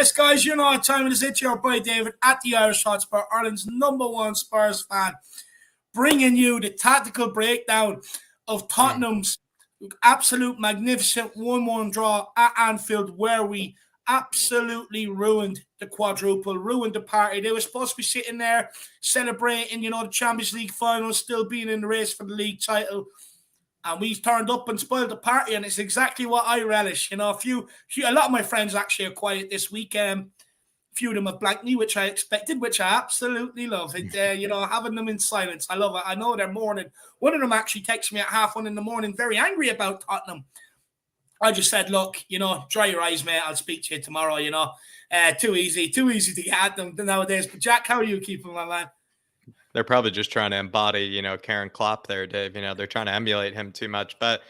Yes, guys, you know what time it is. It's your boy David at the Irish Hotspur, Ireland's #1 Spurs fan, bringing you the tactical breakdown of Tottenham's absolute magnificent 1-1 draw at Anfield, where we absolutely ruined the quadruple, ruined the party. They were supposed to be sitting there celebrating, the Champions League final, still being in the race for the league title. And we turned up and spoiled the party, and it's exactly what I relish. A lot of my friends actually are quiet this week. A few of them have blanked me, which I expected, which I absolutely love. Having them in silence, I love it. I know they're mourning. One of them actually texted me at 1:30 in the morning, very angry about Tottenham. I just said, look, dry your eyes, mate. I'll speak to you tomorrow. Too easy to get at them nowadays. But Jack, how are you keeping, my man? They're probably just trying to embody, Karen Klopp there, Dave. They're trying to emulate him too much. But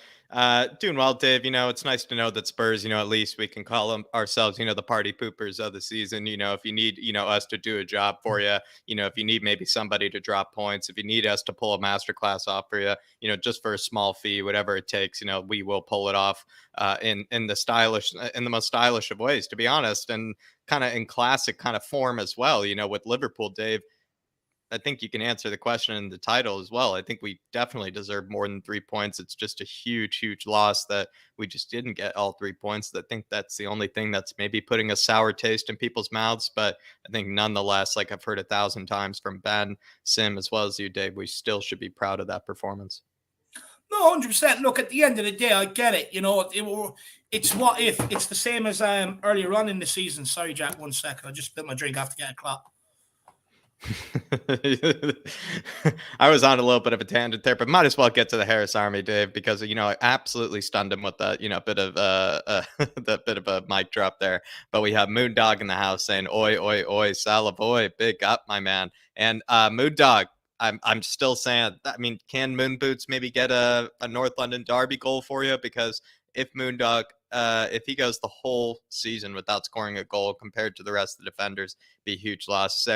doing well, Dave. It's nice to know that Spurs, at least we can call them ourselves, the party poopers of the season. If you need, us to do a job for you, if you need maybe somebody to drop points, if you need us to pull a masterclass off for you, just for a small fee, whatever it takes, we will pull it off in the most stylish of ways, to be honest, and kind of in classic kind of form as well. With Liverpool, Dave. I think you can answer the question in the title as well. I think we definitely deserve more than 3 points. It's just a huge, huge loss that we just didn't get all 3 points. I think that's the only thing that's maybe putting a sour taste in people's mouths. But I think nonetheless, like I've heard 1,000 times from Ben, Sim, as well as you, Dave, we still should be proud of that performance. No, 100%. Look, at the end of the day, I get it. It's what if. It's the same as earlier on in the season. Sorry, Jack, 1 second. I just spilled my drink. I have to get a clap. I was on a little bit of a tangent there, but might as well get to the Harris Army, Dave, because I absolutely stunned him with that, bit of that bit of a mic drop there. But we have Moon Dog in the house saying, "Oi, oi, oi, Salivoy, big up, my man." And Moon Dog, I'm still saying, I mean, can Moon Boots maybe get a North London Derby goal for you? Because if Moon Dog, if he goes the whole season without scoring a goal compared to the rest of the defenders, be a huge loss.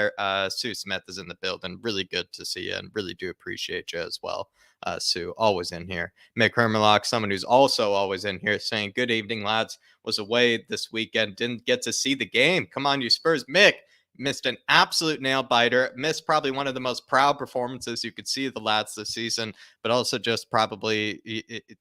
Sue Smith is in the building. Really good to see you, and really do appreciate you as well. Sue, always in here. Mick Hermerlock, someone who's also always in here, saying, "Good evening, lads. Was away this weekend. Didn't get to see the game. Come on, you Spurs." Mick, missed an absolute nail biter, missed probably one of the most proud performances you could see of the lads this season, but also just probably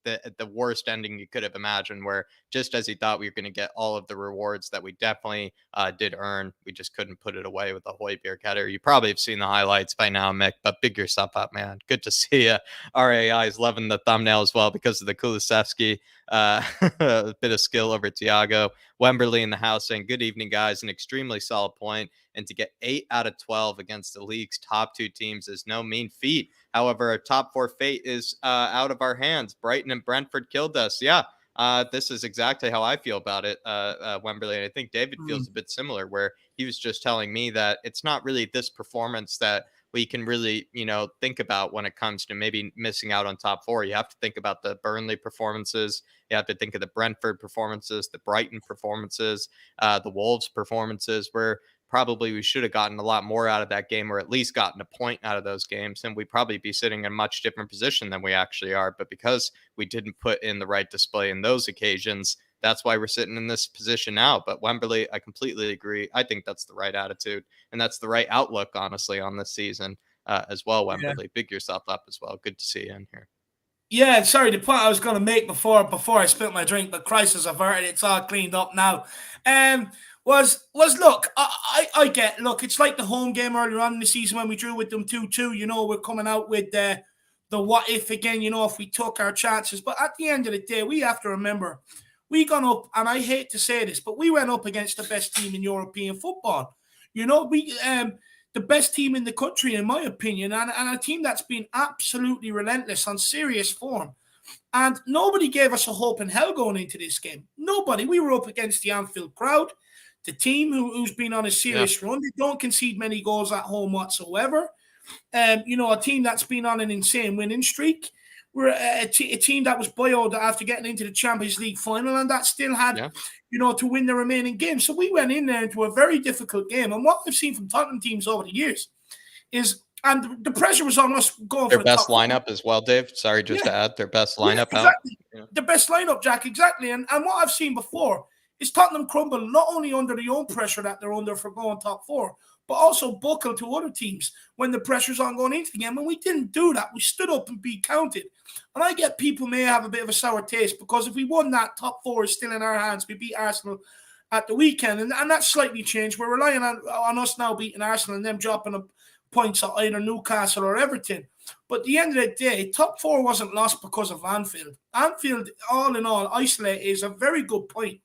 the worst ending you could have imagined, where just as he thought we were going to get all of the rewards that we definitely did earn, we just couldn't put it away with the Højbjerg header. You probably have seen the highlights by now, Mick, but big yourself up, man. Good to see you. RAI is loving the thumbnail as well because of the Kulusevski. A bit of skill over Thiago. Wemberley in the house saying, "Good evening, guys. An extremely solid point. And to get 8 out of 12 against the league's top 2 teams is no mean feat. However, our top 4 fate is out of our hands. Brighton and Brentford killed us." Yeah, this is exactly how I feel about it, Wemberley. And I think David feels a bit similar, where he was just telling me that it's not really this performance that we can really, think about when it comes to maybe missing out on top 4. You have to think about the Burnley performances. You have to think of the Brentford performances, the Brighton performances, the Wolves performances, where probably we should have gotten a lot more out of that game, or at least gotten a point out of those games, and we'd probably be sitting in a much different position than we actually are. But because we didn't put in the right display in those occasions, that's why we're sitting in this position now. But Wemberley, I completely agree. I think that's the right attitude, and that's the right outlook, honestly, on this season as well, Wemberley. Yeah. Big yourself up as well. Good to see you in here. Yeah, sorry, the point I was going to make before I spilled my drink, but crisis averted. It's all cleaned up now. Was look, I get, look, it's like the home game earlier on in the season when we drew with them 2-2. We're coming out with the what if again, if we took our chances. But at the end of the day, we have to remember, we gone up, and I hate to say this, but we went up against the best team in European football. The best team in the country, in my opinion, and a team that's been absolutely relentless on serious form. And nobody gave us a hope in hell going into this game. Nobody. We were up against the Anfield crowd, the team who's been on a serious run. They don't concede many goals at home whatsoever. A team that's been on an insane winning streak. We're a team that was buoyed after getting into the Champions League final, and that still had, to win the remaining games. So we went in there into a very difficult game. And what I've seen from Tottenham teams over the years is, and the pressure was on us going their for the best lineup as well, Dave. Sorry, just to add, their best lineup exactly. The best lineup, Jack, exactly. And what I've seen before is Tottenham crumble not only under the own pressure that they're under for going top four, but also buckle to other teams when the pressure's on going into the game. And we didn't do that. We stood up and be counted. And I get people may have a bit of a sour taste because if we won that, top four is still in our hands. We beat Arsenal at the weekend, and that's slightly changed. We're relying on us now beating Arsenal and them dropping points at either Newcastle or Everton. But at the end of the day, top four wasn't lost because of Anfield. Anfield, all in all, isolated is a very good point.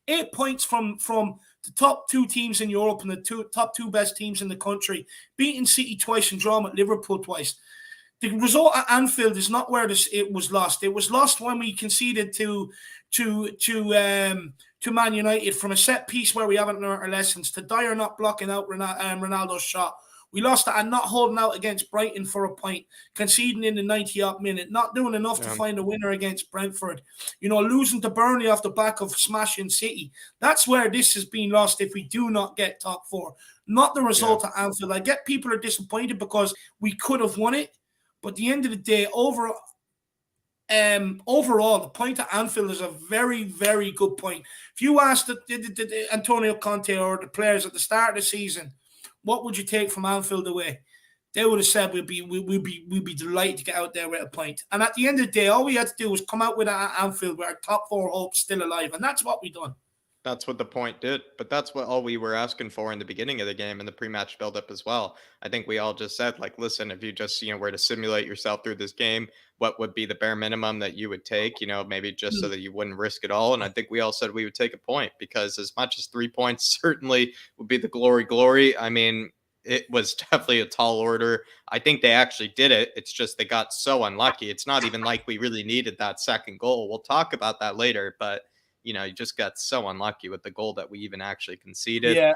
8 points from the top two teams in Europe and the top two best teams in the country, beating City twice and drawing at Liverpool twice. The result at Anfield is not where it was lost. It was lost when we conceded to Man United from a set piece where we haven't learned our lessons, to Dyer not blocking out Ronaldo's shot. We lost that and not holding out against Brighton for a point, conceding in the 90th minute, not doing enough to find a winner against Brentford, losing to Burnley off the back of smashing City. That's where this has been lost if we do not get top four. Not the result at Anfield. I get people are disappointed because we could have won it, but at the end of the day, overall, the point at Anfield is a very, very good point. If you asked Antonio Conte or the players at the start of the season, what would you take from Anfield away? They would have said we'd be delighted to get out there with a point. And at the end of the day, all we had to do was come out with at Anfield with our top four hopes still alive, and that's what we done. That's what the point did, but that's what all we were asking for in the beginning of the game and the pre-match buildup as well. I think we all just said, like, listen, if you just, were to simulate yourself through this game, what would be the bare minimum that you would take, maybe just so that you wouldn't risk it all. And I think we all said we would take a point, because as much as 3 points certainly would be the glory, I mean, it was definitely a tall order. I think they actually did it. It's just they got so unlucky. It's not even like we really needed that second goal. We'll talk about that later, but you just got so unlucky with the goal that we even actually conceded. Yeah.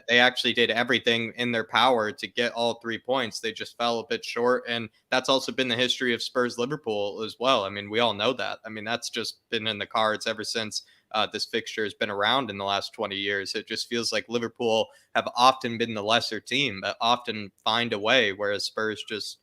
They actually did everything in their power to get all 3 points. They just fell a bit short. And that's also been the history of Spurs Liverpool as well. I mean, we all know that. I mean, that's just been in the cards ever since this fixture has been around in the last 20 years. It just feels like Liverpool have often been the lesser team, but often find a way, whereas Spurs just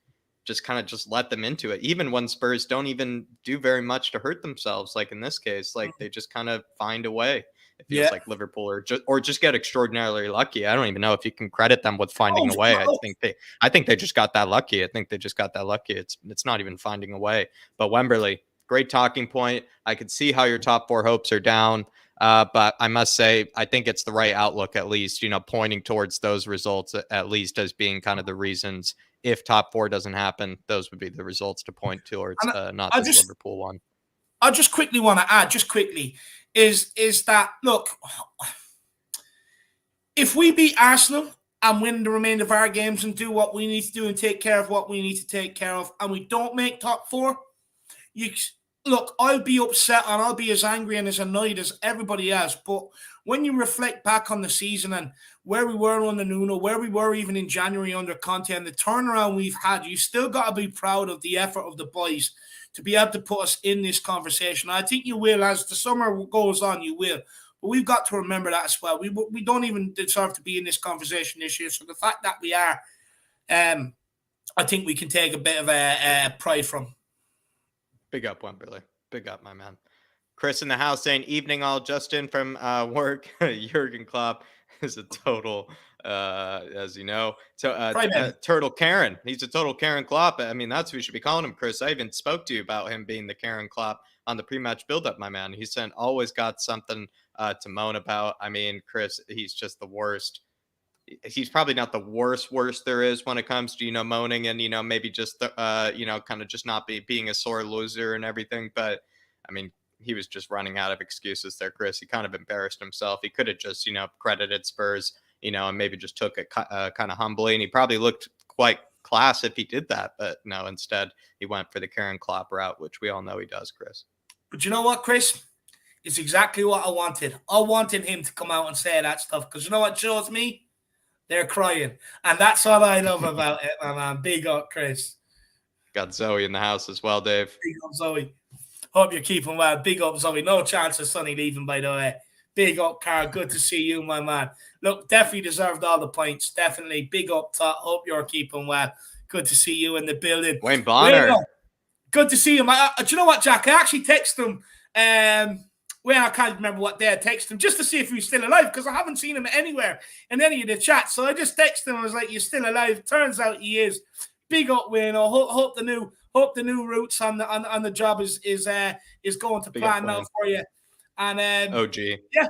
kind of just let them into it, even when Spurs don't even do very much to hurt themselves. Like in this case, like they just kind of find a way. It feels like Liverpool or just get extraordinarily lucky. I don't even know if you can credit them with finding a way. I think they just got that lucky. It's not even finding a way. But Wembley, great talking point. I could see how your top four hopes are down. But I must say, I think it's the right outlook, at least, pointing towards those results, at least as being kind of the reasons. If top four doesn't happen, those would be the results to point towards, not this Liverpool one. I just quickly want to add, is that, look, if we beat Arsenal and win the remainder of our games and do what we need to do and take care of what we need to take care of, and we don't make top four, look, I'll be upset and I'll be as angry and as annoyed as everybody else. But when you reflect back on the season and where we were under Nuno, where we were even in January under Conte, and the turnaround we've had, you still got to be proud of the effort of the boys to be able to put us in this conversation. I think you will, as the summer goes on, you will. But we've got to remember that as well. We don't even deserve to be in this conversation this year. So the fact that we are, I think we can take a bit of a pride from. Big up, Wembley. Big up, my man. Chris in the house saying, evening all, Justin from work. Jurgen Klopp is a total, as you know, turtle Karen. He's a total Karen Klopp. I mean, that's what we should be calling him, Chris. I even spoke to you about him being the Karen Klopp on the pre-match build-up, my man. He said always got something to moan about. I mean, Chris, he's just the worst. He's probably not the worst there is when it comes to, moaning and, maybe just, kind of just not being a sore loser and everything. But I mean, he was just running out of excuses there, Chris. He kind of embarrassed himself. He could have just, credited Spurs, and maybe just took it kind of humbly. And he probably looked quite class if he did that. But no, instead he went for the Karen Klopp route, which we all know he does, Chris. But you know what, Chris? It's exactly what I wanted. I wanted him to come out and say that stuff, because you know what shows me? They're crying. And that's what I love about it, my man. Big up, Chris. Got Zoe in the house as well, Dave. Big up, Zoe. Hope you're keeping well. Big up, Zoe. No chance of Sonny leaving, by the way. Big up, Carl. Good to see you, my man. Look, definitely deserved all the points. Definitely. Big up, top. Hope you're keeping well. Good to see you in the building. Wayne Bonner. Good to see him. Do you know what, Jack? I actually texted him Well, I can't remember what day I texted him just to see if he was still alive because I haven't seen him anywhere in any of the chats. So I just texted him. I was like, "You're still alive?" Turns out he is. Big up, win. I hope the new routes on the job is going to plan now for you. And OG. yeah,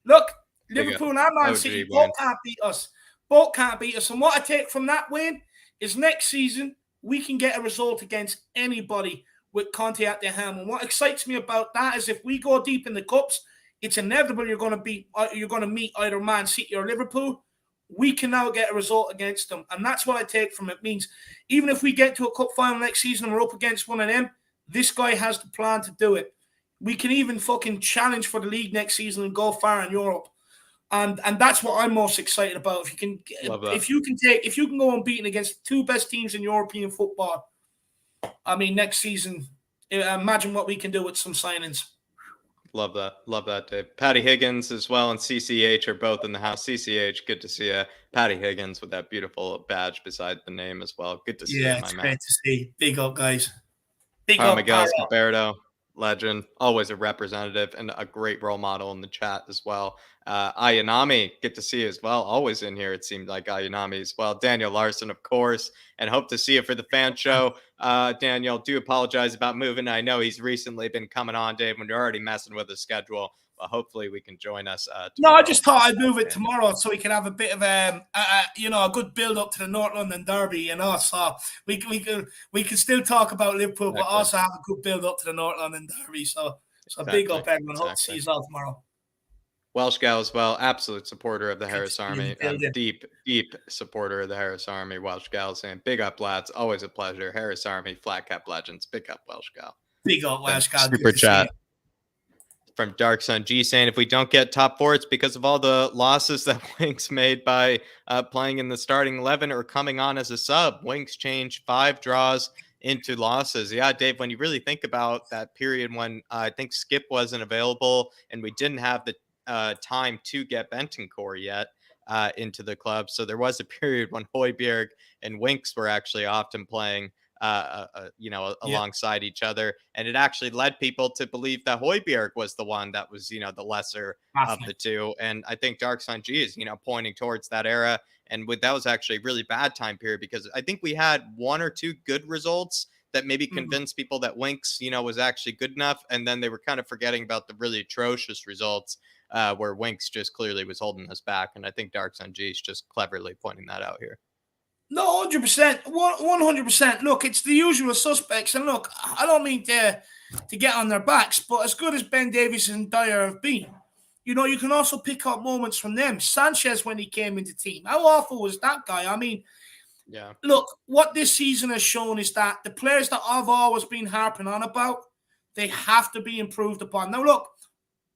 look, Big up. Liverpool and Man OG City win. both can't beat us. Both can't beat us. And what I take from that win is next season we can get a result against anybody with Conte at the helm. And what excites me about that is if we go deep in the cups, it's inevitable you're going to meet either Man City or Liverpool. We can now get a result against them. And that's what I take from it. It means even if we get to a cup final next season and we're up against one of them, this guy has the plan to do it. We can even fucking challenge for the league next season and go far in Europe. And that's what I'm most excited about. If you can go unbeaten against two best teams in European football, I mean, next season, imagine what we can do with some signings. Love that, Dave. Patty Higgins as well and CCH are both in the house. CCH, good to see you. Patty Higgins with that beautiful badge beside the name as well. Good to see you, my man. Yeah, it's great to see. Big up, guys. Big up, Miguel Scaberto, legend, always a representative and a great role model in the chat as well. Ayanami, good to see you as well. Always in here, it seemed like Ayanami as well. Daniel Larson, of course, and hope to see you for the fan show. Daniel, do apologize about moving. I know he's recently been coming on, Dave, when you're already messing with the schedule. But hopefully we can join us. No, I just thought I'd move it tomorrow so we can have a bit of a good build up to the North London derby. So we can still talk about Liverpool, but also have a good build up to the North London derby. So big up everyone. Hope to see you all tomorrow. Welsh gal as well, absolute supporter of the Harris Army, deep supporter of the Harris Army. Welsh gal saying, "Big up, lads, always a pleasure." Harris Army, flat cap legends, big up, Welsh gal. Big up, Welsh gal. Super chat from Dark Sun G saying, "If we don't get top four, it's because of all the losses that Winks made by playing in the starting 11 or coming on as a sub. Winks changed 5 draws into losses." Yeah, Dave, when you really think about that period when I think Skip wasn't available and we didn't have the time to get Bentancur yet into the club. So there was a period when Højbjerg and Winks were actually often playing, alongside each other. And it actually led people to believe that Højbjerg was the one that was, the lesser of the two. And I think Dark Sun G is, pointing towards that era. And that was actually a really bad time period because I think we had 1 or 2 good results that maybe convinced people that Winks, was actually good enough. And then they were kind of forgetting about the really atrocious results where Winks just clearly was holding us back. And I think Dark Sun G is just cleverly pointing that out here. No, 100%. 100%. Look, it's the usual suspects. And look, I don't mean to get on their backs, but as good as Ben Davies and Dyer have been, you can also pick up moments from them. Sanchez, when he came into the team, how awful was that guy? I mean, yeah. Look, what this season has shown is that the players that I've always been harping on about, they have to be improved upon. Now, look,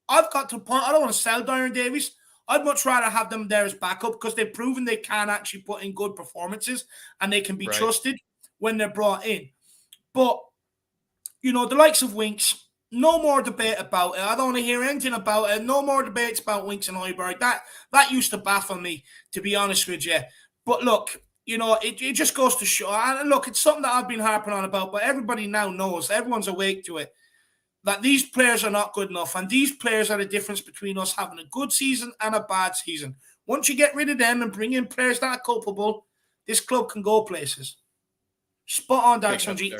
I've got to point, I don't want to sell Dyer and Davies. I'd much rather have them there as backup because they've proven they can actually put in good performances and they can be trusted when they're brought in. But, the likes of Winks, no more debate about it. I don't want to hear anything about it. No more debates about Winks and Højbjerg. That used to baffle me, to be honest with you. But look, it just goes to show. And look, it's something that I've been harping on about, but everybody now knows, everyone's awake to it, that these players are not good enough. And these players are the difference between us having a good season and a bad season. Once you get rid of them and bring in players that are culpable, this club can go places. Spot on, Dark Sun G.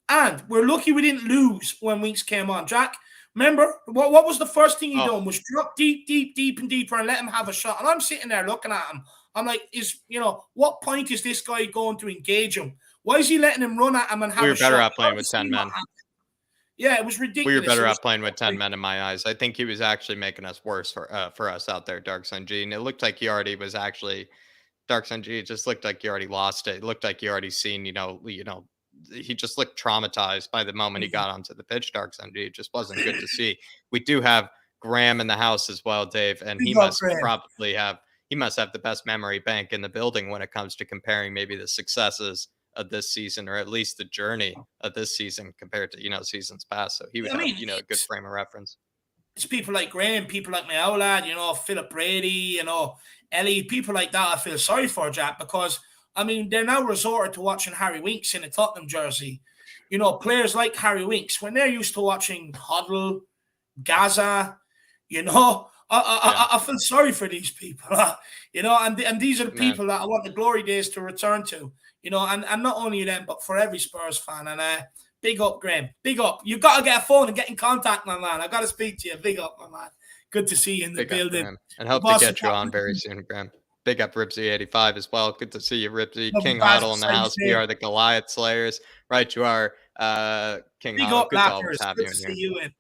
And we're lucky we didn't lose when Winks came on. Jack, remember, what was the first thing he done? Was drop deep and deeper and let him have a shot. And I'm sitting there looking at him. I'm like, what point is this guy going to engage him? Why is he letting him run at him and have a shot? We were better off playing with 10 men. Yeah, it was ridiculous. We were better off playing with 10 men in my eyes. I think he was actually making us worse for us out there, Dark Sun G. And it looked like he already was actually, Dark Sun G, it just looked like he already lost it. It looked like he already seen, he just looked traumatized by the moment he got onto the pitch, Dark Sun G. It just wasn't good to see. We do have Graham in the house as well, Dave, and he must have the best memory bank in the building when it comes to comparing maybe the successes of this season, or at least the journey of this season compared to, seasons past. So he would have, a good frame of reference. It's people like Graham, people like my old lad, Philip Brady, Ellie, people like that I feel sorry for, Jack, because, they're now resorted to watching Harry Winks in a Tottenham jersey. Players like Harry Winks, when they're used to watching Hoddle, Gaza. You know, I feel sorry for these people. You know, and these are the Man, people that I want the glory days to return to. You know, and not only them, but for every Spurs fan. And big up, Graham. Big up. You've got to get a phone and get in contact, my man. I got to speak to you. Big up, my man. Good to see you in the big up, building. Graham. And The hope to boss of get you on very soon, Graham. Big up Ripsy85 as well. Good to see you, Ripsy. love you King guys Huddle in the the house. We same. are the Goliath Slayers. Right, you are King Big Huddle. up, Good to always Lappers. have Good you to in see here. you in.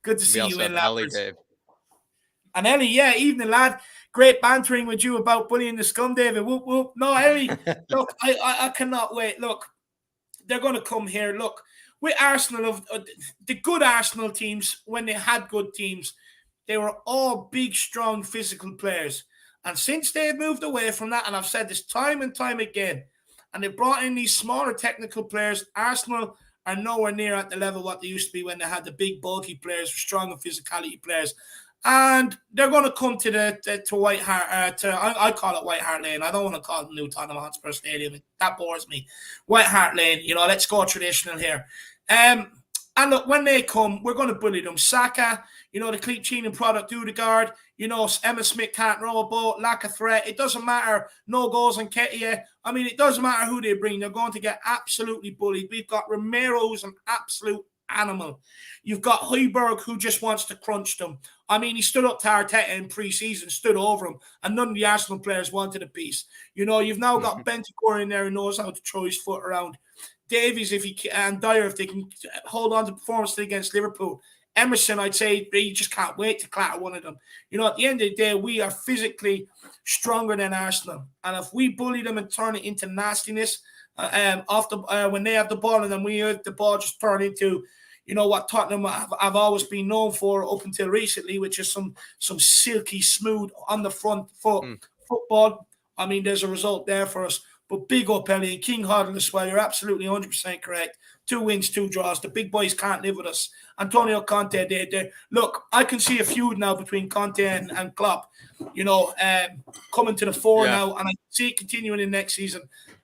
Good to We see you also in, have Ellie, Lappers. Dave. And Ellie, yeah, evening, lad. Great bantering with you about bullying the scum, David. Whoop, whoop. No, Ellie, look, I cannot wait. Look, they're going to come here. Look, with Arsenal, of the good Arsenal teams, when they had good teams, they were all big, strong, physical players. And since they've moved away from that, and I've said this time and time again, and they brought in these smaller technical players, Arsenal are nowhere near at the level what they used to be when they had the big, bulky players, strong and physicality players. And they're going to come to White Hart. I call it White Hart Lane. I don't want to call it New Tottenham Hotspur Stadium. That bores me. White Hart Lane. You know, let's go traditional here. And look, when they come, we're going to bully them. Saka, you know, the clean cheating product, Odegaard, you know, Emma Smith can't row a boat, lack of threat. It doesn't matter. No goals on Ketia. I mean, it doesn't matter who they bring. They're going to get absolutely bullied. We've got Romero, who's an absolute animal. You've got Højbjerg, who just wants to crunch them. I mean, he stood up to Arteta in pre-season, stood over him, and none of the Arsenal players wanted a piece. You know, you've now got Bentancur in there who knows how to throw his foot around. Davies, if he can, and Dyer, if they can hold on to performance against Liverpool. Emerson, I'd say you just can't wait to clatter one of them. You know, at the end of the day, we are physically stronger than Arsenal, and if we bully them and turn it into nastiness, when they have the ball and then we have the ball just turn into, you know, what Tottenham have always been known for up until recently, which is some silky smooth on the front foot football. I mean, there's a result there for us. But big up, Ellie, and King Hoddle as well. You're absolutely 100% correct. 2 wins, 2 draws. The big boys can't live with us. Antonio Conte, look, I can see a feud now between Conte and Klopp, you know, coming to the fore now, and I see it continuing in next season.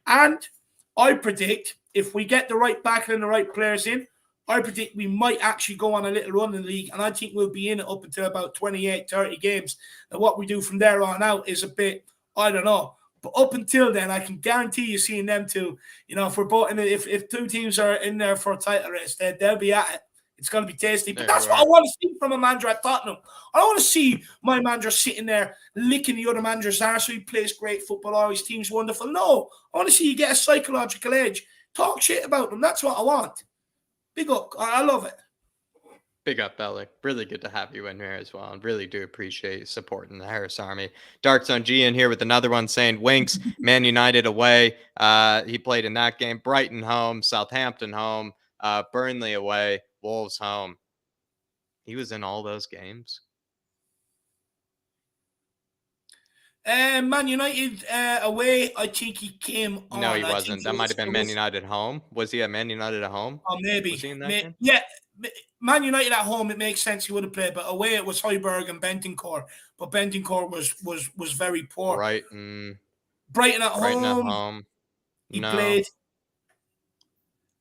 And I predict if we get the right backing and the right players in, I predict we might actually go on a little run in the league, and I think we'll be in it up until about 28, 30 games. And what we do from there on out is a bit, I don't know. But up until then, I can guarantee you seeing them two. You know, if we're both in it, if 2 teams are in there for a title race, they'll be at it. It's going to be tasty. But that's what I want to see from a manager at Tottenham. I don't want to see my manager sitting there licking the other manager's arse so he plays great football, or his team's wonderful. No, I want to see you get a psychological edge. Talk shit about them. That's what I want. Big up. I love it. Big up, Ellie. Really good to have you in here as well. And really do appreciate supporting the Harris Army. Dark Sun G in here with another one saying Winks, Man United away. He played in that game. Brighton home, Southampton home, Burnley away, Wolves home. He was in all those games. Man United away, I think he came on. No, he wasn't. That might have been Man United home. Was he at Man United at home? Oh, maybe. Was he in that game? Yeah. Man United at home, it makes sense he would have played, but away it was Højbjerg and Bentancur. But Bentancur was very poor. Brighton at at home. home. He played.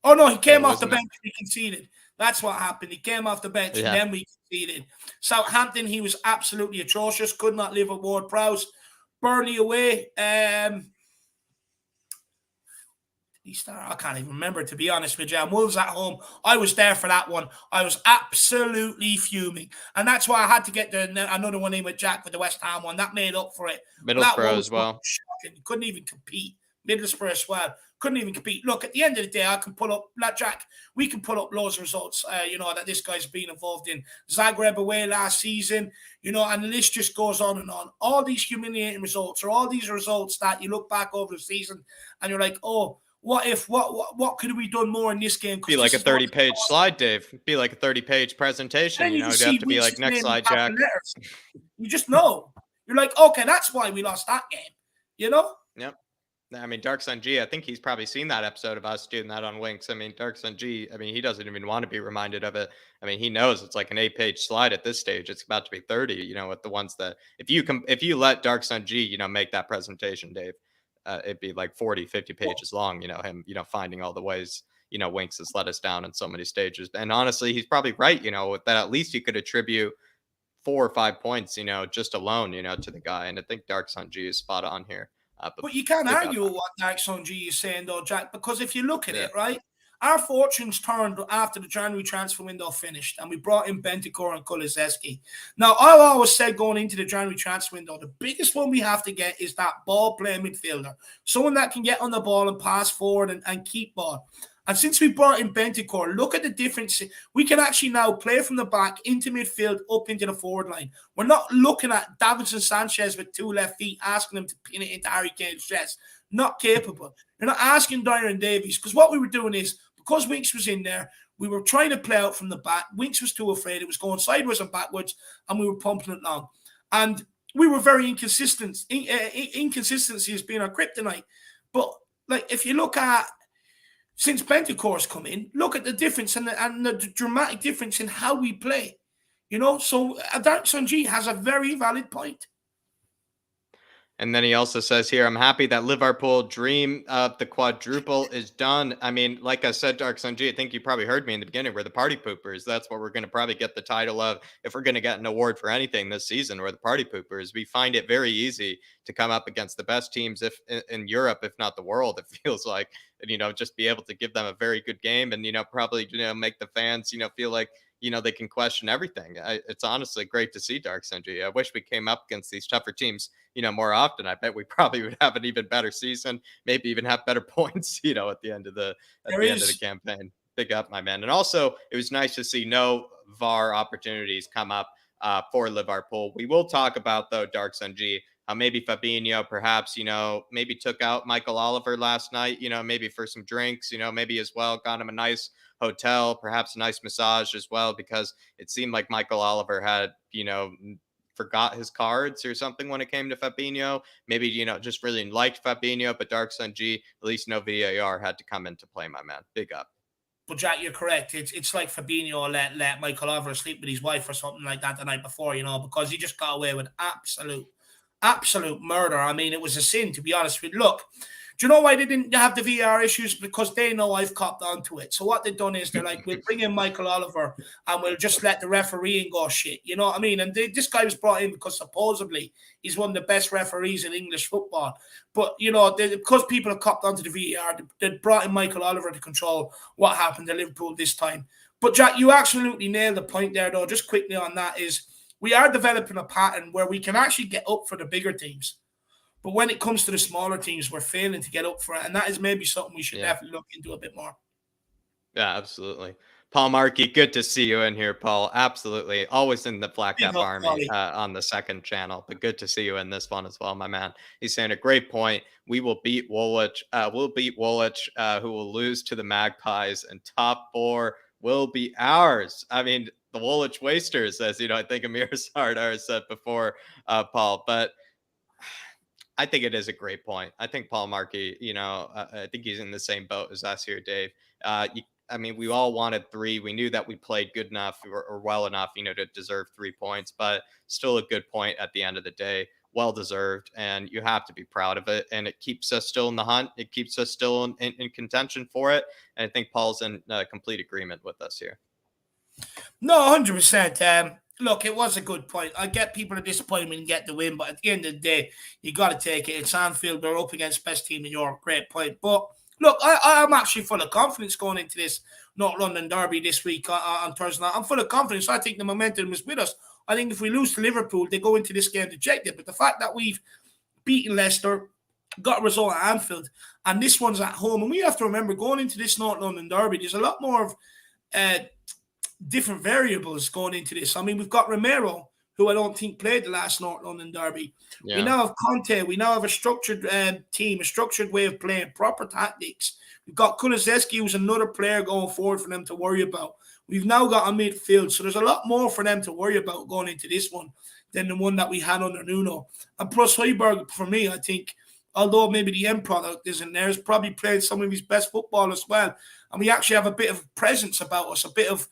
Oh no, he came off the bench. He conceded. That's what happened. He came off the bench and then we conceded. Southampton, he was absolutely atrocious. Could not live with Ward-Prowse. Burnley away. I can't even remember, to be honest with you. And Wolves at home, I was there for that one. I was absolutely fuming. And that's why I had to get another one in with Jack with the West Ham one. That made up for it. Middlesbrough as well. Shocking. Couldn't even compete. Middlesbrough as well. Couldn't even compete. Look, at the end of the day, I can pull up, like Jack, we can pull up loads of results, that this guy's been involved in. Zagreb away last season, and the list just goes on and on. All these humiliating results, or all these results that you look back over the season and you're like, oh, what could we done more in this game? Be like a 30-page slide, Dave. Be like a 30-page presentation. You have to be like, next slide, Jack. You just know. You're like, okay, that's why we lost that game. Yep. I mean, Dark Sun G, I think he's probably seen that episode of us doing that on Winks. I mean, Dark Sun G, he doesn't even want to be reminded of it. I mean, he knows it's like an 8-page slide at this stage. It's about to be 30, with the ones that if you let Dark Sun G, make that presentation, Dave, it'd be like 40, 50 pages long, him, finding all the ways, Winks has let us down in so many stages. And honestly, he's probably right, that at least you could attribute 4 or 5 points, just alone, to the guy. And I think Dark Sun G is spot on here. But But you can't big up. argue with what Dark Sun G is saying, though, Jack, because if you look at Yeah. it, right, our fortunes turned after the January transfer window finished, and we brought in Bentancur and Kulusevski. Now, I always said going into the January transfer window, the biggest one we have to get is that ball-playing midfielder, someone that can get on the ball and pass forward and keep ball. And since we brought in Bentancur, look at the difference. We can actually now play from the back into midfield, up into the forward line. We're not looking at Davinson Sanchez with 2 left feet, asking him to pin it into Harry Kane's chest. Not capable. You're not asking Dyer and Davies, because what we were doing is, because Winks was in there, we were trying to play out from the back. Winks was too afraid. It was going sideways and backwards, and we were pumping it long. And we were very inconsistent. Inconsistency has been our kryptonite. But like, if you look at, since Bentancur's come in, look at the difference and the dramatic difference in how we play. So Dark Sun G has a very valid point. And then he also says here, I'm happy that Liverpool dream of the quadruple is done. I mean, like I said, Dark Sun G, I think you probably heard me in the beginning. We're the party poopers. That's what we're going to probably get the title of. If we're going to get an award for anything this season, we're the party poopers. We find it very easy to come up against the best teams in Europe, if not the world, it feels like. And, just be able to give them a very good game and, probably, make the fans, feel like, they can question everything. It's honestly great to see, Dark Sun G. I wish we came up against these tougher teams, more often. I bet we probably would have an even better season, maybe even have better points, at the end of the campaign. Big up, my man. And also, it was nice to see no VAR opportunities come up for Liverpool. We will talk about, though, Dark Sun G, how maybe Fabinho perhaps, maybe took out Michael Oliver last night, maybe for some drinks, maybe as well, got him a nice hotel, perhaps a nice massage as well, because it seemed like Michael Oliver had, forgot his cards or something when it came to Fabinho. Maybe, just really liked Fabinho, but Dark Sun G, at least no VAR had to come into play, my man. Big up. But Jack, you're correct. It's like Fabinho let Michael Oliver sleep with his wife or something like that the night before, because he just got away with absolute murder. I mean, it was a sin, to be honest with you. Look, do you know why they didn't have the VR issues? Because they know I've copped onto it. So what they've done is they're like, we'll bring in Michael Oliver and we'll just let the refereeing go shit. You know what I mean? And this guy was brought in because supposedly he's one of the best referees in English football. But, because people have copped onto the VAR, they brought in Michael Oliver to control what happened to Liverpool this time. But Jack, you absolutely nailed the point there, though. Just quickly on that is, we are developing a pattern where we can actually get up for the bigger teams. But when it comes to the smaller teams, we're failing to get up for it. And that is maybe something we should definitely look into a bit more. Yeah, absolutely. Paul Markey, good to see you in here, Paul. Absolutely. Always in the Flat Cap Army on the second channel, but good to see you in this one as well, my man. He's saying a great point. We will beat Woolwich. We'll beat Woolwich, who will lose to the Magpies, and top 4 will be ours. I mean, the Woolwich Wasters, as I think Amir Sardar said before, Paul. But I think it is a great point. I think Paul Markey, I think he's in the same boat as us here, Dave. We all wanted 3. We knew that we played good enough or well enough, to deserve 3 points, but still a good point at the end of the day. Well deserved, and you have to be proud of it. And it keeps us still in the hunt. It keeps us still in contention for it. And I think Paul's in complete agreement with us here. No, 100%. Look, it was a good point. I get people are disappointed when you get the win, but at the end of the day, you got to take it. It's Anfield. They're up against best team in Europe. Great point. But look, I'm actually full of confidence going into this North London derby this week on Thursday night. I'm full of confidence. I think the momentum is with us. I think if we lose to Liverpool, they go into this game dejected. But the fact that we've beaten Leicester, got a result at Anfield, and this one's at home, and we have to remember going into this North London derby, there's a lot more of different variables going into this. I mean, we've got Romero, who I don't think played the last North London derby. Yeah. We now have Conte. We now have a structured team, a structured way of playing, proper tactics. We've got Kulusevski, who's another player going forward for them to worry about. We've now got a midfield. So there's a lot more for them to worry about going into this one than the one that we had under Nuno. And plus, Højbjerg, for me, I think, although maybe the end product isn't there, has probably played some of his best football as well. And we actually have a bit of presence about us, a bit of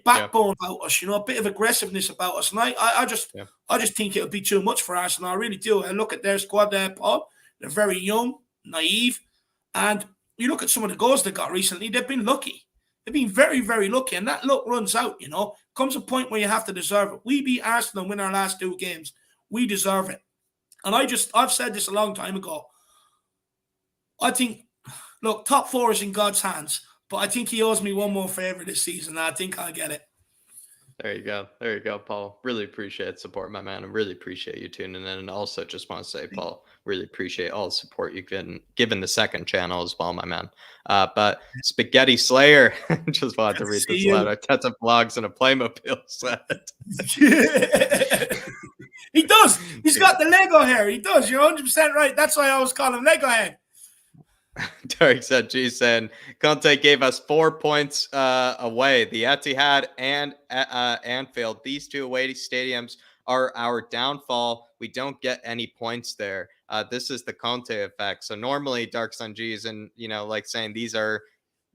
backbone about us, a bit of aggressiveness about us. And I just think it would be too much for Arsenal. I really do. I look at their squad there, Paul. They're very young, naive, and you look at some of the goals they got recently, they've been lucky. They've been very, very lucky. And that luck runs out, you know. Comes a point where you have to deserve it. We beat Arsenal and win our last 2 games. We deserve it. And I've said this a long time ago. I think, look, top 4 is in God's hands. But I think he owes me one more favour this season. And I think I'll get it. There you go. There you go, Paul. Really appreciate support, my man. I really appreciate you tuning in. And also just want to say, Paul, really appreciate all the support you've given the second channel as well, my man. But Spaghetti Slayer, just wanted to read this out. Arteta vlogs in a Playmobil set. He does. He's got the Lego hair. He does. You're 100% right. That's why I always call him Lego head. Derek said, geez, saying Conte gave us 4 points away. The Etihad and Anfield, these 2 away stadiums are our downfall. We don't get any points there. This is the Conte effect. So normally Dark Sun G's and, you know, like saying these are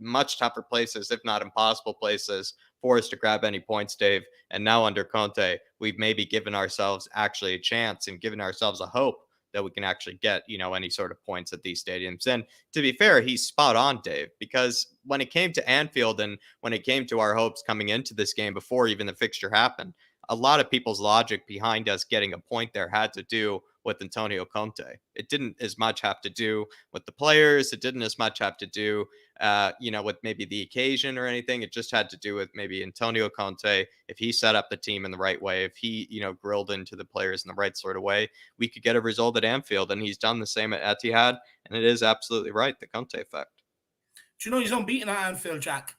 much tougher places, if not impossible places for us to grab any points, Dave. And now under Conte, we've maybe given ourselves actually a chance and given ourselves a hope that we can actually get, you know, any sort of points at these stadiums. And to be fair, he's spot on, Dave, because when it came to Anfield and when it came to our hopes coming into this game before even the fixture happened, a lot of people's logic behind us getting a point there had to do with Antonio Conte. It didn't as much have to do with the players. It didn't as much have to do, you know, with maybe the occasion or anything. It just had to do with maybe Antonio Conte. If he set up the team in the right way, if he, you know, grilled into the players in the right sort of way, we could get a result at Anfield. And he's done the same at Etihad. And it is absolutely right, the Conte effect. Do you know he's unbeaten at Anfield, Jack?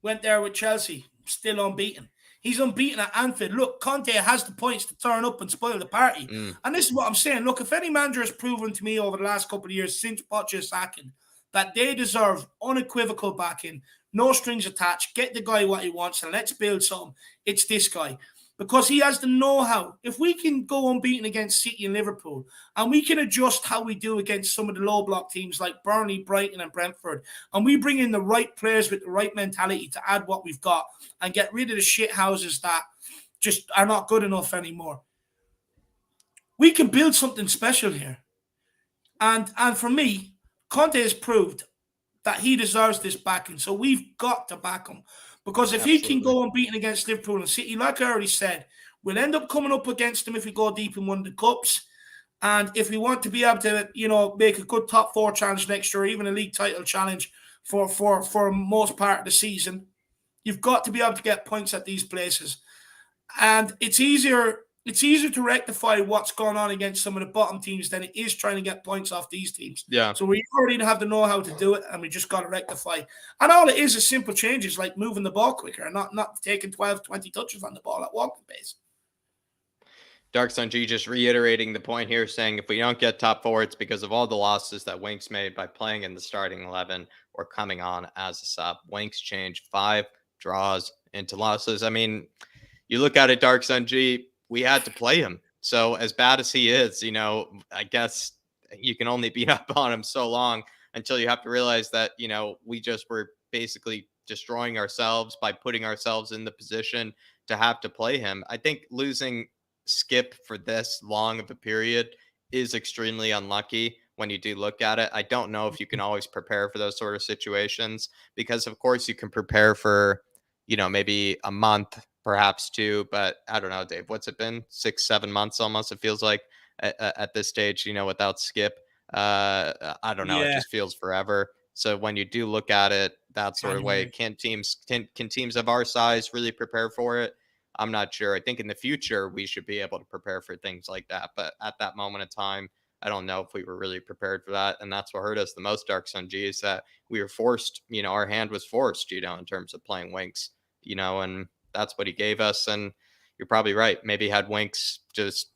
Went there with Chelsea, still unbeaten. He's unbeaten at Anfield. Look, Conte has the points to turn up and spoil the party. And this is what I'm saying. Look, if any manager has proven to me over the last couple of years since Poch's sacking that they deserve unequivocal backing, no strings attached, get the guy what he wants, and let's build something, it's this guy. Because he has the know-how. If we can go unbeaten against City and Liverpool, and we can adjust how we do against some of the low-block teams like Burnley, Brighton, and Brentford, and we bring in the right players with the right mentality to add what we've got and get rid of the shit houses that just are not good enough anymore, we can build something special here. And for me, Conte has proved that he deserves this backing, so we've got to back him. Because if he can go unbeaten against Liverpool and City, like I already said, we'll end up coming up against him if we go deep in one of the cups. And if we want to be able to, you know, make a good top 4 challenge next year, or even a league title challenge for most part of the season, you've got to be able to get points at these places. And it's easier to rectify what's going on against some of the bottom teams than it is trying to get points off these teams. Yeah. So we already have the know-how to do it, and we just got to rectify. And all it is simple changes like moving the ball quicker and not taking 12, 20 touches on the ball at walking pace. Dark Sun G just reiterating the point here, saying if we don't get top 4, it's because of all the losses that Winks made by playing in the starting 11 or coming on as a sub. Winks changed 5 draws into losses. I mean, you look at it, Dark Sun G, we had to play him. So as bad as he is, you know, I guess you can only beat up on him so long until you have to realize that, you know, we just were basically destroying ourselves by putting ourselves in the position to have to play him. I think losing Skip for this long of a period is extremely unlucky when you do look at it. I don't know if you can always prepare for those sort of situations because, of course, you can prepare for, you know, maybe a month, perhaps 2, but I don't know, Dave, what's it been? 6, 7 months almost. It feels like at this stage, you know, without Skip, I don't know. Yeah. It just feels forever. So when you do look at it that sort of way, can teams of our size really prepare for it? I'm not sure. I think in the future we should be able to prepare for things like that. But at that moment in time, I don't know if we were really prepared for that. And that's what hurt us the most, Dark Sun G, is that we were forced, you know, our hand was forced, you know, in terms of playing Winks, you know, and that's what he gave us. And you're probably right. Maybe had Winks just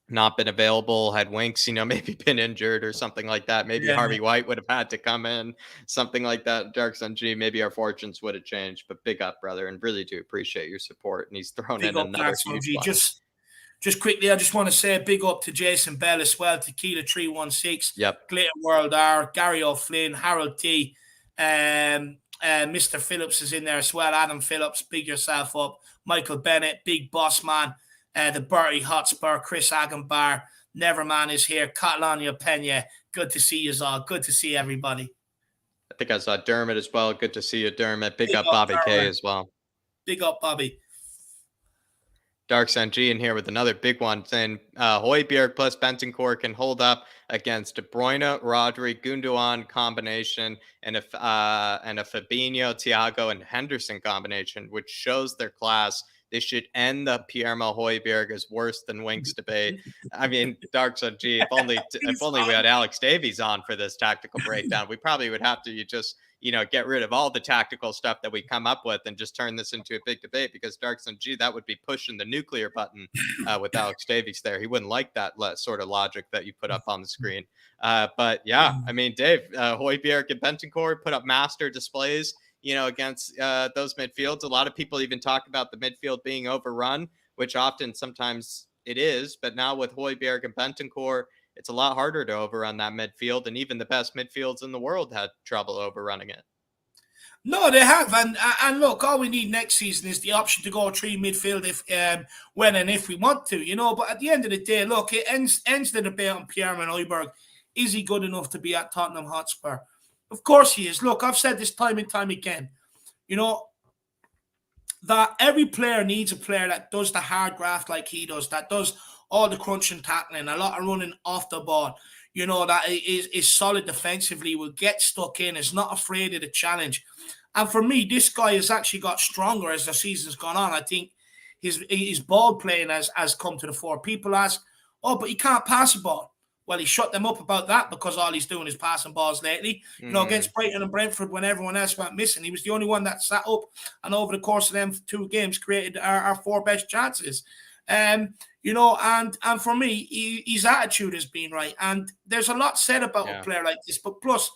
not been available, had Winks, you know, maybe been injured or something like that. Maybe Harvey White would have had to come in, something like that. Dark Sun G, maybe our fortunes would have changed. But big up, brother, and really do appreciate your support. And he's thrown in another huge one. Just quickly, I just want to say a big up to Jason Bell as well, Tequila 316, yep, Glitter World R, Gary O'Flynn, Harold T, Mr. Phillips is in there as well. Adam Phillips, big yourself up. Michael Bennett, Big Boss Man. The Bertie Hotspur, Chris Agenbar, Neverman is here. Catalania Pena, good to see you all. Good to see everybody. I think I saw Dermot as well. Good to see you, Dermot. Big Big up up, Bobby K Dermot. as well. Big up, Bobby. Dark Sun G in here with another big one, saying Højbjerg plus Bentancur can hold up against De Bruyne, Rodri, Gundogan combination, and a Fabinho, Thiago, and Henderson combination, which shows their class. They should end the Pierre-Emile Højbjerg as worse than Winks debate. I mean, Dark Sun G, if only we had Alex Davies on for this tactical breakdown, we probably would have to just get rid of all the tactical stuff that we come up with and just turn this into a big debate, because Dark Sun G, that would be pushing the nuclear button with Alex Davies there. He wouldn't like that sort of logic that you put up on the screen. But yeah, I mean, Dave, Højbjerg and Bentancur put up master displays, against those midfields. A lot of people even talk about the midfield being overrun, which often sometimes it is. But now with Højbjerg and Bentancur, it's a lot harder to overrun that midfield, and even the best midfields in the world had trouble overrunning it. No, they have, and look, all we need next season is the option to go 3 midfield if, when and if we want to, But at the end of the day, look, it ends the debate on Pierre-Emile Højbjerg. Is he good enough to be at Tottenham Hotspur? Of course he is. Look, I've said this time and time again, that every player needs a player that does the hard graft like he does, that does all the crunching, tackling, a lot of running off the ball, that is solid defensively, will get stuck in, is not afraid of the challenge. And for me, this guy has actually got stronger as the season's gone on. I think his ball playing has come to the fore. People ask, but he can't pass a ball. Well, he shut them up about that because all he's doing is passing balls lately. Against Brighton and Brentford, when everyone else went missing, he was the only one that sat up and over the course of them 2 games created our 4 best chances. And for me, his attitude has been right. And there's a lot said about a player like this. But plus,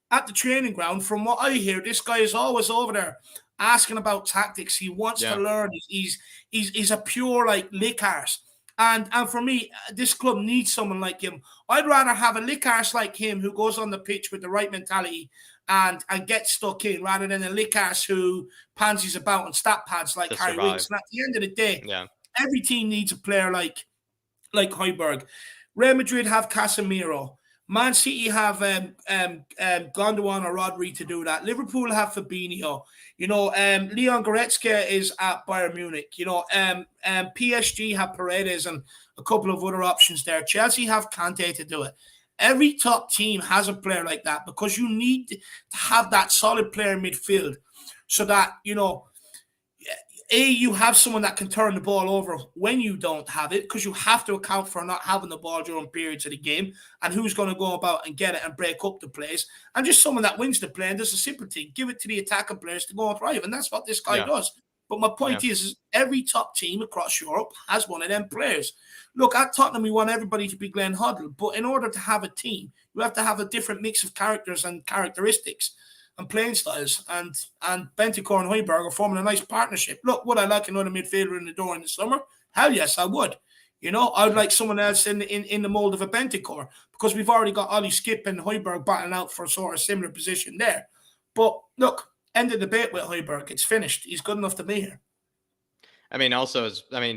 at the training ground, from what I hear, this guy is always over there asking about tactics. He wants to learn. He's a pure lick arse. And for me, this club needs someone like him. I'd rather have a lick arse like him who goes on the pitch with the right mentality and gets stuck in, rather than a lick arse who pansies about and stat pads like Harry Winks. And at the end of the day, every team needs a player like Højbjerg. Real Madrid have Casemiro. Man City have Gundogan or Rodri to do that. Liverpool have Fabinho. Leon Goretzka is at Bayern Munich. PSG have Paredes and a couple of other options there. Chelsea have Conte to do it. Every top team has a player like that, because you need to have that solid player in midfield so that, you have someone that can turn the ball over when you don't have it, because you have to account for not having the ball during periods of the game, and who's going to go about and get it and break up the plays, and just someone that wins the play and does a simple thing, give it to the attacking players to go and thrive, and that's what this guy does. But my point is every top team across Europe has one of them players. Look, at Tottenham, we want everybody to be Glenn Hoddle, but in order to have a team, you have to have a different mix of characters and characteristics and playing styles, and Bentancur and Højbjerg are forming a nice partnership. Look, would I like another midfielder in the door in the summer? Hell yes, I would. I'd like someone else in the mold of a Bentancur, because we've already got Ollie Skip and Højbjerg battling out for a sort of similar position there. But look, end of the debate with Højbjerg. It's finished. He's good enough to be here. I mean,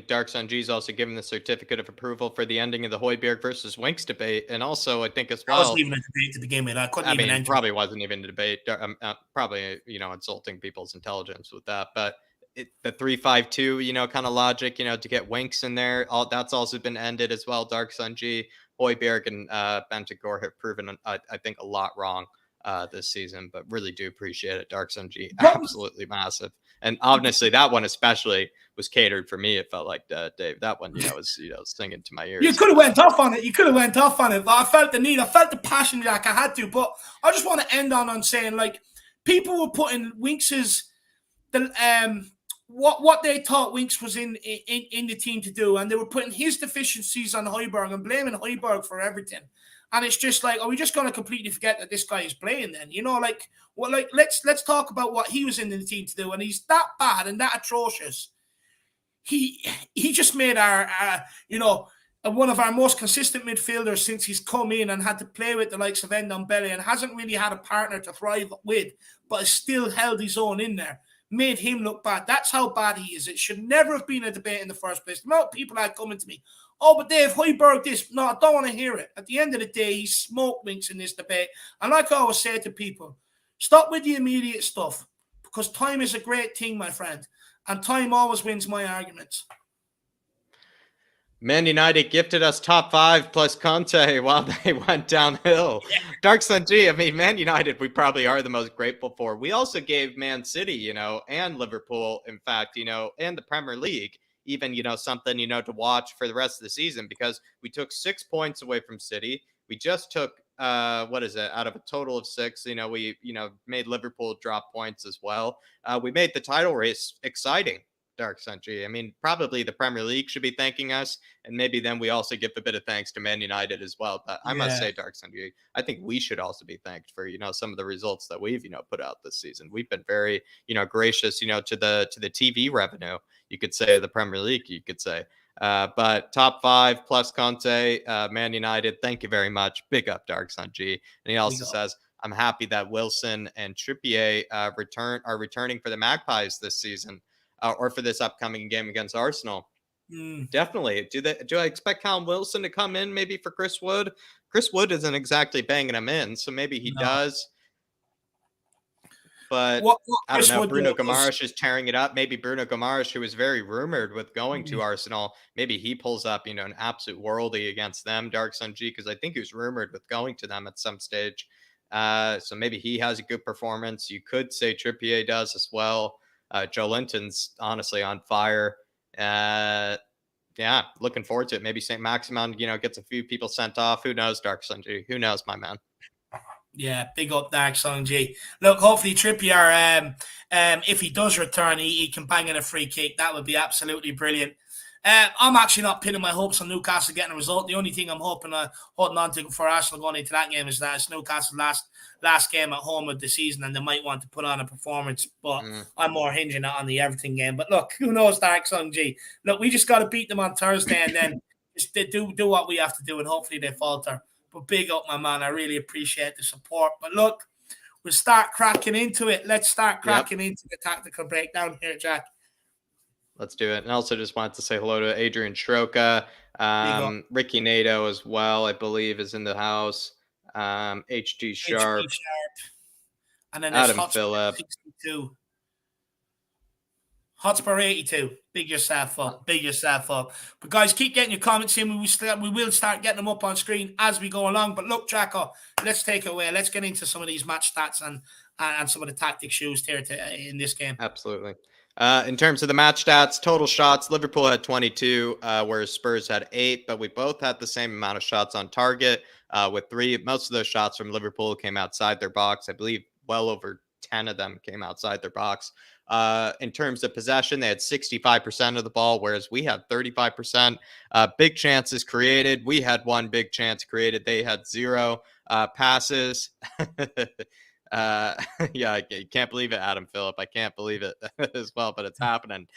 Dark Sun G's also given the certificate of approval for the ending of the Højbjerg versus Winks debate, and also I think as well. I wasn't even a debate to begin with. Probably wasn't even a debate. Probably insulting people's intelligence with that, but the 3-5-2, kind of logic, to get Winks in there, that's also been ended as well. Dark Sun G, Højbjerg, and Bentancur have proven, I think, a lot wrong this season, but really do appreciate it. Dark Sun G, absolutely massive. And honestly, that one especially was catered for me. It felt like Dave. That one, was singing to my ears. You could have went off on it. But I felt the need. I felt the passion like I had to. But I just want to end on saying, like, people were putting Winks's what they thought Winks was in the team to do, and they were putting his deficiencies on Højbjerg and blaming Højbjerg for everything. And it's just like, are we just going to completely forget that this guy is playing then? Let's talk about what he was in the team to do. And he's that bad and that atrocious. He just made our one of our most consistent midfielders since he's come in and had to play with the likes of Ndombele and hasn't really had a partner to thrive with, but has still held his own in there. Made him look bad. That's how bad he is. It should never have been a debate in the first place. The amount of people that coming to me, but Dave, Højbjerg this. No, I don't want to hear it. At the end of the day, he smoked Winks in this debate. And like I always say to people, Stop with the immediate stuff, because time is a great thing, my friend, and time always wins my arguments. Man United gifted us top 5 plus Conte while they went downhill. Dark Sun G, I mean, Man United, we probably are the most grateful for. We also gave Man City, and Liverpool, in fact, and the Premier League, even, something, to watch for the rest of the season, because we took 6 points away from City. We just took, what is it, out of a total of 6, we, made Liverpool drop points as well. We made the title race exciting. Dark Century. I mean, probably the Premier League should be thanking us, and maybe then we also give a bit of thanks to Man United as well. But I must say, Dark Century, I think we should also be thanked for some of the results that we've put out this season. We've been very gracious to the TV revenue. You could say the Premier League. You could say. But top 5 plus Conte, Man United. Thank you very much. Big up, Dark Sun G. And he also says, I'm happy that Wilson and Trippier are returning for the Magpies this season. Or for this upcoming game against Arsenal. Definitely. Do I expect Callum Wilson to come in maybe for Chris Wood? Chris Wood isn't exactly banging him in, so maybe he does. But I don't know. Bruno Guimaraes is tearing it up. Maybe Bruno Guimaraes, who was very rumored with going to Arsenal, maybe he pulls up, an absolute worldie against them, Dark Sun G, because I think he was rumored with going to them at some stage. So maybe he has a good performance. You could say Trippier does as well. Joe Linton's honestly on fire. Yeah, looking forward to it. Maybe St. Maximin, gets a few people sent off. Who knows, Dark Sun G? Who knows, my man? Yeah, big up Dark Sun G. Look, hopefully Trippier, if he does return, he can bang in a free kick. That would be absolutely brilliant. I'm actually not pinning my hopes on Newcastle getting a result. The only thing I'm holding on to for Arsenal going into that game is that it's Newcastle's last game at home of the season, and they might want to put on a performance. But I'm more hinging on the Everton game. But look, who knows, Dark Sun G? Look, we just got to beat them on Thursday, and then just do what we have to do, and hopefully they falter. But big up, my man. I really appreciate the support. But look, we'll start cracking into it. Let's start cracking into the tactical breakdown here, Jack. Let's do it. And also just wanted to say hello to Adrian Stroka. Ricky Nato as well, I believe, is in the house. HG Sharp. And then Adam Phillip. 62. Hotspur 82. Big yourself up. Big yourself up. But guys, keep getting your comments in. We will start getting them up on screen as we go along. But look, Jacko, let's take it away. Let's get into some of these match stats and some of the tactics used here in this game. Absolutely. In terms of the match stats, total shots, Liverpool had 22, whereas Spurs had 8, but we both had the same amount of shots on target with 3. Most of those shots from Liverpool came outside their box. I believe well over 10 of them came outside their box. In terms of possession, they had 65% of the ball, whereas we had 35%. Big chances created. We had 1 big chance created. They had 0 passes. Yeah, I can't believe it, Adam Phillip. I can't believe it as well, but it's happening.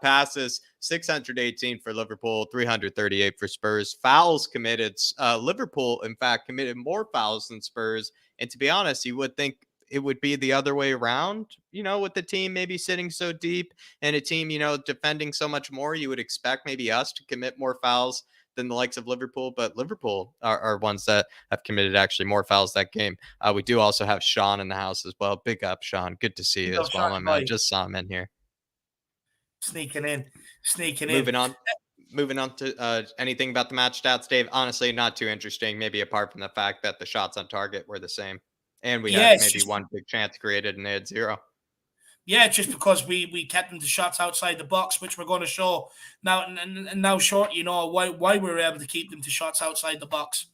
Passes, 618 for Liverpool, 338 for Spurs. Fouls committed. Liverpool, in fact, committed more fouls than Spurs. And to be honest, you would think it would be the other way around, with the team maybe sitting so deep and a team, defending so much more. You would expect maybe us to commit more fouls than the likes of Liverpool, but Liverpool are ones that have committed actually more fouls that game. We do also have Sean in the house as well. Big up, Sean. Good to see you as well, my man. Just saw him in here. Sneaking in. Moving on to anything about the match stats, Dave. Honestly, not too interesting, maybe apart from the fact that the shots on target were the same. And we had maybe 1 big chance created and they had 0. Yeah, just because we kept them to shots outside the box, which we're going to show now short, why we were able to keep them to shots outside the box.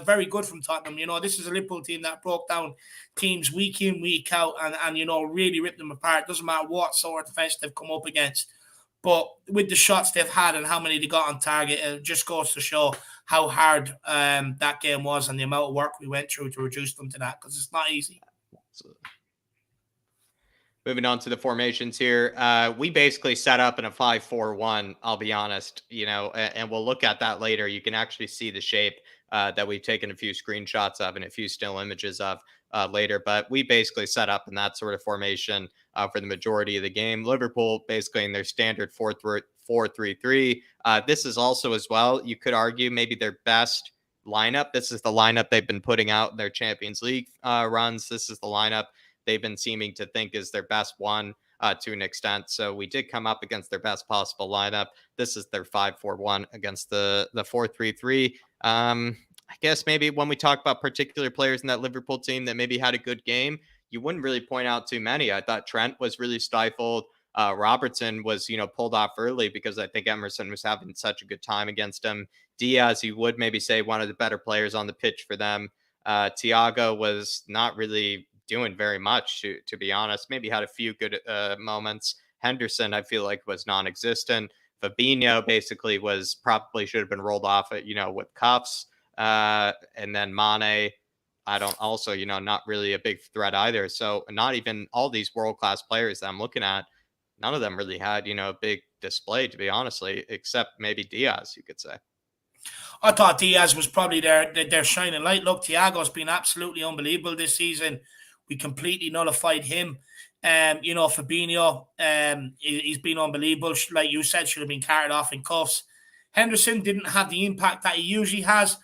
Very good from Tottenham. This is a Liverpool team that broke down teams week in, week out and really ripped them apart. Doesn't matter what sort of defense they've come up against. But with the shots they've had and how many they got on target, it just goes to show how hard that game was and the amount of work we went through to reduce them to that, because it's not easy. Absolutely. Moving on to the formations here. We basically set up in a 5-4-1, I'll be honest, and we'll look at that later. You can actually see the shape that we've taken a few screenshots of and a few still images of later. But we basically set up in that sort of formation for the majority of the game. Liverpool basically in their standard 4-3-3. This is also as well, you could argue, maybe their best lineup. This is the lineup they've been putting out in their Champions League runs. This is the lineup they've been seeming to think is their best one to an extent. So we did come up against their best possible lineup. This is their 5-4-1 against the 4-3-3. I guess maybe when we talk about particular players in that Liverpool team that maybe had a good game, you wouldn't really point out too many. I thought Trent was really stifled. Robertson was, pulled off early because I think Emerson was having such a good time against him. Diaz, you would maybe say one of the better players on the pitch for them. Thiago was not really doing very much, to be honest. Maybe had a few good moments. Henderson, I feel like, was non-existent. Fabinho basically was probably should have been rolled off, with cuffs. And then Mane, I don't also, not really a big threat either. So not even all these world-class players that I'm looking at, none of them really had, a big display, to be honestly, except maybe Diaz, you could say. I thought Diaz was probably their shining light. Look, Thiago's been absolutely unbelievable this season. We completely nullified him. Fabinho, he's been unbelievable. Like you said, should have been carried off in cuffs. Henderson didn't have the impact that he usually has.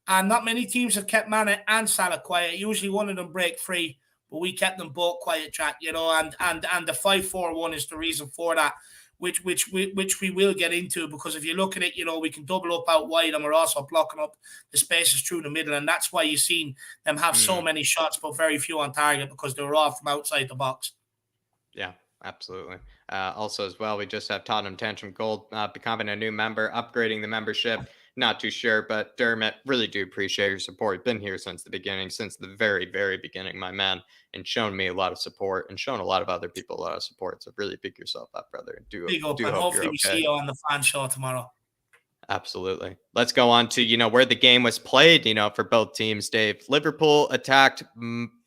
And not many teams have kept Mane and Salah quiet. Usually one of them break free, but we kept them both quiet, Jack, and the 5-4-1 is the reason for that, which we will get into, because if you look at it, we can double up out wide and we're also blocking up the spaces through the middle. And that's why you've seen them have so many shots, but very few on target, because they were all from outside the box. Yeah, absolutely. Also, as well, we just have Tottenham Tantrum Gold becoming a new member, upgrading the membership. Not too sure, but Dermot, really do appreciate your support. Been here since the beginning, since the very, very beginning, my man, and shown me a lot of support and shown a lot of other people a lot of support. So really pick yourself up, brother. Big up, Do and hope you're hopefully we okay. see you on the fan show tomorrow. Absolutely. Let's go on to, where the game was played, for both teams, Dave. Liverpool attacked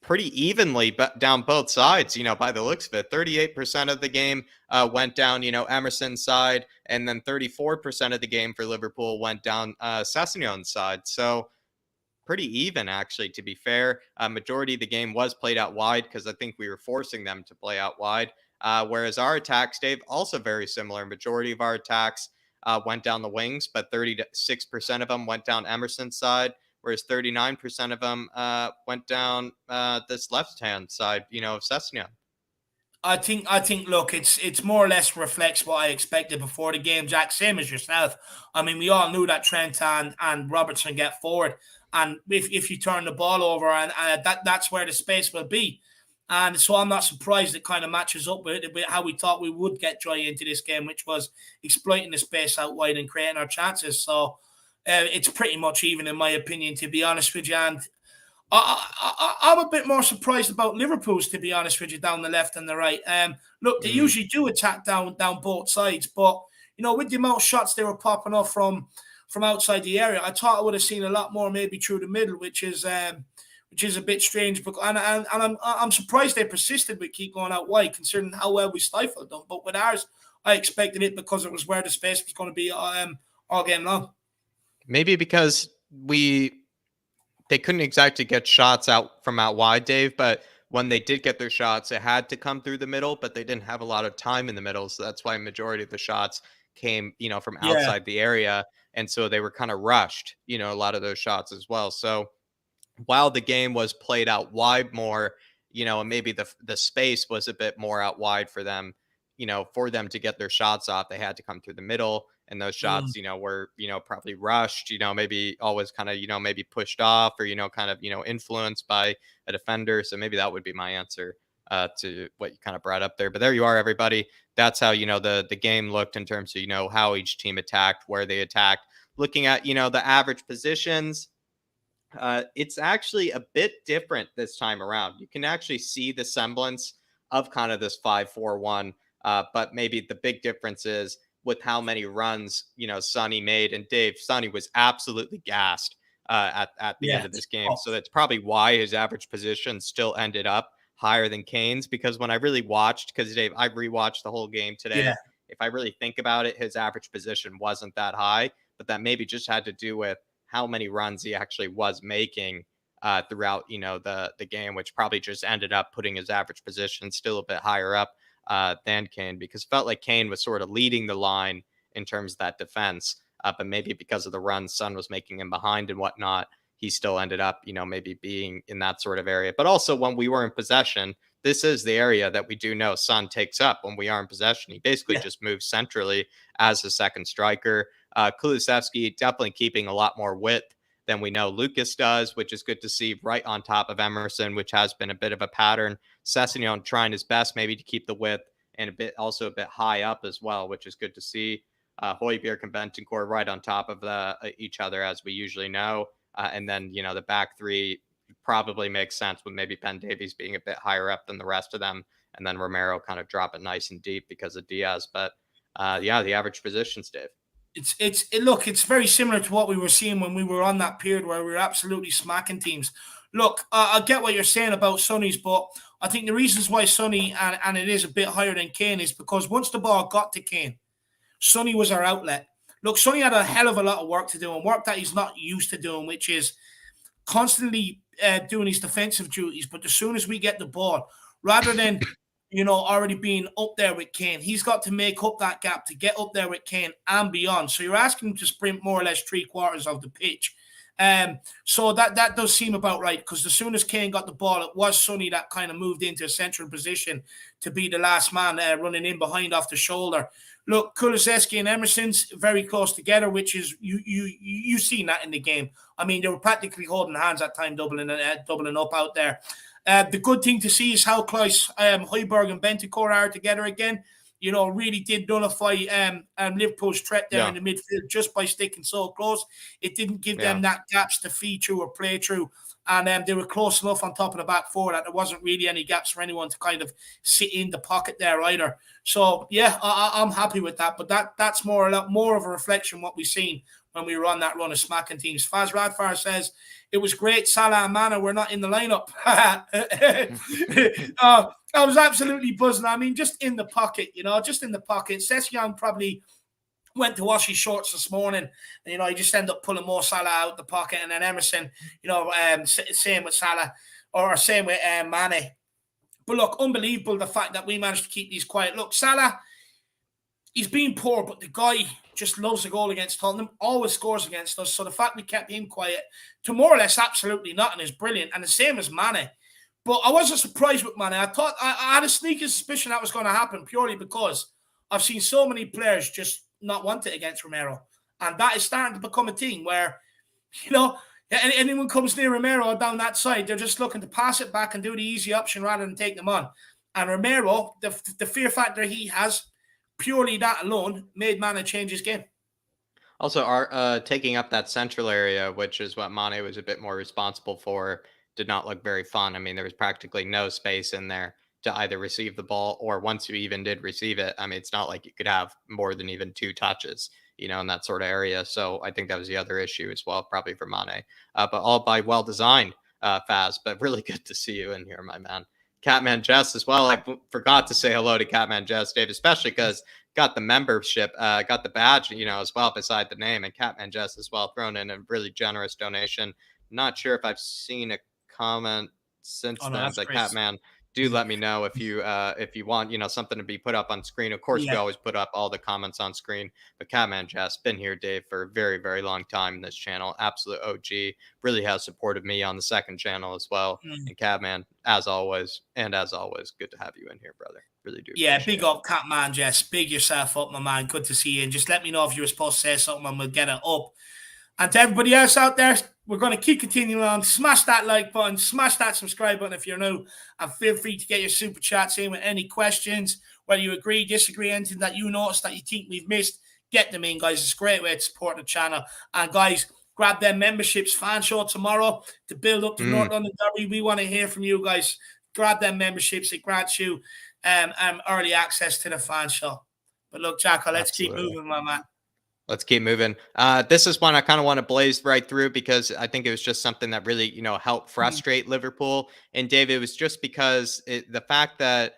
pretty evenly down both sides, by the looks of it. 38% of the game went down, Emerson's side, and then 34% of the game for Liverpool went down Sessegnon's side. So pretty even, actually, to be fair. Majority of the game was played out wide because I think we were forcing them to play out wide. Whereas our attacks, Dave, also very similar. Majority of our attacks went down the wings, but 36% of them went down Emerson's side, whereas 39% of them went down this left-hand side, of Sessegnon. I think. Look, it's more or less reflects what I expected before the game, Jack. Same as yourself. I mean, we all knew that Trent and Robertson get forward, and if you turn the ball over, and that's where the space will be. And so I'm not surprised it kind of matches up with how we thought we would get joy into this game, which was exploiting the space out wide and creating our chances. So it's pretty much even, in my opinion, to be honest with you. And I'm a bit more surprised about Liverpool's, to be honest with you, down the left and the right. Look, they usually do attack down both sides, but with the amount of shots they were popping off from outside the area, I thought I would have seen a lot more maybe through the middle, which is a bit strange. And I'm surprised they persisted with keep going out wide, considering how well we stifled them. But with ours, I expected it because it was where the space was going to be all game long. Maybe because they couldn't exactly get shots out from out wide, Dave, but when they did get their shots, it had to come through the middle, but they didn't have a lot of time in the middle. So that's why majority of the shots came, from outside the area. And so they were kind of rushed, a lot of those shots as well. So while the game was played out wide more, and maybe the space was a bit more out wide for them, for them to get their shots off, they had to come through the middle. And those shots, were, probably rushed, maybe always kind of, maybe pushed off or, kind of, influenced by a defender. So maybe that would be my answer to what you kind of brought up there. But there you are, everybody. That's how, the game looked in terms of, how each team attacked, where they attacked. Looking at, the average positions, it's actually a bit different this time around. You can actually see the semblance of kind of this 5-4-1, but maybe the big difference is with how many runs, Sonny made. And Dave, Sonny was absolutely gassed at the end of this game. So that's probably why his average position still ended up higher than Kane's, because when I really watched, because Dave, I rewatched the whole game today. Yeah. If I really think about it, his average position wasn't that high, but that maybe just had to do with how many runs he actually was making throughout, the game, which probably just ended up putting his average position still a bit higher up than Kane, because it felt like Kane was sort of leading the line in terms of that defense. But maybe because of the runs Son was making him behind and whatnot, he still ended up, maybe being in that sort of area. But also when we were in possession, this is the area that we do know Son takes up when we are in possession. He basically Yeah. just moves centrally as a second striker. Kulusevski definitely keeping a lot more width than we know Lucas does, which is good to see, right on top of Emerson, which has been a bit of a pattern. Sessegnon trying his best maybe to keep the width and also a bit high up as well, which is good to see. Højbjerg and Bentancur right on top of each other, as we usually know. And then, the back three probably makes sense with maybe Ben Davies being a bit higher up than the rest of them. And then Romero kind of drop it nice and deep because of Diaz. But yeah, the average positions, Dave. Look, it's very similar to what we were seeing when we were on that period where we were absolutely smacking teams. Look, I get what you're saying about Sonny's, but I think the reasons why Sonny and it is a bit higher than Kane is because once the ball got to Kane, Sonny was our outlet. Look, Sonny had a hell of a lot of work to do and work that he's not used to doing, which is constantly doing his defensive duties. But as soon as we get the ball, rather than already being up there with Kane, he's got to make up that gap to get up there with Kane and beyond. So you're asking him to sprint more or less 3/4 of the pitch. So that does seem about right, because as soon as Kane got the ball, it was Sonny that kind of moved into a central position to be the last man running in behind off the shoulder. Look, Kulusevski and Emerson's very close together, which is you seen that in the game. I mean, they were practically holding hands at time, doubling up out there. The good thing to see is how close Højbjerg and Bentancur are together again. Really did nullify Liverpool's threat there in the midfield just by sticking so close. It didn't give them that gaps to feed through or play through. And they were close enough on top of the back four that there wasn't really any gaps for anyone to kind of sit in the pocket there either. So, yeah, I'm happy with that. But that's a lot more of a reflection of what we've seen when we were on that run of smacking teams. Faz Radfar says, it was great. Salah and Mana were not in the lineup. I was absolutely buzzing. I mean, just in the pocket, just in the pocket. Sessegnon probably went to wash his shorts this morning. And, he just ended up pulling more Salah out the pocket. And then Emerson, same with Salah, or same with Mane. But look, unbelievable the fact that we managed to keep these quiet. Look, Salah, he's been poor, but the guy just loves a goal against Tottenham, always scores against us. So the fact we kept him quiet to more or less absolutely nothing is brilliant. And the same as Mane. But I wasn't surprised with Mane. I had a sneaky suspicion that was going to happen purely because I've seen so many players just not want it against Romero. And that is starting to become a thing where, anyone comes near Romero down that side, they're just looking to pass it back and do the easy option rather than take them on. And Romero, the fear factor he has, purely that alone, made Mane change his game. Also, our taking up that central area, which is what Mane was a bit more responsible for, did not look very fun. I mean, there was practically no space in there to either receive the ball, or once you even did receive it, I mean, it's not like you could have more than even 2 touches, in that sort of area. So I think that was the other issue as well, probably for Mane. But all by well designed, Faz. But really good to see you in here, my man. Catman Jess as well. I forgot to say hello to Catman Jess, Dave, especially because got the membership, got the badge, as well beside the name, and Catman Jess as well thrown in a really generous donation. Not sure if I've seen a comment since then, but Catman, do let me know if you want, something to be put up on screen. Of course, we always put up all the comments on screen. But Catman Jess, been here, Dave, for a very, very long time in this channel. Absolute OG. Really has supported me on the second channel as well. And Catman, as always, good to have you in here, brother. Really do. Yeah, big up, Catman Jess. Big yourself up, my man. Good to see you. And just let me know if you were supposed to say something and we'll get it up. And to everybody else out there, we're going to keep continuing on. Smash that like button, smash that subscribe button if you're new, and feel free to get your super chats in with any questions, whether you agree, disagree, anything that you notice that you think we've missed, get them in, guys. It's a great way to support the channel. And guys, grab their memberships. Fan show tomorrow to build up the North London Derby. We want to hear from you guys. Grab their memberships. It grants you early access to the fan show. But look, Jacko, let's keep moving, my man. Let's keep moving. This is one I kind of want to blaze right through because I think it was just something that really, helped frustrate Liverpool. And David, it was just because the fact that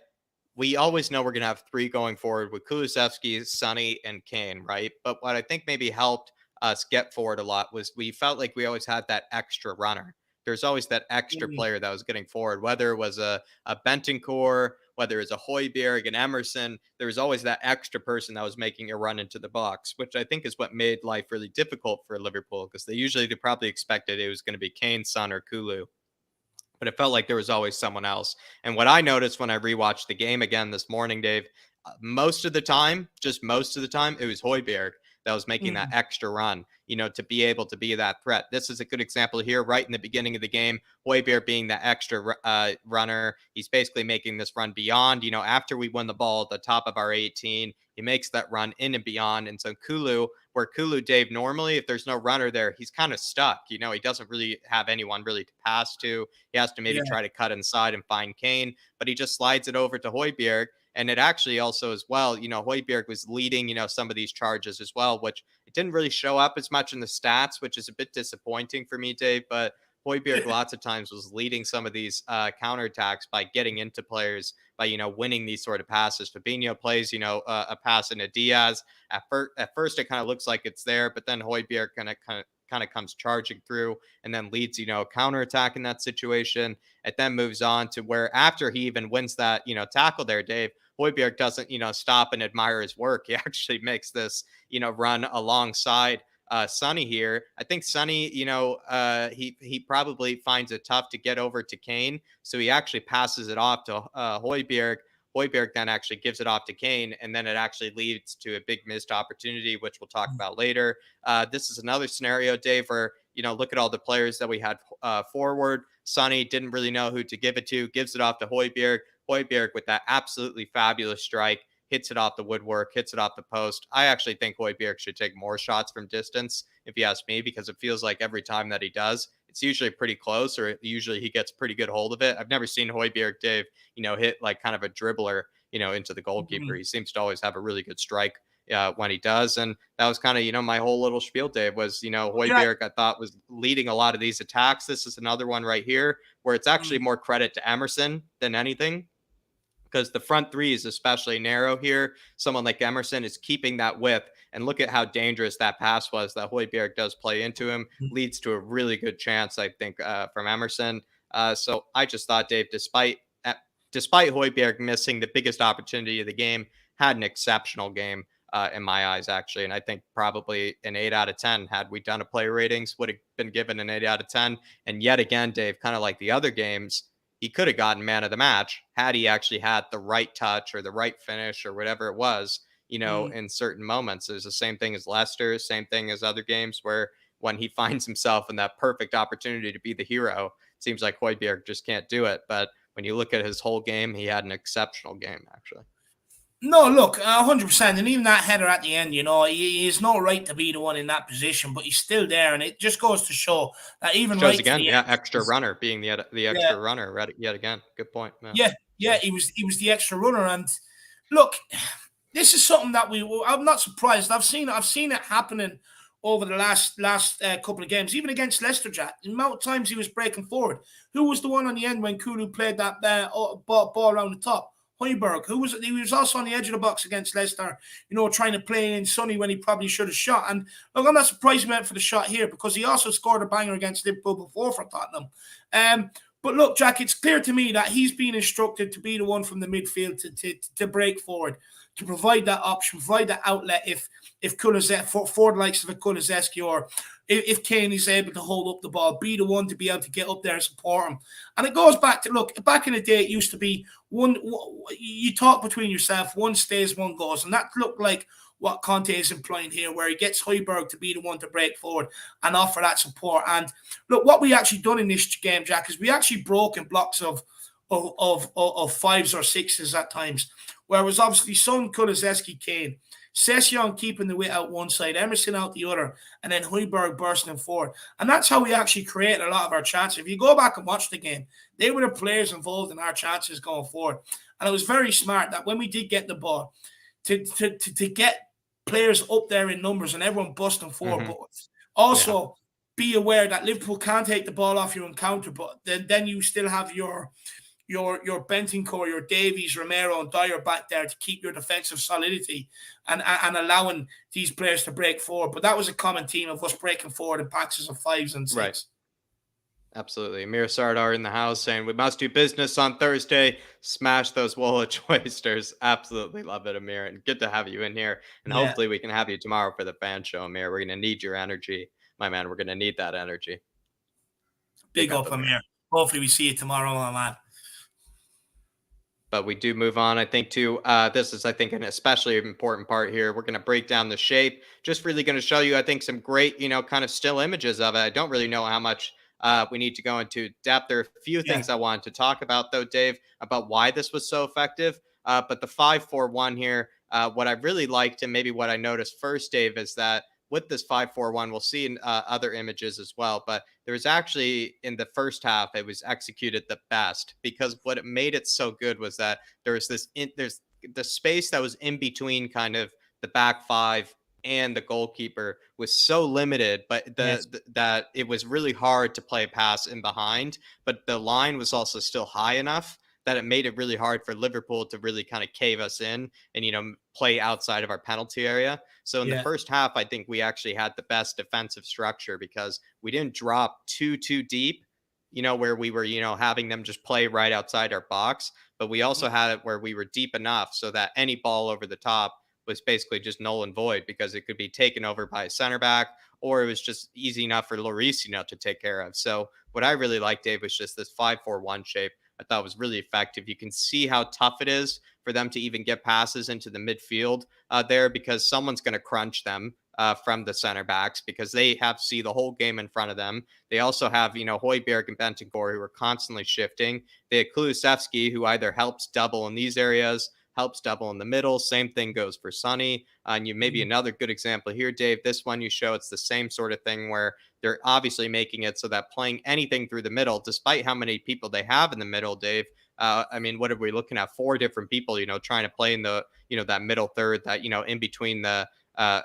we always know we're going to have 3 going forward with Kulusevski, Sonny, and Kane, right? But what I think maybe helped us get forward a lot was we felt like we always had that extra runner. There's always that extra player that was getting forward, whether it was a Bentancur, whether it's a Højbjerg and Emerson, there was always that extra person that was making a run into the box, which I think is what made life really difficult for Liverpool, because they probably expected it was going to be Kane, Son, or Kulu. but it felt like there was always someone else. And what I noticed when I rewatched the game again this morning, Dave, most of the time, just most of the time, it was Højbjerg that was making that Mm. extra run, to be able to be that threat. This is a good example here, right in the beginning of the game. Højbjerg being that extra runner. He's basically making this run beyond, after we win the ball at the top of our 18, he makes that run in and beyond. And so Kulu, where Kulu, Dave, normally, if there's no runner there, he's kind of stuck. He doesn't really have anyone really to pass to. He has to maybe Yeah, try to cut inside and find Kane, but he just slides it over to Højbjerg. And it actually also as well, Højbjerg was leading, some of these charges as well, which it didn't really show up as much in the stats, which is a bit disappointing for me, Dave. But Højbjerg lots of times was leading some of these counterattacks by getting into players, by, winning these sort of passes. Fabinho plays, a pass into Diaz. At first, it kind of looks like it's there, but then Højbjerg kind of comes charging through and then leads, a counterattack in that situation. It then moves on to where after he even wins that, tackle there, Dave, Højbjerg doesn't, stop and admire his work. He actually makes this, run alongside Sonny here. I think Sonny, he probably finds it tough to get over to Kane, so he actually passes it off to Højbjerg. Højbjerg then actually gives it off to Kane, and then it actually leads to a big missed opportunity, which we'll talk about later. This is another scenario, Dave, where, look at all the players that we had forward. Sonny didn't really know who to give it to, gives it off to Højbjerg. Højbjerg with that absolutely fabulous strike, hits it off the woodwork, hits it off the post. I actually think Højbjerg should take more shots from distance, if you ask me, because it feels like every time that he does, it's usually pretty close, or usually he gets pretty good hold of it. I've never seen Højbjerg, Dave, hit like kind of a dribbler, into the goalkeeper. mhm. He seems to always have a really good strike when he does. And that was kind of, my whole little spiel, Dave, was, Yeah. Højbjerg, I thought, was leading a lot of these attacks. This is another one right here where it's actually Mm. more credit to Emerson than anything, because the front three is especially narrow here. Someone like Emerson is keeping that width. And look at how dangerous that pass was that Højbjerg does play into him. Leads to a really good chance, I think, from Emerson. So I just thought, Dave, despite Højbjerg missing the biggest opportunity of the game, had an exceptional game in my eyes, actually. And I think probably an 8 out of 10, had we done a player ratings, would have been given an 8 out of 10. And yet again, Dave, kind of like the other games, he could have gotten man of the match had he actually had the right touch or the right finish or whatever it was, Mm. in certain moments. It's the same thing as Leicester, same thing as other games where when he finds himself in that perfect opportunity to be the hero, it seems like Højbjerg just can't do it. But when you look at his whole game, he had an exceptional game, actually. No, look, 100%. And even that header at the end, he's no right to be the one in that position, but he's still there. And it just goes to show that even Shows right to again, the yeah, end, extra runner being the yeah, extra runner yet again. Good point. Yeah. yeah, yeah, So he was the extra runner. And look, this is something that I'm not surprised. I've seen it happening over the last couple of games, even against Leicester. Jack, the amount of times he was breaking forward. Who was the one on the end when Kulu played that ball around the top? Højbjerg, he was also on the edge of the box against Leicester, trying to play in Sonny when he probably should have shot. And look, I'm not surprised he went for the shot here because he also scored a banger against Liverpool before for Tottenham. But look, Jack, it's clear to me that he's been instructed to be the one from the midfield to break forward, to provide that option, provide that outlet if Kulusevski, for the likes of a Kulusevski, or if Kane is able to hold up the ball, be the one to be able to get up there and support him. And it goes back to, look, back in the day, it used to be you talk between yourself, one stays, one goes. And that looked like what Conte is implying here, where he gets Højbjerg to be the one to break forward and offer that support. And look, what we actually done in this game, Jack, is we actually broke in blocks of fives or sixes at times, where it was obviously Son, Kulusevski, Kane, Session keeping the weight out one side, Emerson out the other, and then Højbjerg bursting forward. And that's how we actually created a lot of our chances. If you go back and watch the game, they were the players involved in our chances going forward. And it was very smart that when we did get the ball, to get players up there in numbers and everyone busting forward, mhm. but Yeah. also be aware that Liverpool can't take the ball off your encounter, but then you still have your Bentancur, your Davies, Romero, and Dyer back there to keep your defensive solidity and allowing these players to break forward. But that was a common theme of us breaking forward in packs of fives and Right. six. Absolutely. Amir Sardar in the house saying we must do business on Thursday. Smash those Woolwich oysters. Absolutely love it, Amir. And good to have you in here. And Yeah, hopefully we can have you tomorrow for the fan show, Amir. We're going to need your energy, my man. We're going to need that energy. Big big up, up, Amir. Amir. Hopefully we see you tomorrow, my man. But we do move on, I think, to this is, I think, an especially important part here. We're going to break down the shape. Just really going to show you, I think, some great, kind of still images of it. I don't really know how much we need to go into depth. There are a few Yeah, things I wanted to talk about, though, Dave, about why this was so effective. But the 5-4-1 here, what I really liked, and maybe what I noticed first, Dave, is that with this 5-4-1, we'll see in other images as well. But there was actually, in the first half, it was executed the best, because what it made it so good was that there's the space that was in between kind of the back five and the goalkeeper was so limited, but yes, that it was really hard to play a pass in behind, but the line was also still high enough that it made it really hard for Liverpool to really kind of cave us in and play outside of our penalty area. So in the yeah, first half, I think we actually had the best defensive structure because we didn't drop too deep, where we were, having them just play right outside our box. But we also had it where we were deep enough so that any ball over the top was basically just null and void because it could be taken over by a center back, or it was just easy enough for Lloris, to take care of. So what I really liked, Dave, was just this 5-4-1 shape. I thought was really effective. You can see how tough it is for them to even get passes into the midfield there, because someone's going to crunch them from the center backs because they have to see the whole game in front of them. They also have, Højbjerg and Bentancur who are constantly shifting. They had Kulusevski, who either helps double in these areas, helps double in the middle. Same thing goes for Sonny. And you maybe another good example here, Dave. This one you show, it's the same sort of thing where they're obviously making it so that playing anything through the middle, despite how many people they have in the middle, Dave. I mean, what are we looking at? 4 different people, trying to play in the, that middle third, that, in between the,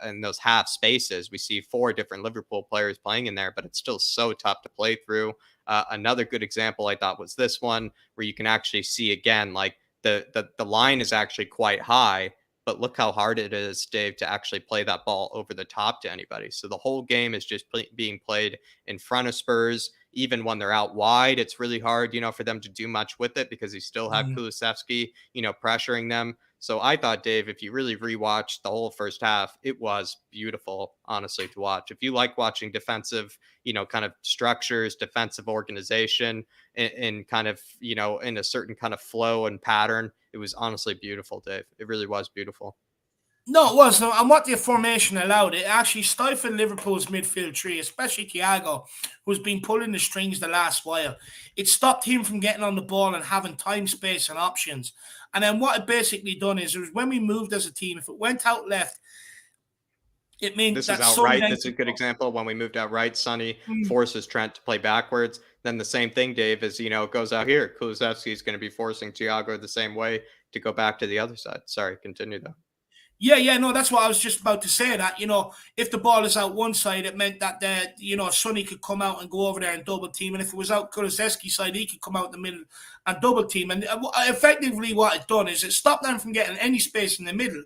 in those half spaces. We see 4 different Liverpool players playing in there, but it's still so tough to play through. Another good example I thought was this one, where you can actually see again, like the line is actually quite high, but look how hard it is, Dave, to actually play that ball over the top to anybody. So the whole game is just being played in front of Spurs. Even when they're out wide, it's really hard, for them to do much with it because you still have Kulusevski, pressuring them. So I thought, Dave, if you really rewatched the whole first half, it was beautiful, honestly, to watch. If you like watching defensive, kind of structures, defensive organization, and kind of, in a certain kind of flow and pattern, it was honestly beautiful, Dave. It really was beautiful. No, it was. And what the formation allowed, it actually stifled Liverpool's midfield three, especially Thiago, who's been pulling the strings the last while. It stopped him from getting on the ball and having time, space, and options. And then what it basically done is, it was when we moved as a team, if it went out left, it meant This is that Sonny outright. then This is a could good example. When we moved out right, Sonny go. forces Trent to play backwards. Then the same thing, Dave, is, it goes out here. Kulusevski is going to be forcing Thiago the same way to go back to the other side. Sorry, continue though. Yeah, no, that's what I was just about to say. That if the ball is out one side, it meant that Sonny could come out and go over there and double team, and if it was out Kulusevski's side, he could come out in the middle and double team. And effectively, what it done is it stopped them from getting any space in the middle,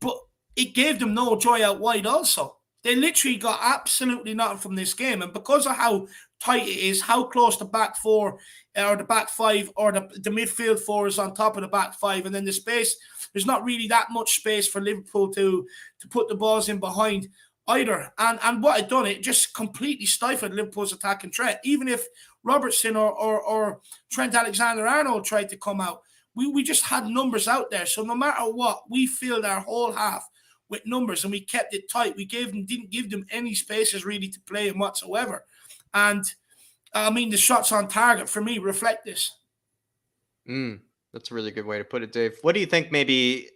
but it gave them no joy out wide. Also, they literally got absolutely nothing from this game, and because of how tight it is, how close the back four or the back five or the midfield four is on top of the back five, and then the space, there's not really that much space for Liverpool to put the balls in behind either. And what it done, it just completely stifled Liverpool's attacking threat. Even if Robertson or Trent Alexander-Arnold tried to come out, we just had numbers out there. So no matter what, we filled our whole half with numbers and we kept it tight. Didn't give them any spaces really to play in whatsoever. And I mean, the shots on target for me reflect this. That's a really good way to put it, Dave. What do you think? Maybe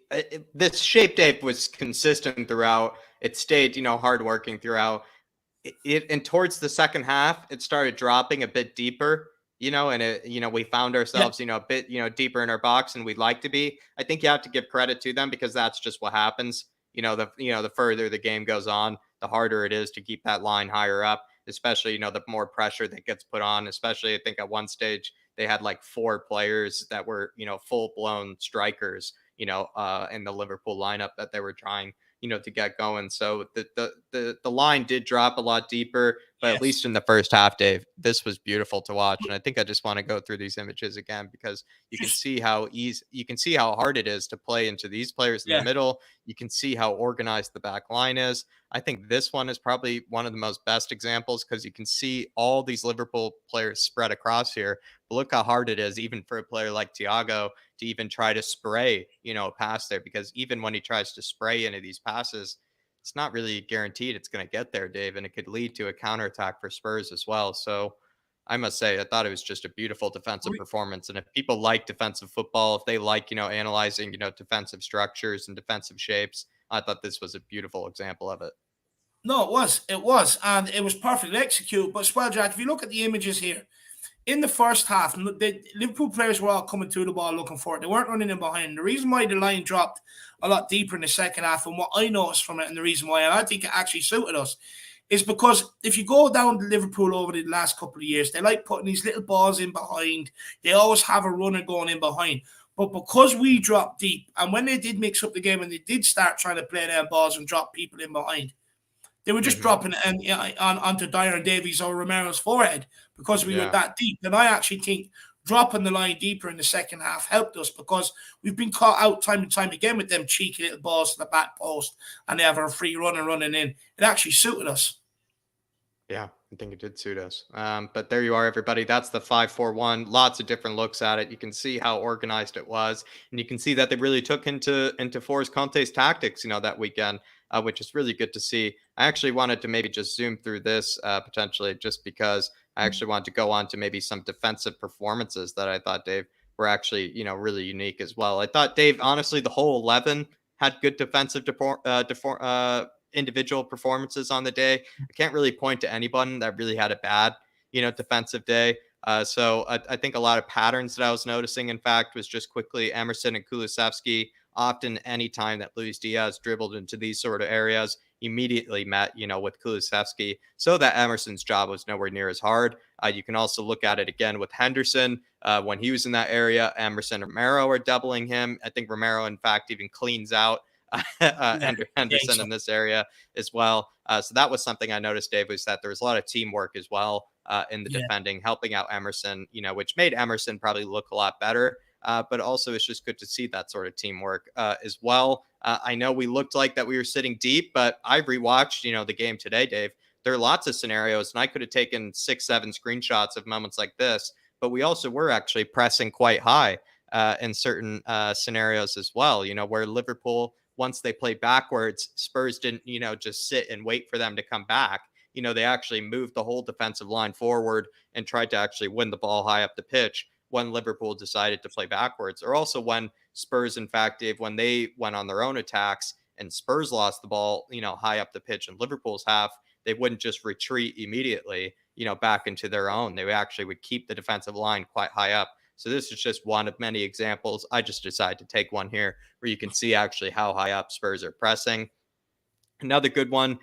this shape, Dave, was consistent throughout. It stayed, hardworking throughout. And towards the second half, it started dropping a bit deeper, and we found Yeah, ourselves, a bit, deeper in our box than we'd like to be. I think you have to give credit to them because that's just what happens. The further the game goes on, the harder it is to keep that line higher up, especially, the more pressure that gets put on, especially I think at one stage they had like 4 players that were, full blown strikers, in the Liverpool lineup that they were trying, to get going. So the line did drop a lot deeper. But at Yes. least in the first half, Dave, this was beautiful to watch. And I think I just want to go through these images again because you can Just, see how easy, you can see how hard it is to play into these players in the yeah. middle. You can see how organized the back line is. I think this one is probably one of the most best examples because you can see all these Liverpool players spread across here. But look how hard it is, even for a player like Thiago, to even try to spray, a pass there. Because even when he tries to spray into these passes, it's not really guaranteed it's going to get there, Dave, and it could lead to a counterattack for Spurs as well. So I must say, I thought it was just a beautiful defensive performance. And if people like defensive football, if they like, analyzing, defensive structures and defensive shapes, I thought this was a beautiful example of it. No, it was, and it was perfectly executed. But as well, Jack, if you look at the images here, in the first half, the Liverpool players were all coming to the ball looking for it. They weren't running in behind. The reason why the line dropped a lot deeper in the second half, and what I noticed from it, and the reason why, and I think it actually suited us, is because if you go down to Liverpool over the last couple of years, they like putting these little balls in behind. They always have a runner going in behind. But because we dropped deep, and when they did mix up the game and they did start trying to play them balls and drop people in behind, they were just Hmm. dropping it onto Dyer Davies or Romero's forehead because we were Yeah. that deep. And I actually think dropping the line deeper in the second half helped us because we've been caught out time and time again with them cheeky little balls to the back post and they have a free runner running in. It actually suited us. Yeah, I think it did suit us. But there you are, everybody. That's the 5-4-1. Lots of different looks at it. You can see how organized it was, and you can see that they really took into force Conte's tactics, that weekend, which is really good to see. I actually wanted to maybe just zoom through this potentially, just because I actually wanted to go on to maybe some defensive performances that I thought, Dave, were actually really unique as well. I thought, Dave, honestly, the whole 11 had good defensive individual performances on the day. I can't really point to anyone that really had a bad, defensive day. So I think a lot of patterns that I was noticing, in fact, was just quickly Emerson and Kulusevski. Often, anytime that Luis Diaz dribbled into these sort of areas, immediately met, with Kulusevski, so that Emerson's job was nowhere near as hard. You can also look at it again with Henderson. When he was in that area, Emerson and Romero are doubling him. I think Romero, in fact, even cleans out Yeah, Henderson so. in this area as well. So that was something I noticed, Dave, was that there was a lot of teamwork as well in the Yeah. defending, helping out Emerson, which made Emerson probably look a lot better. But also, it's just good to see that sort of teamwork as well. I know we looked like that we were sitting deep, but I rewatched, the game today, Dave. There are lots of scenarios, and I could have taken 6, 7 screenshots of moments like this, but we also were actually pressing quite high in certain scenarios as well, where Liverpool, once they play backwards, Spurs didn't, just sit and wait for them to come back. They actually moved the whole defensive line forward and tried to actually win the ball high up the pitch when Liverpool decided to play backwards. Or also when Spurs, in fact, Dave, when they went on their own attacks and Spurs lost the ball, high up the pitch in Liverpool's half, they wouldn't just retreat immediately, back into their own. They actually would keep the defensive line quite high up. So this is just one of many examples. I just decided to take one here where you can see actually how high up Spurs are pressing. Another good one,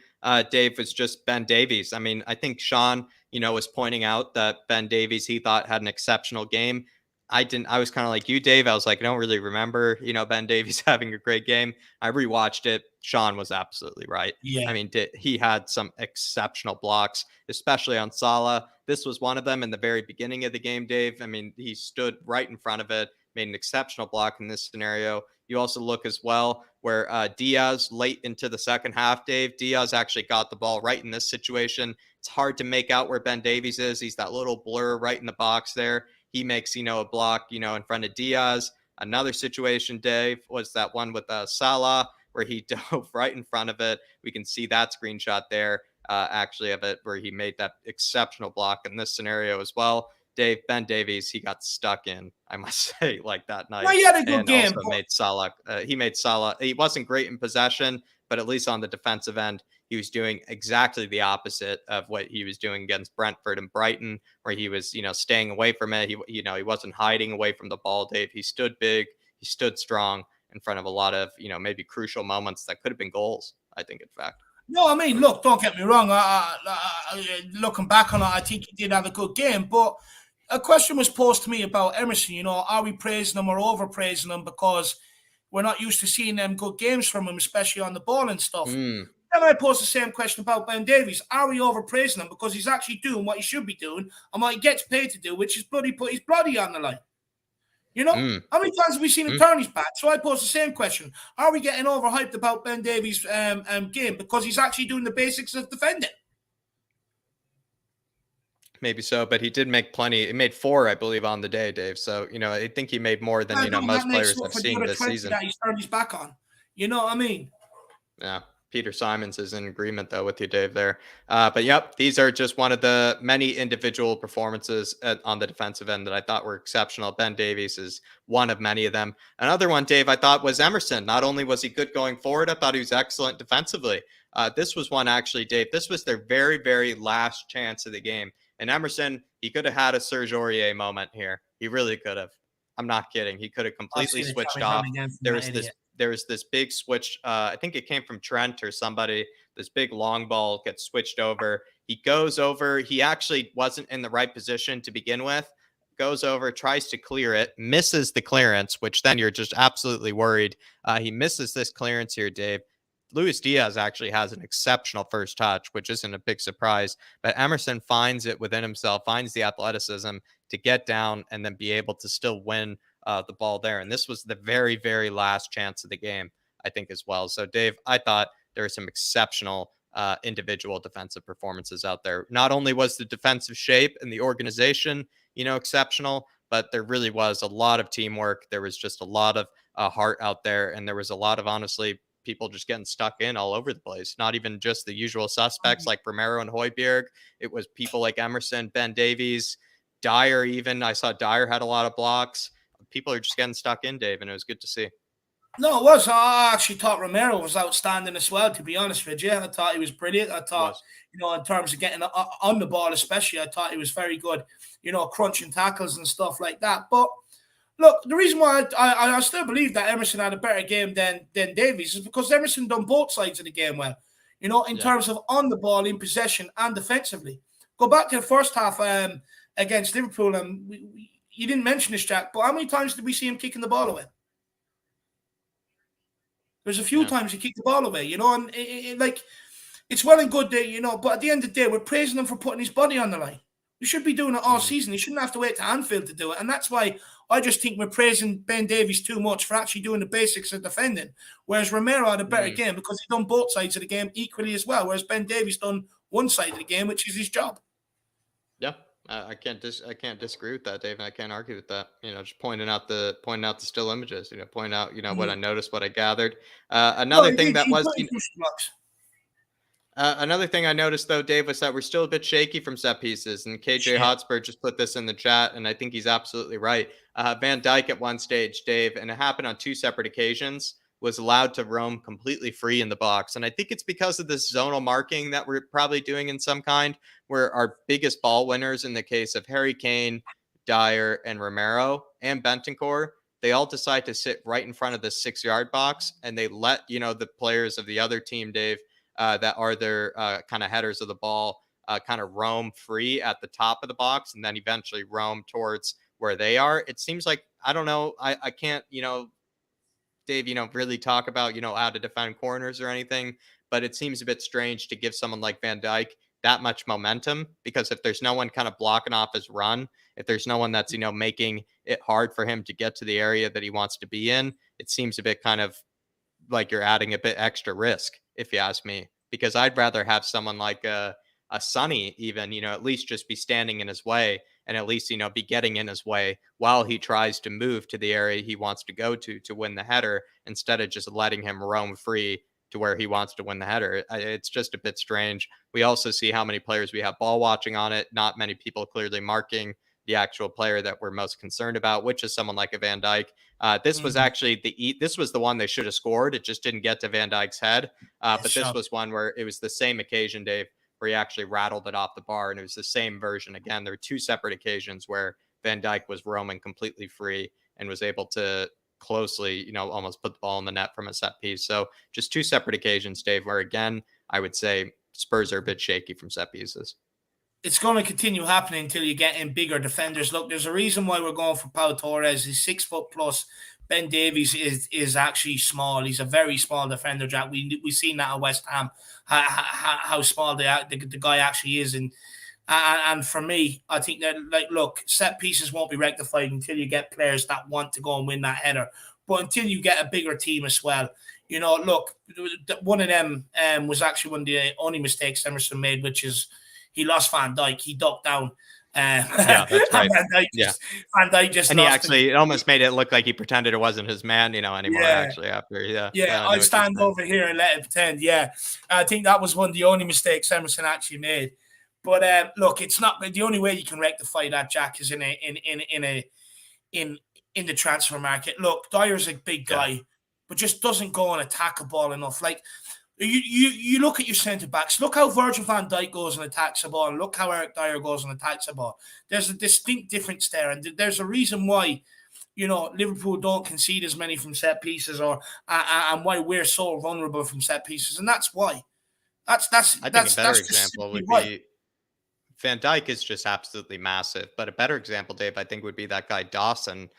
Dave, was just Ben Davies. I mean, I think Sean, was pointing out that Ben Davies, he thought had an exceptional game. I didn't. I was kind of like you, Dave. I was like, I don't really remember, Ben Davies having a great game. I rewatched it. Sean was absolutely right. I Yeah. mean, he had some exceptional blocks, especially on Salah. This was one of them in the very beginning of the game, Dave. I mean, he stood right in front of it, made an exceptional block in this scenario. You also look as well where Diaz, late into the second half, Dave, Diaz actually got the ball right in this situation. It's hard to make out where Ben Davies is. He's that little blur right in the box there. He makes, a block, in front of Diaz. Another situation, Dave, was that one with Salah, where he dove right in front of it. We can see that screenshot there, actually, of it, where he made that exceptional block in this scenario as well. Dave, Ben Davies, he got stuck in, I must say, like that Well, night, he had a good and game, also but made Salah. He made Salah. He wasn't great in possession, but at least on the defensive end, he was doing exactly the opposite of what he was doing against Brentford and Brighton, where he was, staying away from it. He wasn't hiding away from the ball, Dave. He stood big. He stood strong in front of a lot of, maybe crucial moments that could have been goals. I think, in fact. no, I mean, look, don't get me wrong. Looking back on it, I think he did have a good game. But a question was posed to me about Emerson. Are we praising him or overpraising him because we're not used to seeing them good games from him, especially on the ball and stuff? Mm. Then I pose the same question about Ben Davies. Are we overpraising him because he's actually doing what he should be doing and what he gets paid to do, which is bloody put his body on the line? You know, how many times have we seen him turn his back? So I pose the same question. Are we getting overhyped about Ben Davies' game because he's actually doing the basics of defending? Maybe so, but he did make plenty. He made 4, I believe, on the day, Dave. So, I think he made more than, most players I've seen this season. That he's turned his back on. You know what I mean? Yeah. Peter Simons is in agreement, though, with you, Dave, there. But, yep, these are just one of the many individual performances on the defensive end that I thought were exceptional. Ben Davies is one of many of them. Another one, Dave, I thought was Emerson. Not only was he good going forward, I thought he was excellent defensively. This was one, actually, Dave. This was their very, very last chance of the game. And Emerson, he could have had a Serge Aurier moment here. He really could have. I'm not kidding. He could have completely switched off. There was this big switch. I think it came from Trent or somebody. This big long ball gets switched over. He goes over. He actually wasn't in the right position to begin with. Goes over, tries to clear it, misses the clearance, which then you're just absolutely worried. He misses this clearance here, Dave. Luis Diaz actually has an exceptional first touch, which isn't a big surprise, but Emerson finds it within himself, finds the athleticism to get down and then be able to still win the ball there. And this was the very, very last chance of the game, I think, as well. So, Dave, I thought there were some exceptional individual defensive performances out there. Not only was the defensive shape and the organization, exceptional, but there really was a lot of teamwork. There was just a lot of heart out there. And there was a lot of, honestly, people just getting stuck in all over the place. Not even just the usual suspects like Romero and Højbjerg. It was people like Emerson, Ben Davies, Dyer even. I saw Dyer had a lot of blocks. People are just getting stuck in, Dave, and it was good to see. No, it was. I actually thought Romero was outstanding as well, to be honest with you. I thought he was brilliant. I thought, in terms of getting on the ball especially, I thought he was very good, crunching tackles and stuff like that. But look, the reason why I still believe that Emerson had a better game than Davies is because Emerson done both sides of the game well, in terms of on the ball, in possession, and defensively. Go back to the first half against Liverpool, and you didn't mention this, Jack, but how many times did we see him kicking the ball away? There's a few times he kicked the ball away, and it's well and good that, but at the end of the day, we're praising him for putting his body on the line. We should be doing it all season. He shouldn't have to wait to Anfield to do it. And that's why I just think we're praising Ben Davies too much for actually doing the basics of defending. Whereas Romero had a better game because he done both sides of the game equally as well. Whereas Ben Davies done one side of the game, which is his job. Yeah, I can't disagree with that, Dave. And I can't argue with that. Just pointing out the still images. Point out what I noticed, what I gathered. Another thing that was. Another thing I noticed, though, Dave, was that we're still a bit shaky from set pieces. And KJ Hotspur just put this in the chat, and I think he's absolutely right. Van Dijk at one stage, Dave, and it happened on 2 separate occasions, was allowed to roam completely free in the box. And I think it's because of this zonal marking that we're probably doing in some kind, where our biggest ball winners in the case of Harry Kane, Dyer, and Romero, and Bentancur, they all decide to sit right in front of the 6-yard box, and they let, the players of the other team, Dave, that are their kind of headers of the ball kind of roam free at the top of the box and then eventually roam towards where they are. It seems like, I don't know, I can't, Dave, really talk about, how to defend corners or anything, but it seems a bit strange to give someone like Van Dijk that much momentum, because if there's no one kind of blocking off his run, if there's no one that's, making it hard for him to get to the area that he wants to be in, it seems a bit kind of like you're adding a bit extra risk, if you ask me, because I'd rather have someone like a Sonny even, at least just be standing in his way and at least, be getting in his way while he tries to move to the area he wants to go to win the header, instead of just letting him roam free to where he wants to win the header. It's just a bit strange. We also see how many players we have ball watching on it. Not many people clearly marking the actual player that we're most concerned about, which is someone like a Van Dijk. This was actually this was the one they should have scored. It just didn't get to Van Dijk's head. But this was one where it was the same occasion, Dave, where he actually rattled it off the bar, and it was the same version. Again, there were 2 separate occasions where Van Dijk was roaming completely free and was able to closely, almost put the ball in the net from a set piece. So just 2 separate occasions, Dave, where again, I would say Spurs are a bit shaky from set pieces. It's going to continue happening until you get in bigger defenders. Look, there's a reason why we're going for Pau Torres. He's 6 foot plus, Ben Davies is actually small. He's a very small defender, Jack. We've seen that at West Ham, how small the guy actually is. And for me, I think that, like, look, set pieces won't be rectified until you get players that want to go and win that header. But until you get a bigger team as well, look, one of them was actually one of the only mistakes Emerson made, which is he lost Van Dijk. He ducked down. Yeah, that's right. Yeah. Van Dijk just And he lost him. actually, it almost made it look like he pretended it wasn't his man, anymore, Yeah. actually, after. Yeah. Yeah, I know I what you're stand saying. over here and let it pretend. Yeah, I think that was one of the only mistakes Emerson actually made. But look, it's not the only way you can rectify that, Jack, is in the transfer market. Look, Dyer's a big Yeah. guy, but just doesn't go and attack a ball enough. Like you look at your centre backs. Look how Virgil van Dijk goes and attacks a ball, and look how Eric Dyer goes and attacks a ball. There's a distinct difference there, and there's a reason why Liverpool don't concede as many from set pieces, and why we're so vulnerable from set pieces, and that's why. That's that's I think a that's better that's just example simply would why. be Van Dyke is just absolutely massive. But a better example, Dave, I think would be that guy Dawson,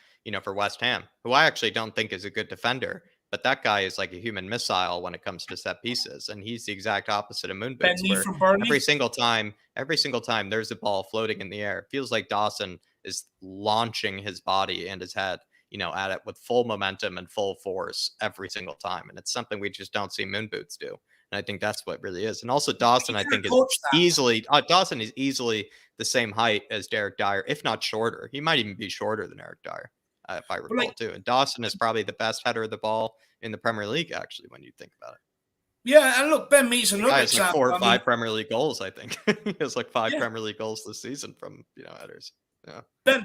for West Ham, who I actually don't think is a good defender. But that guy is like a human missile when it comes to set pieces. And he's the exact opposite of Moon Ben Boots, Mee where from Burnley. every single time there's a ball floating in the air, it feels like Dawson is launching his body and his head, at it with full momentum and full force every single time. And it's something we just don't see Moon Boots do. And I think that's what really is. And also Dawson, You I can't think, is coach that. Dawson is easily the same height as Derek Dyer, if not shorter. He might even be shorter than Eric Dyer, if I But recall like, too. And Dawson is probably the best header of the ball in the Premier League, actually, when you think about it. yeah, and look, Ben Mee's The guy another has like example. 4 or I mean, 5 Premier League goals, I think. He has like 5 yeah, Premier League goals this season from, headers. Yeah.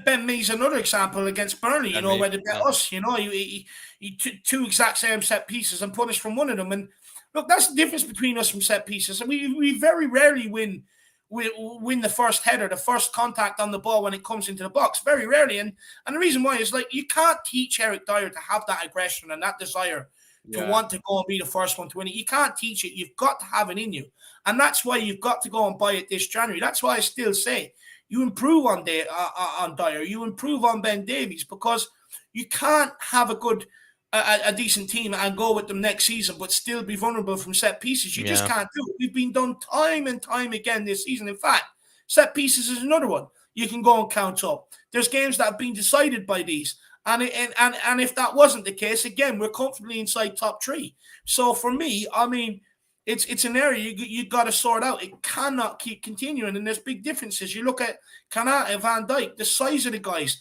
Ben Mee's another example against Burnley. And me. Where they bet Yeah. us. He took two exact same set pieces and punished from one of them. And look, that's the difference between us from set pieces. And we very rarely win the first header, the first contact on the ball when it comes into the box. Very rarely. And the reason why is, like, you can't teach Eric Dyer to have that aggression and that desire to Yeah. want to go and be the first one to win it. You can't teach it. You've got to have it in you. And that's why you've got to go and buy it this January. That's why I still say you improve on Dyer, you improve on Ben Davies, because you can't have a decent team and go with them next season, but still be vulnerable from set pieces. You just Yeah. can't do it. We've been done time and time again this season. In fact, set pieces is another one you can go and count up. There's games that have been decided by these. And if that wasn't the case, again, we're comfortably inside top three. So for me, I mean, it's an area you got to sort out. It cannot keep continuing, and there's big differences. You look at Kanata, Van Dijk, the size of the guys.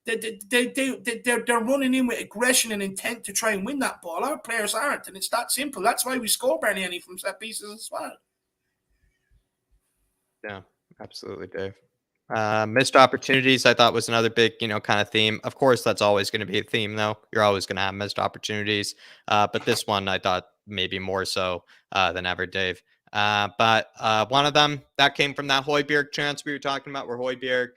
They're running in with aggression and intent to try and win that ball. Our players aren't, and it's that simple. That's why we score barely any from set pieces as well. Yeah, absolutely, Dave. Missed opportunities, I thought, was another big, kind of theme. Of course, that's always going to be a theme, though. You're always going to have missed opportunities. But this one, I thought maybe more so than ever, Dave. But one of them that came from that Højbjerg chance we were talking about, where Højbjerg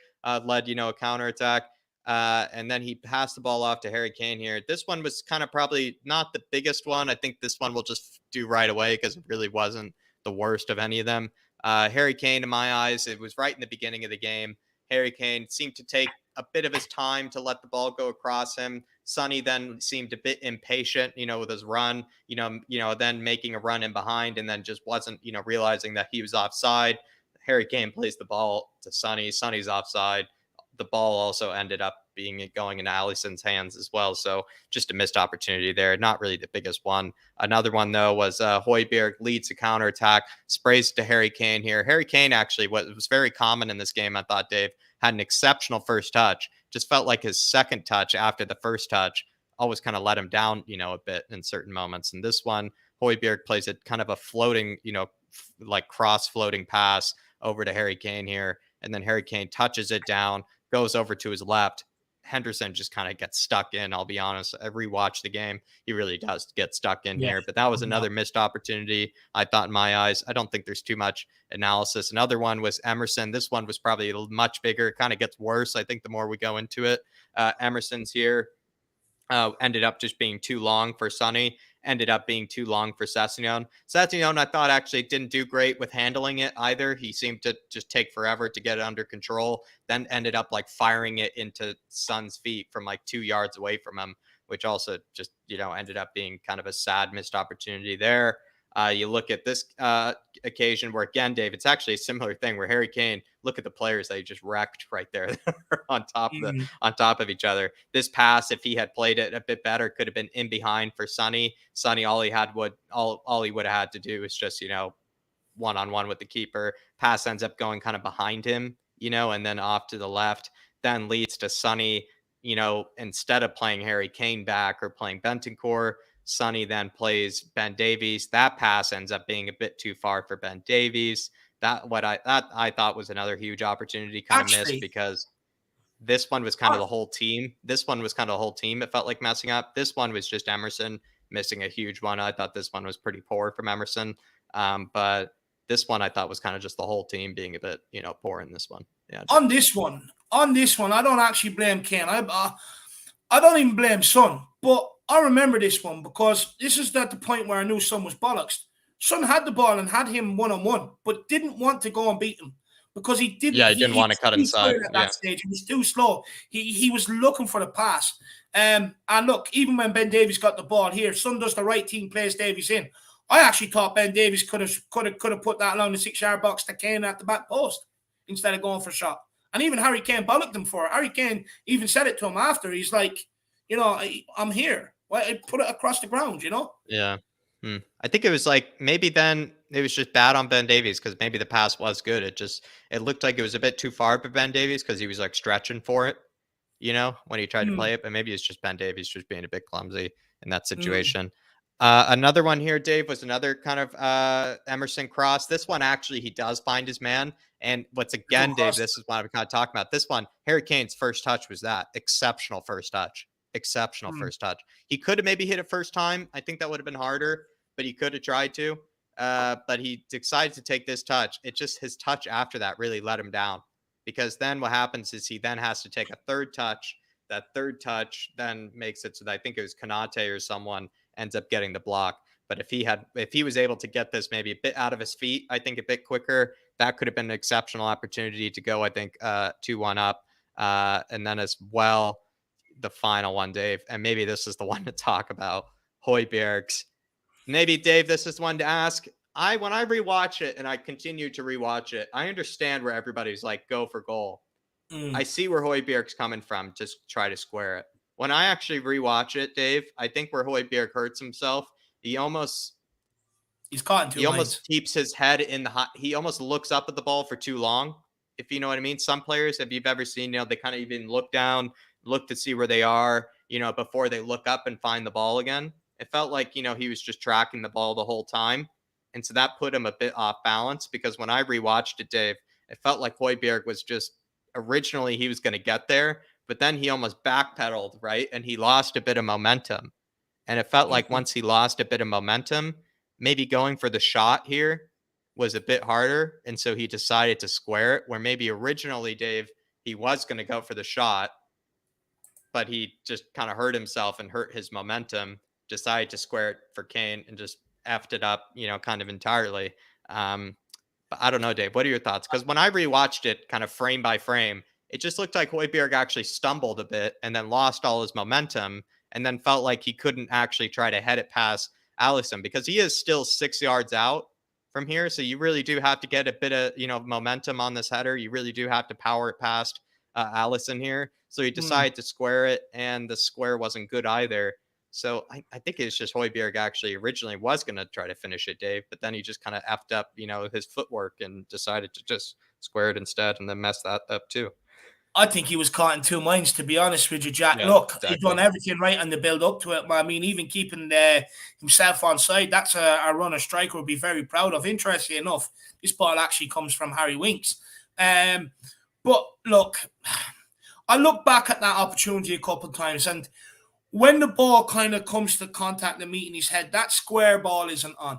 led, a counterattack. And then he passed the ball off to Harry Kane here. This one was kind of probably not the biggest one. I think this one we'll just do right away because it really wasn't the worst of any of them. Harry Kane, in my eyes, it was right in the beginning of the game. Harry Kane seemed to take a bit of his time to let the ball go across him. Sonny then seemed a bit impatient, with his run, then making a run in behind and then just wasn't, realizing that he was offside. Harry Kane plays the ball to Sonny. Sonny's offside. The ball also ended up going in Allison's hands as well. So just a missed opportunity there. Not really the biggest one. Another one, though, was Højbjerg leads a counterattack, sprays to Harry Kane here. Harry Kane actually was very common in this game, I thought, Dave, had an exceptional first touch. Just felt like his second touch after the first touch always kind of let him down, a bit in certain moments. And this one, Højbjerg plays it kind of a floating, like cross floating pass over to Harry Kane here. And then Harry Kane touches it down, goes over to his left. Henderson just kind of gets stuck in. I'll be honest. I rewatched the game. He really does get stuck in here. But that was another missed opportunity, I thought, in my eyes. I don't think there's too much analysis. Another one was Emerson. This one was probably much bigger. It kind of gets worse, I think, the more we go into it. Emerson's here. Ended up just being too long for Sonny, ended up being too long for Sessegnon. Sessegnon, I thought, actually didn't do great with handling it either. He seemed to just take forever to get it under control, then ended up like firing it into Son's feet from like 2 yards away from him, which also just, ended up being kind of a sad missed opportunity there. You look at this occasion where, again, Dave, it's actually a similar thing where Harry Kane, look at the players that he just wrecked right there on top of each other. This pass, if he had played it a bit better, could have been in behind for Sonny. Sonny, all he would have had to do is just, one-on-one with the keeper. Pass ends up going kind of behind him, and then off to the left, then leads to Sonny, instead of playing Harry Kane back or playing Bentancur, Sonny then plays Ben Davies. That pass ends up being a bit too far for Ben Davies. That I thought was another huge opportunity kind of missed, because this one was kind of the whole team. It felt like messing up. This one was just Emerson missing a huge one. I thought this one was pretty poor from Emerson. But this one I thought was kind of just the whole team being a bit, poor in this one. Yeah. On this one, I don't actually blame Kane. I don't even blame Son. But I remember this one because this is at the point where I knew Son was bollocks. Son had the ball and had him one-on-one, but didn't want to go and beat him because he didn't. Yeah, he didn't want to cut inside at that stage. He was too slow. He was looking for the pass. And look, even when Ben Davies got the ball here, Son does the right thing, plays Davies in. I actually thought Ben Davies could have put that along the 6-yard box to Kane at the back post instead of going for a shot. And even Harry Kane bollocked him for it. Harry Kane even said it to him after. He's like, I'm here. Why put it across the ground, Yeah. I think it was like, maybe then it was just bad on Ben Davies because maybe the pass was good. It looked like it was a bit too far for Ben Davies because he was like stretching for it, when he tried to play it. But maybe it's just Ben Davies just being a bit clumsy in that situation. Another one here, Dave, was another kind of Emerson cross. This one, actually, he does find his man. And Dave, this is what I'm kind of talking about. This one, Harry Kane's first touch was that exceptional first touch. First touch. He could have maybe hit it first time. I think that would have been harder, but he could have tried to. But he decided to take this touch. His touch after that really let him down, because then what happens is he then has to take a third touch. That third touch then makes it so that I think it was Conte or someone ends up getting the block. But if he was able to get this maybe a bit out of his feet, I think a bit quicker, that could have been an exceptional opportunity to go, I think, 2-1 up. And then as well, the final one, Dave, and maybe this is the one to talk about, Højbjerg's. Maybe, Dave, this is the one to ask. When I rewatch it, and I continue to rewatch it, I understand where everybody's like, go for goal. I see where Højbjerg's coming from to try to square it. When I actually rewatch it, Dave, I think where Højbjerg hurts himself, he's caught in two minds. Almost keeps his head in the hot. He almost looks up at the ball for too long, if you know what I mean. Some players, if you've ever seen, they kind of even look down, look to see where they are, before they look up and find the ball again. It felt like, he was just tracking the ball the whole time. And so that put him a bit off balance, because when I rewatched it, Dave, it felt like Højbjerg was just, originally he was going to get there, but then he almost backpedaled, right? And he lost a bit of momentum. And it felt like once he lost a bit of momentum, maybe going for the shot here was a bit harder. And so he decided to square it, where maybe originally, Dave, he was going to go for the shot, but he just kind of hurt himself and hurt his momentum, decided to square it for Kane and just effed it up, kind of entirely. But I don't know, Dave, what are your thoughts? Because when I rewatched it kind of frame by frame, it just looked like Højbjerg actually stumbled a bit and then lost all his momentum, and then felt like he couldn't actually try to head it past Alisson, because he is still 6 yards out from here. So you really do have to get a bit of, momentum on this header. You really do have to power it past Alisson here. So he decided to square it, and the square wasn't good either. So I think it's just Højbjerg actually originally was going to try to finish it, Dave, but then he just kind of effed up, his footwork and decided to just square it instead, and then mess that up too. I think he was caught in two minds, to be honest with you, Jack. Yeah, look, exactly. He's done everything right on the build up to it. I mean, even keeping himself on side, that's a runner striker would be very proud of. Interestingly enough, this ball actually comes from Harry Winks. But look, I look back at that opportunity a couple of times, and when the ball kind of comes to contact and meeting his head, that square ball isn't on.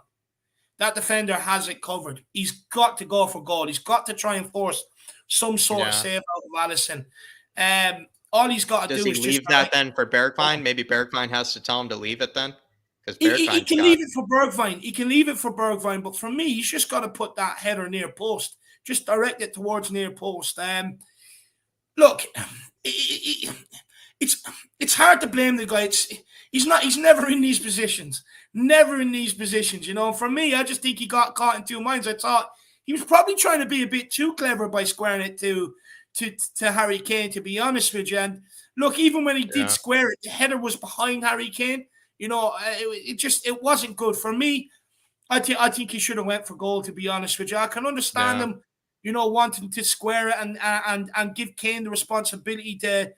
That defender has it covered. He's got to go for goal. He's got to try and force some sort of save out of Alisson. All he's got to do is leave that then for Bergwijn? Maybe Bergwijn has to tell him to leave it then? Because he can leave it for Bergwijn. He can leave it for Bergwijn, but for me, he's just got to put that header near post. Just direct it towards near post. Look, it's it's hard to blame the guy. He's never in these positions. Never in these positions, you know. For me, I just think he got caught in two minds. I thought he was probably trying to be a bit too clever by squaring it to Harry Kane, to be honest with you. And look, even when he did Yeah. square it, the header was behind Harry Kane. You know, it wasn't good for me. I think he should have went for goal. To be honest with you, I can understand Yeah. him, you know, wanting to square it and give Kane the responsibility to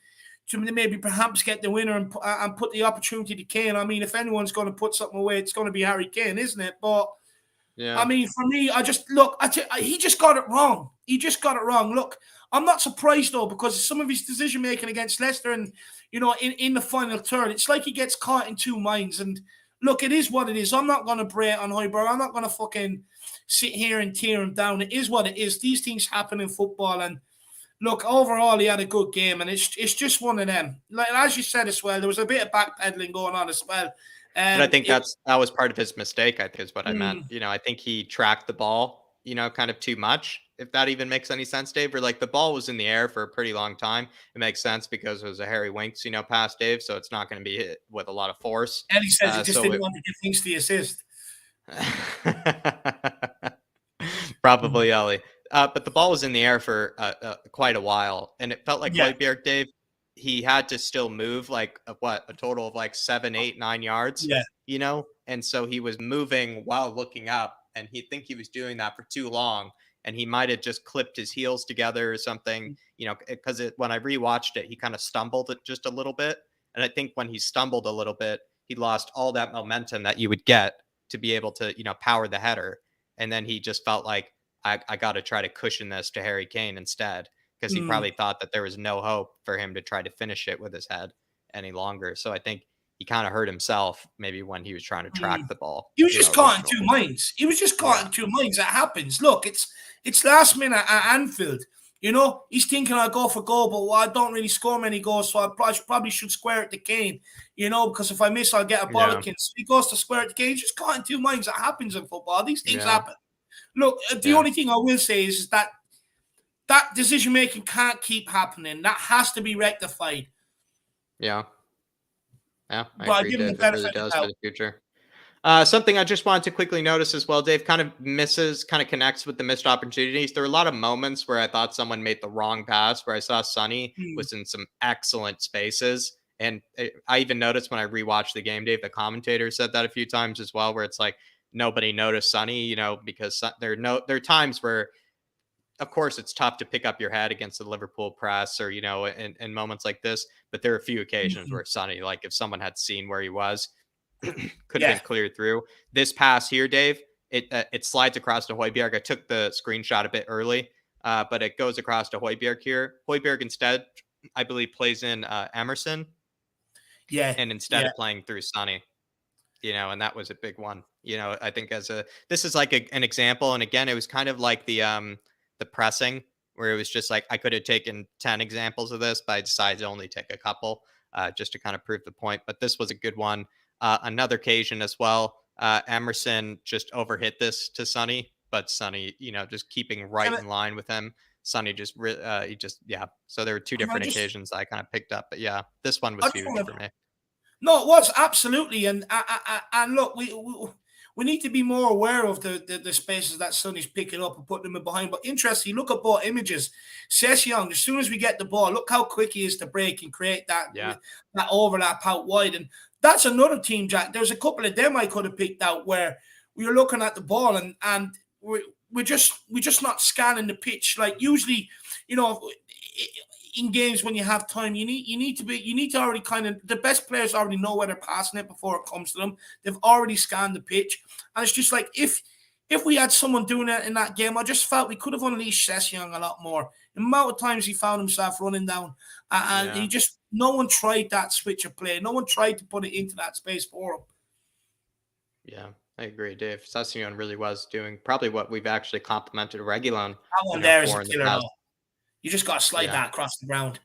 maybe perhaps get the winner and put the opportunity to Kane. I mean, if anyone's going to put something away, it's going to be Harry Kane, isn't it? But I Yeah. mean, for me, I just look. He just got it wrong. He just got it wrong. Look, I'm not surprised though, because some of his decision making against Leicester and, you know, in the final third, it's like he gets caught in two minds. And look, it is what it is. I'm not going to brave on Højbjerg. I'm not going to fucking sit here and tear him down. It is what it is. These things happen in football. And look, overall, he had a good game, and it's just one of them. Like as you said as well, there was a bit of backpedaling going on as well. But I think It, that was part of his mistake, I think is what I meant. mm, You know, I think he tracked the ball, you know, kind of too much. If that even makes any sense, Dave, or like the ball was in the air for a pretty long time. It makes sense because it was a Harry Winks, you know, pass, Dave. So it's not going to be hit with a lot of force. Ellie says he just So didn't it want to give things the assist. Mm. probably Ellie. But the ball was in the air for quite a while, and it felt like Yeah, Højbjerg, Dave. He had to still move like a total of like 7, 8, 9 yards, yeah. you know, and so he was moving while looking up, and he think he was doing that for too long, and he might have just clipped his heels together or something, you know, because when I rewatched it, he kind of stumbled it just a little bit, and I think when he stumbled a little bit, he lost all that momentum that you would get to be able to, you know, power the header, and then he just felt like I got to try to cushion this to Harry Kane instead because he Mm, probably thought that there was no hope for him to try to finish it with his head any longer. So I think he kind of hurt himself maybe when he was trying to mm. track the ball, He was you just know, caught in two originally. minds. He was just caught Yeah. in two minds. It happens. Look, it's last minute at Anfield. You know, he's thinking I'll go for goal, but well, I don't really score many goals, so I probably should square it to Kane. You know, because if I miss, I'll get a Yeah. bollocking. So he goes to square it to Kane. He's just caught in two minds. It happens in football. These things Yeah. happen. Look, the Yeah. only thing I will say is that that decision making can't keep happening. That has to be rectified. Yeah. Yeah. I But I agree, give him the Dave. It benefit really of the does for doubt. the future. Something I just wanted to quickly notice as well, Dave, kind of kind of connects with the missed opportunities. There were a lot of moments where I thought someone made the wrong pass, where I saw Sonny Mm, was in some excellent spaces. And I even noticed when I rewatched the game, Dave, the commentator said that a few times as well, where it's like nobody noticed Sonny, you know, because there are times where, of course, it's tough to pick up your head against the Liverpool press or, you know, in moments like this. But there are a few occasions mm. where Sonny, like if someone had seen where he was, could have Yeah. been cleared through. This pass here, Dave, it slides across to Højbjerg. I took the screenshot a bit early, but it goes across to Højbjerg here. Højbjerg instead, I believe, plays in Emerson, Yeah. and instead Yeah. of playing through Sonny, you know, and that was a big one. You know, I think this is like an example, and again, it was kind of like the pressing where it was just like I could have taken 10 examples of this, but I decided to only take a couple just to kind of prove the point. But this was a good one. Another occasion as well. Emerson just overhit this to Sonny, but Sonny, you know, just keeping And right in line with him. Sonny he just yeah. So there were two I different just occasions that I kind of picked up, but yeah, this one I was just huge want for to. me. No, it was absolutely, and look, we need to be more aware of the spaces that Sonny's picking up and putting them in behind. But interesting, look at ball images. Session, as soon as we get the ball, look how quick he is to break and create Yeah, that overlap out wide, and that's another team, Jack. There's a couple of them I could have picked out where we were looking at the ball and we're just not scanning the pitch like usually, you know, in games when you have time, you need to already kind of the best players already know where they're passing it before it comes to them. They've already scanned the pitch, and it's just like if we had someone doing that in that game, I just felt we could have unleashed Session a lot more. The amount of times he found himself running down, and yeah. he just no one tried that switch of play. No one tried to put it into that space for him. Yeah, I agree. Dave Session really was doing probably what we've actually complimented Regulon, That you one know, there is a for in the killer, past. though. You just got to slide Yeah. that across the ground.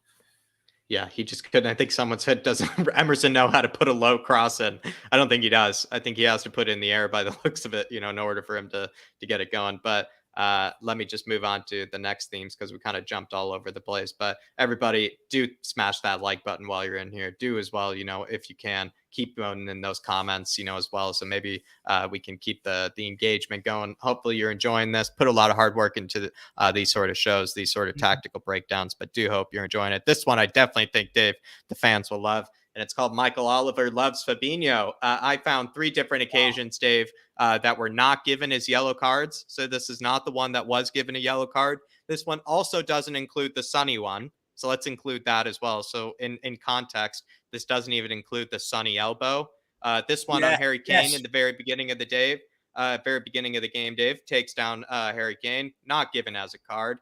Yeah, he just couldn't. I think someone said, doesn't Emerson know how to put a low cross in? I don't think he does. I think he has to put it in the air by the looks of it, you know, in order for him to get it going. But Let me just move on to the next themes because we kind of jumped all over the place. But everybody, do smash that like button while you're in here. Do as well, if you can, keep voting in those comments, as well. So maybe we can keep the engagement going. Hopefully you're enjoying this. Put a lot of hard work into these sort of shows, these sort of tactical breakdowns, but do hope you're enjoying it. This one I definitely think, Dave, the fans will love. And it's called Michael Oliver Loves Fabinho. I found 3 different occasions, Dave, that were not given as yellow cards. So this is not the one that was given a yellow card. This one also doesn't include the Sonny one. So let's include that as well. So in context, this doesn't even include the Sonny elbow. This one on Harry Kane in the very beginning of the game, Dave, takes down Harry Kane, not given as a card.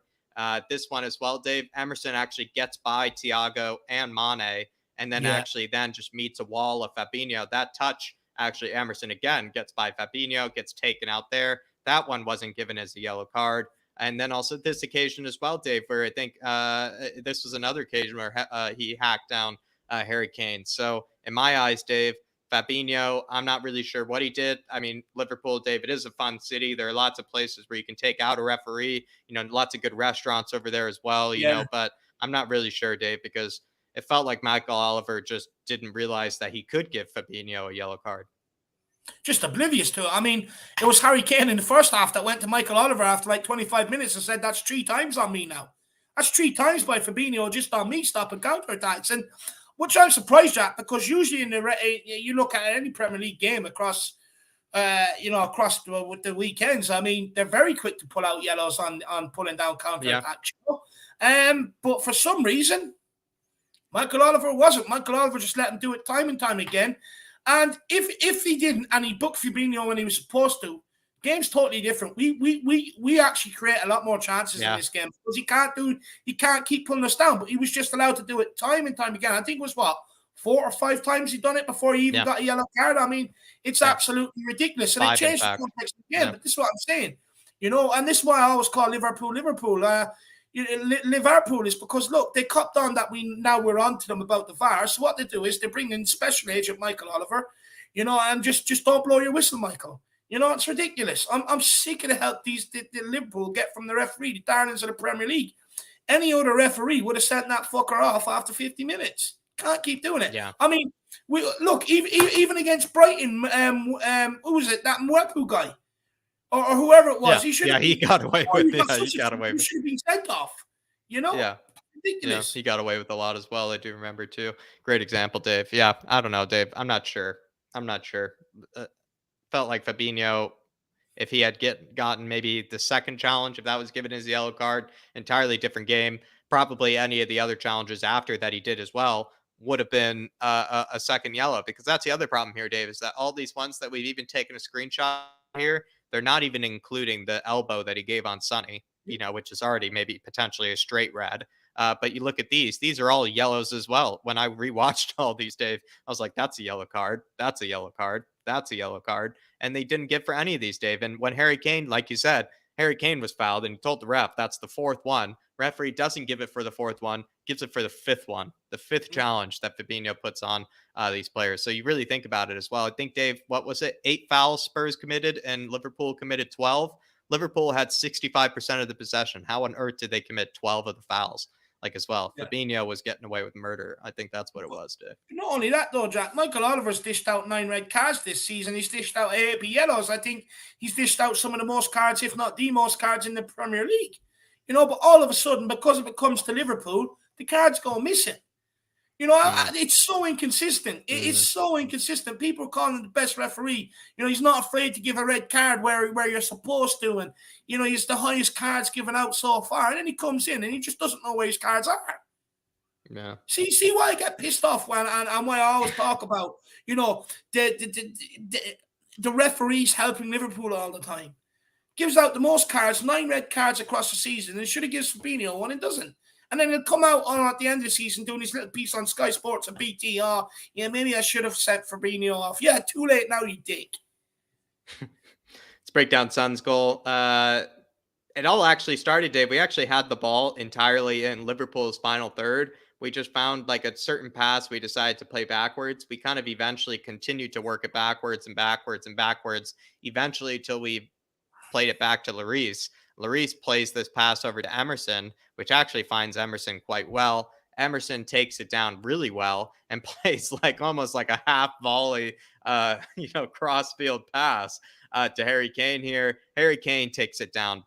This one as well, Dave, Emerson actually gets by Thiago and Mane, and then then just meets a wall of Fabinho. That touch, actually, Emerson again gets by Fabinho, gets taken out there. That one wasn't given as a yellow card. And then also this occasion as well, Dave, where I think this was another occasion where he hacked down Harry Kane. So in my eyes, Dave, Fabinho, I'm not really sure what he did. I mean, Liverpool, Dave, it is a fun city. There are lots of places where you can take out a referee, lots of good restaurants over there as well, but I'm not really sure, Dave, because it felt like Michael Oliver just didn't realize that he could give Fabinho a yellow card. Just oblivious to it. I mean, it was Harry Kane in the first half that went to Michael Oliver after like 25 minutes and said, that's 3 times on me now. That's 3 times by Fabinho just on me stopping counter-attacks. And which I'm surprised at, because usually you look at any Premier League game across with the weekends, I mean, they're very quick to pull out yellows on pulling down counter-attacks. But for some reason, Michael Oliver wasn't. Michael Oliver just let him do it time and time again. And if he didn't, and he booked Fabinho when he was supposed to, game's totally different. We actually create a lot more chances in this game, because he can't keep pulling us down. But he was just allowed to do it time and time again. I think it was 4 or 5 times he done it before he even got a yellow card. I mean, it's absolutely ridiculous, and it changed the context again. But this is what I'm saying, and this is why I always call Liverpool. Liverpool is because, look, they copped on that we're on to them about the VAR. So what they do is they bring in special agent Michael Oliver, and just don't blow your whistle, Michael. It's ridiculous. I'm sick of the help the Liverpool get from the referee, the darlings of the Premier League. Any other referee would have sent that fucker off after 50 minutes. Can't keep doing it. Yeah. I mean, even against Brighton, who was it? That Mwepu guy. Or whoever it was, he should have. He got away with it. He got away with it. He should have been sent off. Yeah. Ridiculous. He got away with a lot as well. I do remember too. Great example, Dave. Yeah, I don't know, Dave. I'm not sure. Felt like Fabinho, if he had gotten maybe the second challenge, if that was given as a yellow card, entirely different game. Probably any of the other challenges after that he did as well would have been a second yellow, because that's the other problem here, Dave, is that all these ones that we've even taken a screenshot here, they're not even including the elbow that he gave on Sonny, which is already maybe potentially a straight red. But you look at these are all yellows as well. When I rewatched all these, Dave, I was like, that's a yellow card. That's a yellow card. That's a yellow card. And they didn't give for any of these, Dave. And when Harry Kane, like you said, Harry Kane was fouled and he told the ref, that's the 4th one. Referee doesn't give it for the 4th one, gives it for the 5th one, the 5th challenge that Fabinho puts on these players. So you really think about it as well. I think, Dave, what was it? 8 fouls Spurs committed and Liverpool committed 12. Liverpool had 65% of the possession. How on earth did they commit 12 of the fouls? As well. Yeah. Fabinho was getting away with murder. I think that's what it was, Dave. Not only that, though, Jack, Michael Oliver's dished out 9 red cards this season. He's dished out 8 yellows. I think he's dished out some of the most cards, if not the most cards in the Premier League. But all of a sudden, because if it comes to Liverpool, the cards go missing. It's so inconsistent. It is so inconsistent. People are calling him the best referee. He's not afraid to give a red card where you're supposed to. And, he's the highest cards given out so far. And then he comes in and he just doesn't know where his cards are. Yeah. See why I get pissed off and why I always talk about, the referees helping Liverpool all the time. Gives out the most cards, 9 red cards across the season. And should have given Fabinho one, it doesn't. And then he'll come out at the end of the season doing his little piece on Sky Sports and BT. Maybe I should have sent Fabinho off. Yeah, too late now, you dick. Let's break down Son's goal. It all actually started, Dave. We actually had the ball entirely in Liverpool's final third. We just found a certain pass we decided to play backwards. We kind of eventually continued to work it backwards and backwards and backwards, eventually till we played it back to Lloris. Lloris plays this pass over to Emerson, which actually finds Emerson quite well. Emerson takes it down really well and plays like almost like a half volley, cross field pass to Harry Kane here. Harry Kane takes it down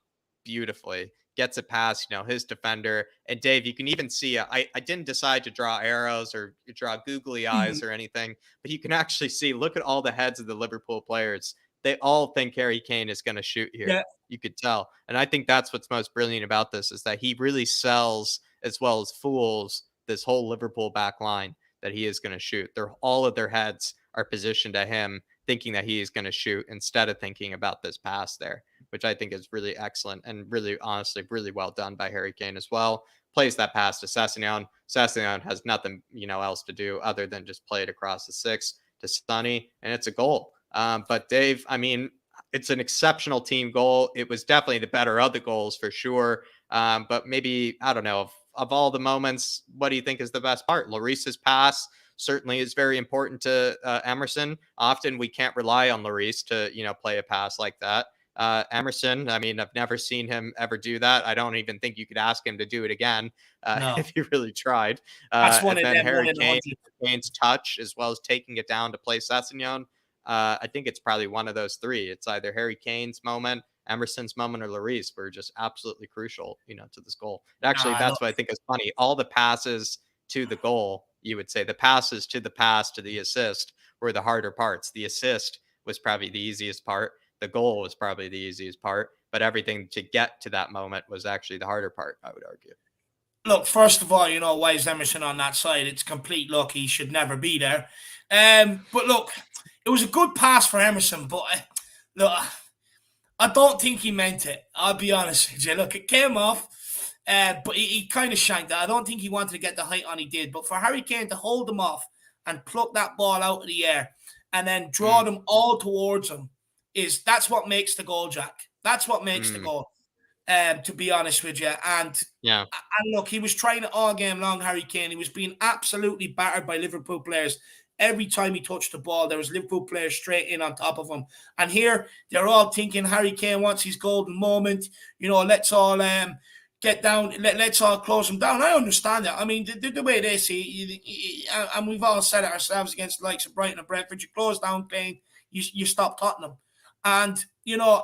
beautifully, gets it past, his defender. And Dave, you can even see, I didn't decide to draw arrows or draw googly eyes Mhm. or anything, but you can actually see, look at all the heads of the Liverpool players. They all think Harry Kane is going to shoot here. Yeah. You could tell. And I think that's what's most brilliant about this is that he really sells as well as fools this whole Liverpool back line that he is going to shoot. All of their heads are positioned at him, thinking that he is going to shoot instead of thinking about this pass there, which I think is really excellent and really, honestly, really well done by Harry Kane as well. Plays that pass to Sessegnon. Sessegnon has nothing, else to do other than just play it across the six to Sonny, and it's a goal. But Dave, I mean, it's an exceptional team goal. It was definitely the better of the goals for sure. But maybe, I don't know, of all the moments, what do you think is the best part? Lloris's pass certainly is very important to Emerson. Often we can't rely on Lloris to, play a pass like that. Emerson, I mean, I've never seen him ever do that. I don't even think you could ask him to do it again No, if he really tried. that's one And of then them, one Harry in a Kane, hundred. Kane's touch, as well as taking it down to play Sessegnon. I think it's probably one of those three. It's either Harry Kane's moment, Emerson's moment, or Lloris were just absolutely crucial, to this goal. Actually, Nah, that's what I think is funny. All the passes to the goal, you would say the passes to the pass to the assist were the harder parts. The assist was probably the easiest part. The goal was probably the easiest part, but everything to get to that moment was actually the harder part, I would argue. look, first of all, why is Emerson on that side? It's complete luck. He should never be there. But look, it was a good pass for Emerson, but look, I don't think he meant it. I'll be honest with you. Look, it came off, but he kind of shanked it. I don't think he wanted to get the height on he did. But for Harry Kane to hold him off and pluck that ball out of the air and then draw Mm, them all towards him that's what makes the goal, Jack. That's what makes the mm, goal. To be honest with you, yeah, and look, he was trying it all game long, Harry Kane. He was being absolutely battered by Liverpool players. Every time he touched the ball, there was Liverpool players straight in on top of him. And here, they're all thinking Harry Kane wants his golden moment. Let's all get down. Let's all close him down. I understand that. I mean, the way they see, and we've all said it ourselves against the likes of Brighton and Brentford, you close down Kane, you stop Tottenham. And,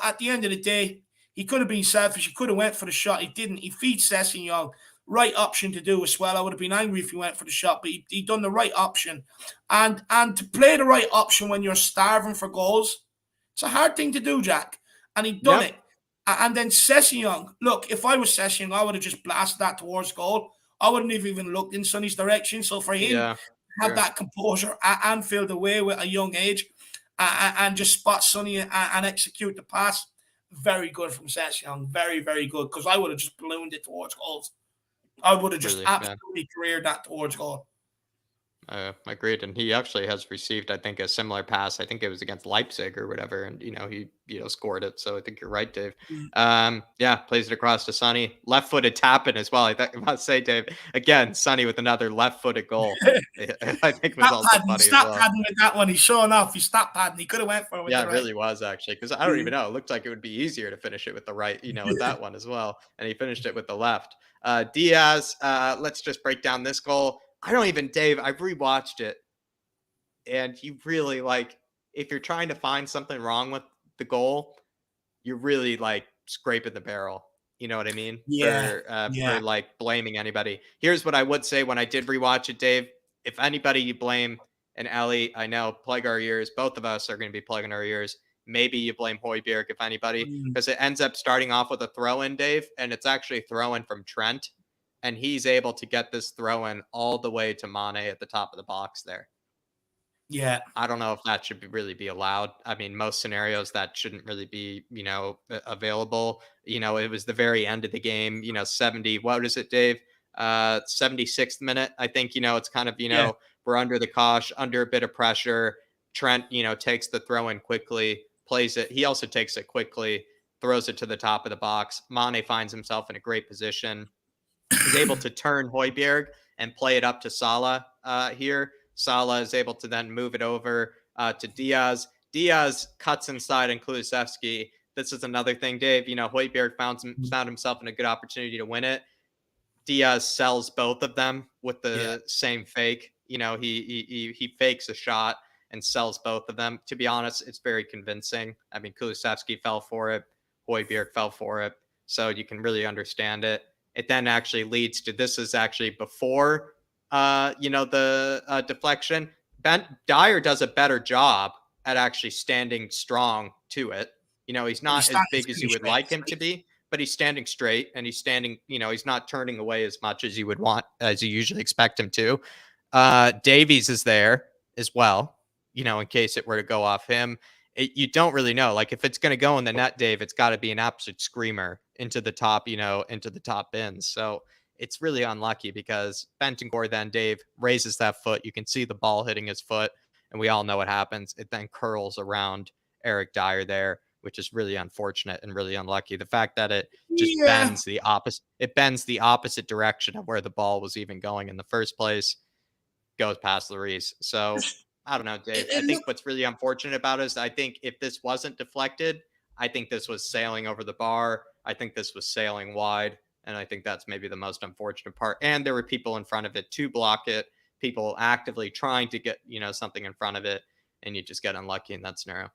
at the end of the day, he could have been selfish. He could have went for the shot. He didn't. He feeds Sessegnon. Right option to do as well. I would have been angry if he went for the shot, but he done the right option. And to play the right option when you're starving for goals, it's a hard thing to do, Jack. And he done yep, it. And then Sessegnon, look, if I was Sessegnon, I would have just blasted that towards goal. I wouldn't have even looked in Sonny's direction. So for him, yeah, have sure. that composure at Anfield away with a young age and just spot Sonny and execute the pass. Very good from Sessegnon. Very, very good. Because I would have just ballooned it towards goals. I would have just Really, yeah. absolutely careered that towards goal. Agreed, and he actually has received, I think, a similar pass. I think it was against Leipzig or whatever, and he scored it. So I think you're right, Dave. Mm. Yeah, plays it across to Sonny, left-footed tapping as well. I must say, Dave, again, Sonny with another left-footed goal. I think was also funny as Stop well. padding with that one. He's showing off. He stopped padding. He could have went for it with Yeah, the it right. really was actually because I don't even know. It looked like it would be easier to finish it with the right, with that one as well, and he finished it with the left. Diaz, let's just break down this goal. I don't even, Dave. I've rewatched it and you really like if you're trying to find something wrong with the goal, you're really like scraping the barrel. You know what I mean? Yeah, For yeah. like blaming anybody. Here's what I would say when I did rewatch it, Dave. If anybody you blame, and Ellie, I know plug our ears. Both of us are going to be plugging our ears. Maybe you blame Hoiberg if anybody, Mm, because it ends up starting off with a throw in, Dave, and it's actually throw in from Trent, and he's able to get this throw in all the way to Mane at the top of the box there. yeah. I don't know if that should really be allowed. I mean, most scenarios that shouldn't really be, available. It was the very end of the game, 70, what is it, Dave? 76th minute. I think, it's kind of, Yeah. we're under the cosh, under a bit of pressure. Trent, takes the throw in quickly, plays it. He also takes it quickly, throws it to the top of the box. Mane finds himself in a great position, is able to turn Hoiberg and play it up to Salah here. Salah is able to then move it over to Diaz. Diaz cuts inside on Kulusevski. this is another thing, Dave. Højbjerg found himself in a good opportunity to win it. Diaz sells both of them with the same fake. He fakes a shot and sells both of them. To be honest, it's very convincing. I mean, Kulusevski fell for it. Højbjerg fell for it. So you can really understand it. It then actually leads to, this is actually before, the deflection. Dyer does a better job at actually standing strong to it. He's not as big as you would like him to be, but he's standing straight and he's standing, he's not turning away as much as you would want, as you usually expect him to. Davies is there as well, in case it were to go off him. You don't really know. Like, if it's going to go in the net, Dave, it's got to be an absolute screamer into the top, into the top bins. So it's really unlucky because Bentancur then, Dave, raises that foot. You can see the ball hitting his foot, and we all know what happens. It then curls around Eric Dyer there, which is really unfortunate and really unlucky. The fact that it just bends the opposite direction of where the ball was even going in the first place, goes past Lloris. So I don't know, Dave. I think what's really unfortunate about it is, I think if this wasn't deflected, I think this was sailing over the bar. I think this was sailing wide. And I think that's maybe the most unfortunate part. And there were people in front of it to block it, people actively trying to get, something in front of it. And you just get unlucky in that scenario.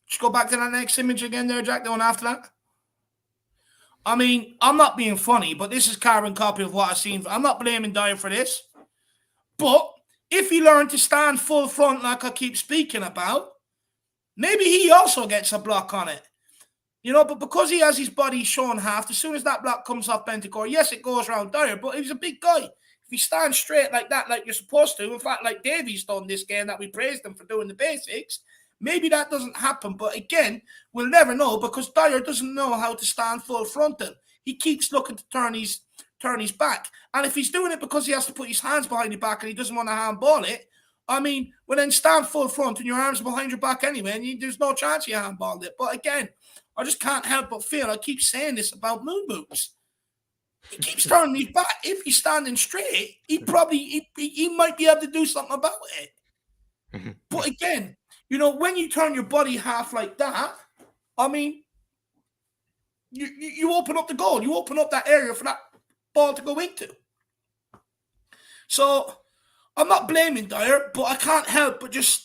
Just go back to that next image again there, Jack, the one after that. I mean, I'm not being funny, but this is carbon copy of what I've seen. I'm not blaming Dyer for this. But if he learned to stand full front like I keep speaking about, maybe he also gets a block on it. But because he has his body shown half, as soon as that block comes off Bentancur, yes, it goes around Dyer, but he's a big guy. If he stands straight like that, like you're supposed to, in fact, like Davies done this game that we praised him for doing the basics, maybe that doesn't happen. But again, we'll never know because Dyer doesn't know how to stand full frontal. He keeps looking to turn his back. And if he's doing it because he has to put his hands behind the back and he doesn't want to handball it, I mean, well, then stand full front and your arms are behind your back anyway, and there's no chance you handballed it. But again, I just can't help but feel, I keep saying this about moon boots. He keeps turning his back. If he's standing straight, he might be able to do something about it. But again, when you turn your body half like that, I mean, you open up the goal. You open up that area for that ball to go into. So I'm not blaming Dyer, but I can't help but just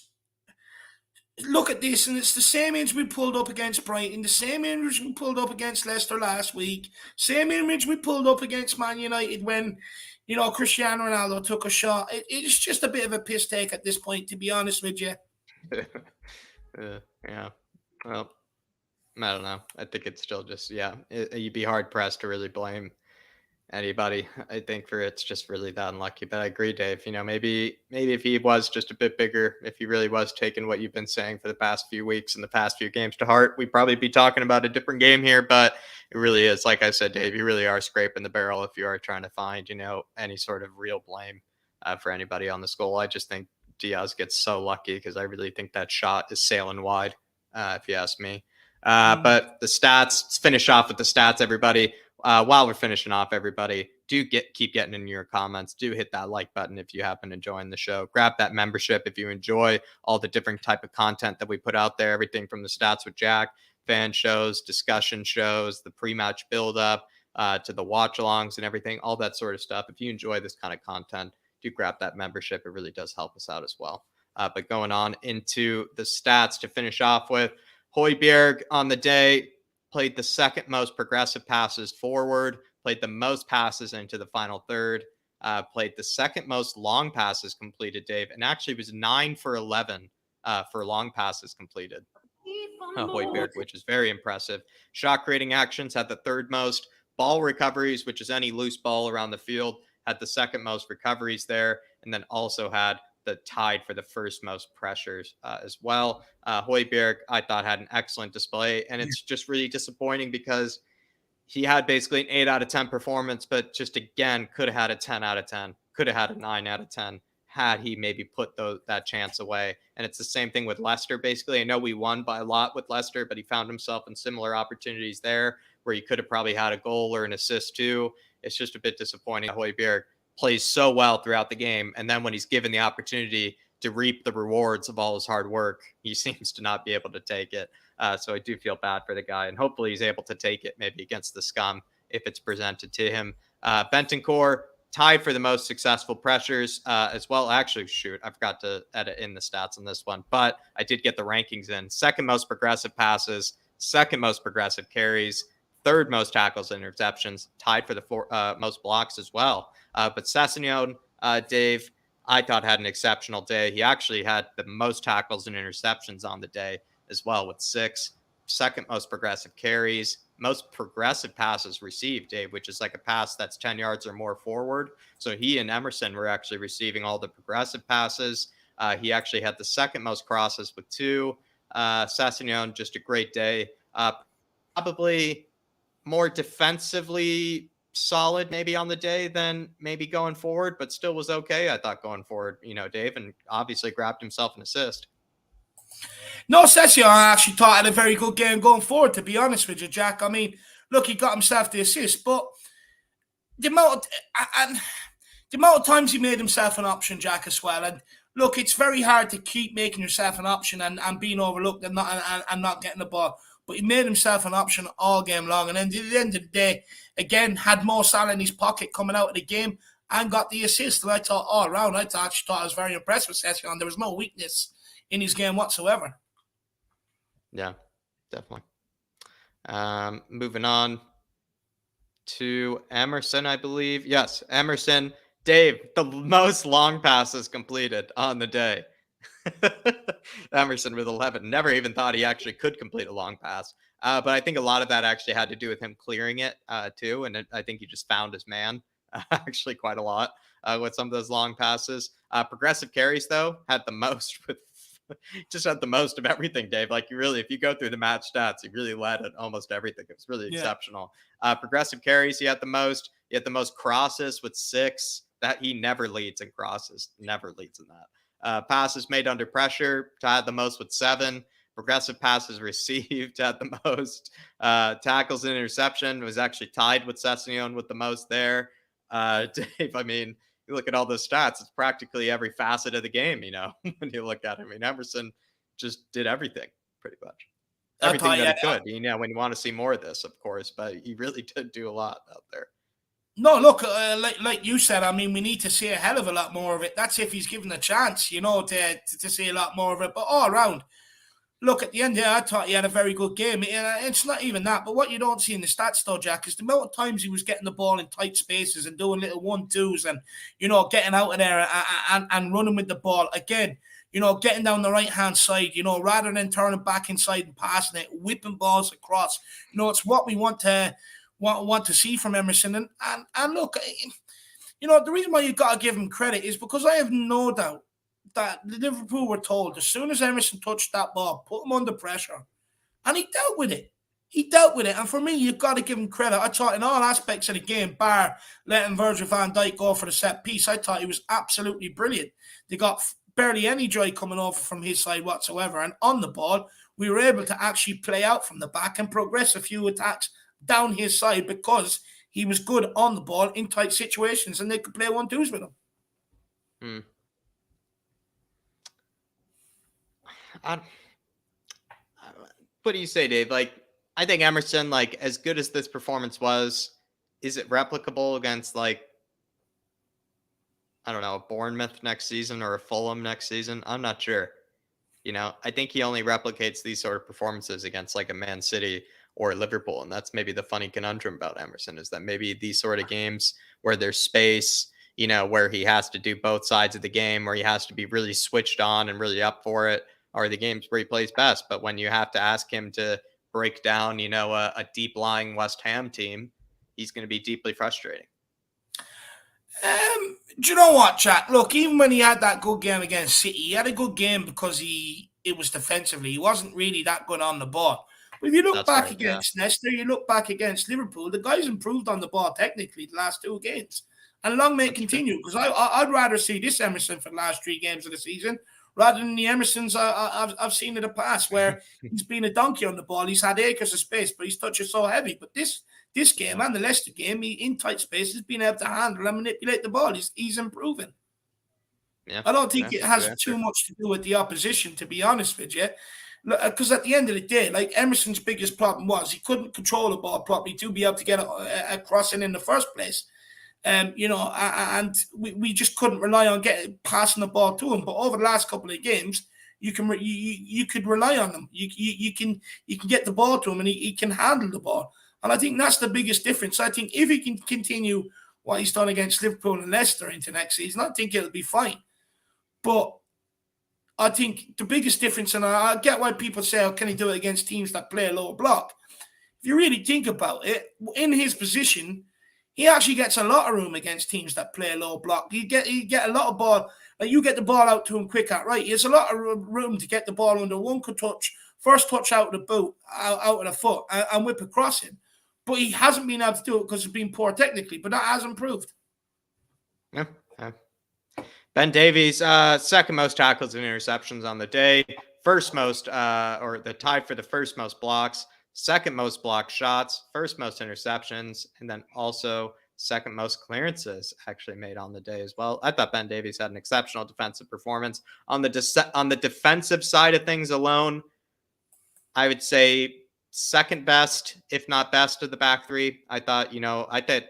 look at this, and it's the same image we pulled up against Brighton, the same image we pulled up against Leicester last week, same image we pulled up against Man United when, Cristiano Ronaldo took a shot. It's just a bit of a piss take at this point, to be honest with you. Yeah. Well, I don't know. I think it's still just, you'd be hard pressed to really blame anybody, I think, for it's just really that unlucky. But I agree, Dave. Maybe if he was just a bit bigger, if he really was taking what you've been saying for the past few weeks and the past few games to heart, we'd probably be talking about a different game here. But it really is, like I said, Dave, you really are scraping the barrel if you are trying to find, any sort of real blame for anybody on this goal. I just think Diaz gets so lucky because I really think that shot is sailing wide, if you ask me. But the stats, let's finish off with the stats, everybody. While we're finishing off, everybody, keep getting in your comments. Do hit that like button if you happen to join the show. Grab that membership if you enjoy all the different type of content that we put out there. Everything from the Stats with Jack, fan shows, discussion shows, the pre-match build-up, to the watch-alongs and everything, all that sort of stuff. If you enjoy this kind of content, do grab that membership. It really does help us out as well. But going on into the stats to finish off with, Højbjerg on the day played the second most progressive passes forward, played the most passes into the final third, played the second most long passes completed, Dave, and actually was 9 for 11 for long passes completed. Højbjerg, which is very impressive. Shot creating actions had the third most. Ball recoveries, which is any loose ball around the field, had the second most recoveries there, and then also had the tied for the first most pressures as well. Højbjerg, I thought, had an excellent display, and it's just really disappointing because he had basically an 8 out of 10 performance, but just again, could have had a 10 out of 10, could have had a 9 out of 10 had he maybe put that chance away. And it's the same thing with Leicester. Basically, I know we won by a lot with Leicester, but he found himself in similar opportunities there where he could have probably had a goal or an assist too. It's just a bit disappointing. Højbjerg plays so well throughout the game, and then when he's given the opportunity to reap the rewards of all his hard work, he seems to not be able to take it. So I do feel bad for the guy, and hopefully he's able to take it maybe against the scum if it's presented to him. Bentancur tied for the most successful pressures as well. Actually, shoot, I forgot to edit in the stats on this one, but I did get the rankings in. Second most progressive passes, second most progressive carries, third most tackles and interceptions, tied for the most blocks as well. But Sessegnon, Dave, I thought had an exceptional day. He actually had the most tackles and interceptions on the day as well with 6. Second most progressive carries, most progressive passes received, Dave, which is like a pass that's 10 yards or more forward. So he and Emerson were actually receiving all the progressive passes. He actually had the second most crosses with 2. Sessegnon, just a great day. Probably more defensively solid maybe on the day than maybe going forward, but still was okay, I thought, going forward, Dave, and obviously grabbed himself an assist. No, Sessegnon, I actually thought had a very good game going forward, to be honest with you, Jack. I mean, look, he got himself the assist, but the amount of times he made himself an option, Jack, as well. And look, it's very hard to keep making yourself an option and being overlooked and not getting the ball. But he made himself an option all game long. And then at the end of the day, again, had Mo Salah in his pocket coming out of the game and got the assist. And I thought all around, I thought I was very impressed with Sessegnon. There was no weakness in his game whatsoever. Yeah, definitely. Moving on to Emerson, I believe. Yes, Emerson. Dave, the most long passes completed on the day. Emerson with 11. Never even thought he actually could complete a long pass. But I think a lot of that actually had to do with him clearing it too. And I think he just found his man actually quite a lot with some of those long passes. Progressive carries, though, had the most with just had the most of everything, Dave. Like, if you go through the match stats, he really led at almost everything. It was really exceptional. Progressive carries, he had the most. He had the most crosses with 6. That he never leads in crosses. Never leads in that. Passes made under pressure, had the most with 7. Progressive passes received had the most. Tackles and interception was actually tied with Sessegnon with the most there. Dave, I mean, you look at all those stats, it's practically every facet of the game, when you look at it. I mean, Emerson just did everything pretty much. Everything that he could. When you want to see more of this, of course, but he really did do a lot out there. No, look, like you said, I mean, we need to see a hell of a lot more of it. That's if he's given a chance, to see a lot more of it. But all around, look, at the end, I thought he had a very good game. It's not even that, but what you don't see in the stats, though, Jack, is the amount of times he was getting the ball in tight spaces and doing little 1-2s and, getting out of there and running with the ball. Again, getting down the right-hand side, rather than turning back inside and passing it, whipping balls across. It's what we want to see from Emerson. And look, the reason why you've got to give him credit is because I have no doubt that Liverpool were told as soon as Emerson touched that ball, put him under pressure. And he dealt with it. And for me, you've got to give him credit. I thought in all aspects of the game, bar letting Virgil van Dijk go for the set piece, I thought he was absolutely brilliant. They got barely any joy coming over from his side whatsoever. And on the ball, we were able to actually play out from the back and progress a few attacks down his side because he was good on the ball in tight situations and they could play 1-2s with him. What do you say, Dave? Like, I think Emerson, like, as good as this performance was, is it replicable against, like, I don't know, a Bournemouth next season or a Fulham next season? I'm not sure. I think he only replicates these sort of performances against, like, a Man City or Liverpool. And that's maybe the funny conundrum about Emerson, is that maybe these sort of games where there's space, where he has to do both sides of the game, where he has to be really switched on and really up for it, are the games where he plays best. But when you have to ask him to break down, a deep lying West Ham team, he's going to be deeply frustrating. Do you know what, Jack? Look, even when he had that good game against City, he had a good game because it was defensively. He wasn't really that good on the ball. But if you look back against Leicester, you look back against Liverpool, the guys improved on the ball technically the last 2 games. And long may it continue, because I'd rather see this Emerson for the last 3 games of the season rather than the Emersons I've seen in the past where he's been a donkey on the ball. He's had acres of space, but his touch is so heavy. But this game and the Leicester game, he in tight spaces, being able to handle and manipulate the ball. He's improving. Yeah. I don't think Yeah, it good has too answer. much to do with the opposition, to be honest with you. Because at the end of the day, like Emerson's biggest problem was he couldn't control the ball properly to be able to get a crossing in the first place. And we just couldn't rely on passing the ball to him. But over the last couple of games, you could rely on him. You can get the ball to him, and he can handle the ball. And I think that's the biggest difference. I think if he can continue what he's done against Liverpool and Leicester into next season, I think it'll be fine. But I think the biggest difference, and I get why people say, "Oh, can he do it against teams that play a lower block?" If you really think about it, in his position, he actually gets a lot of room against teams that play a low block. You get a lot of ball. Like you get the ball out to him quicker, right? He has a lot of room to get the ball under one touch, first touch out of the boot, out of the foot, and whip across him. But he hasn't been able to do it because he's been poor technically. But that has improved. Yeah. Yeah. Ben Davies, second most tackles and interceptions on the day. First most, or the tie for the first most blocks. Second most block shots. First most interceptions. And then also second most clearances actually made on the day as well. I thought Ben Davies had an exceptional defensive performance. On the defensive side of things alone, I would say second best, if not best, of the back three. I thought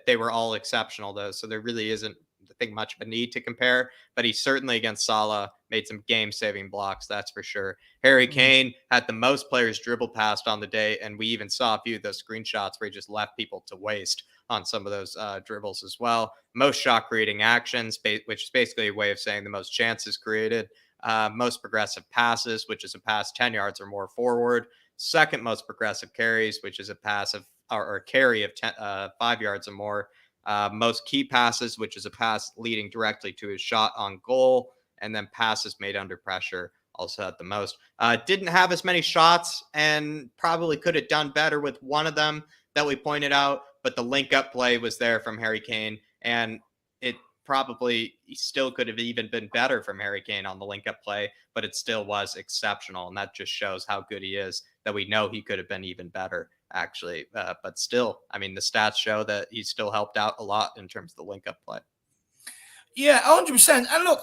they were all exceptional though, so there really isn't, I think, much of a need to compare. But he certainly against Salah made some game-saving blocks, that's for sure. Harry Kane had the most players dribble past on the day, and we even saw a few of those screenshots where he just left people to waste on some of those dribbles as well. Most shot-creating actions, which is basically a way of saying the most chances created. Most progressive passes, which is a pass 10 yards or more forward. Second most progressive carries, which is a pass of or a carry of 5 yards or more. Most key passes, which is a pass leading directly to his shot on goal. And then passes made under pressure, also had the most. Didn't have as many shots and probably could have done better with one of them that we pointed out. But the link up play was there from Harry Kane. And it probably still could have even been better from Harry Kane on the link up play, but it still was exceptional. And that just shows how good he is, that we know he could have been even better, actually. But still, I mean, the stats show that he still helped out a lot in terms of the link up play. Yeah, 100%. And look,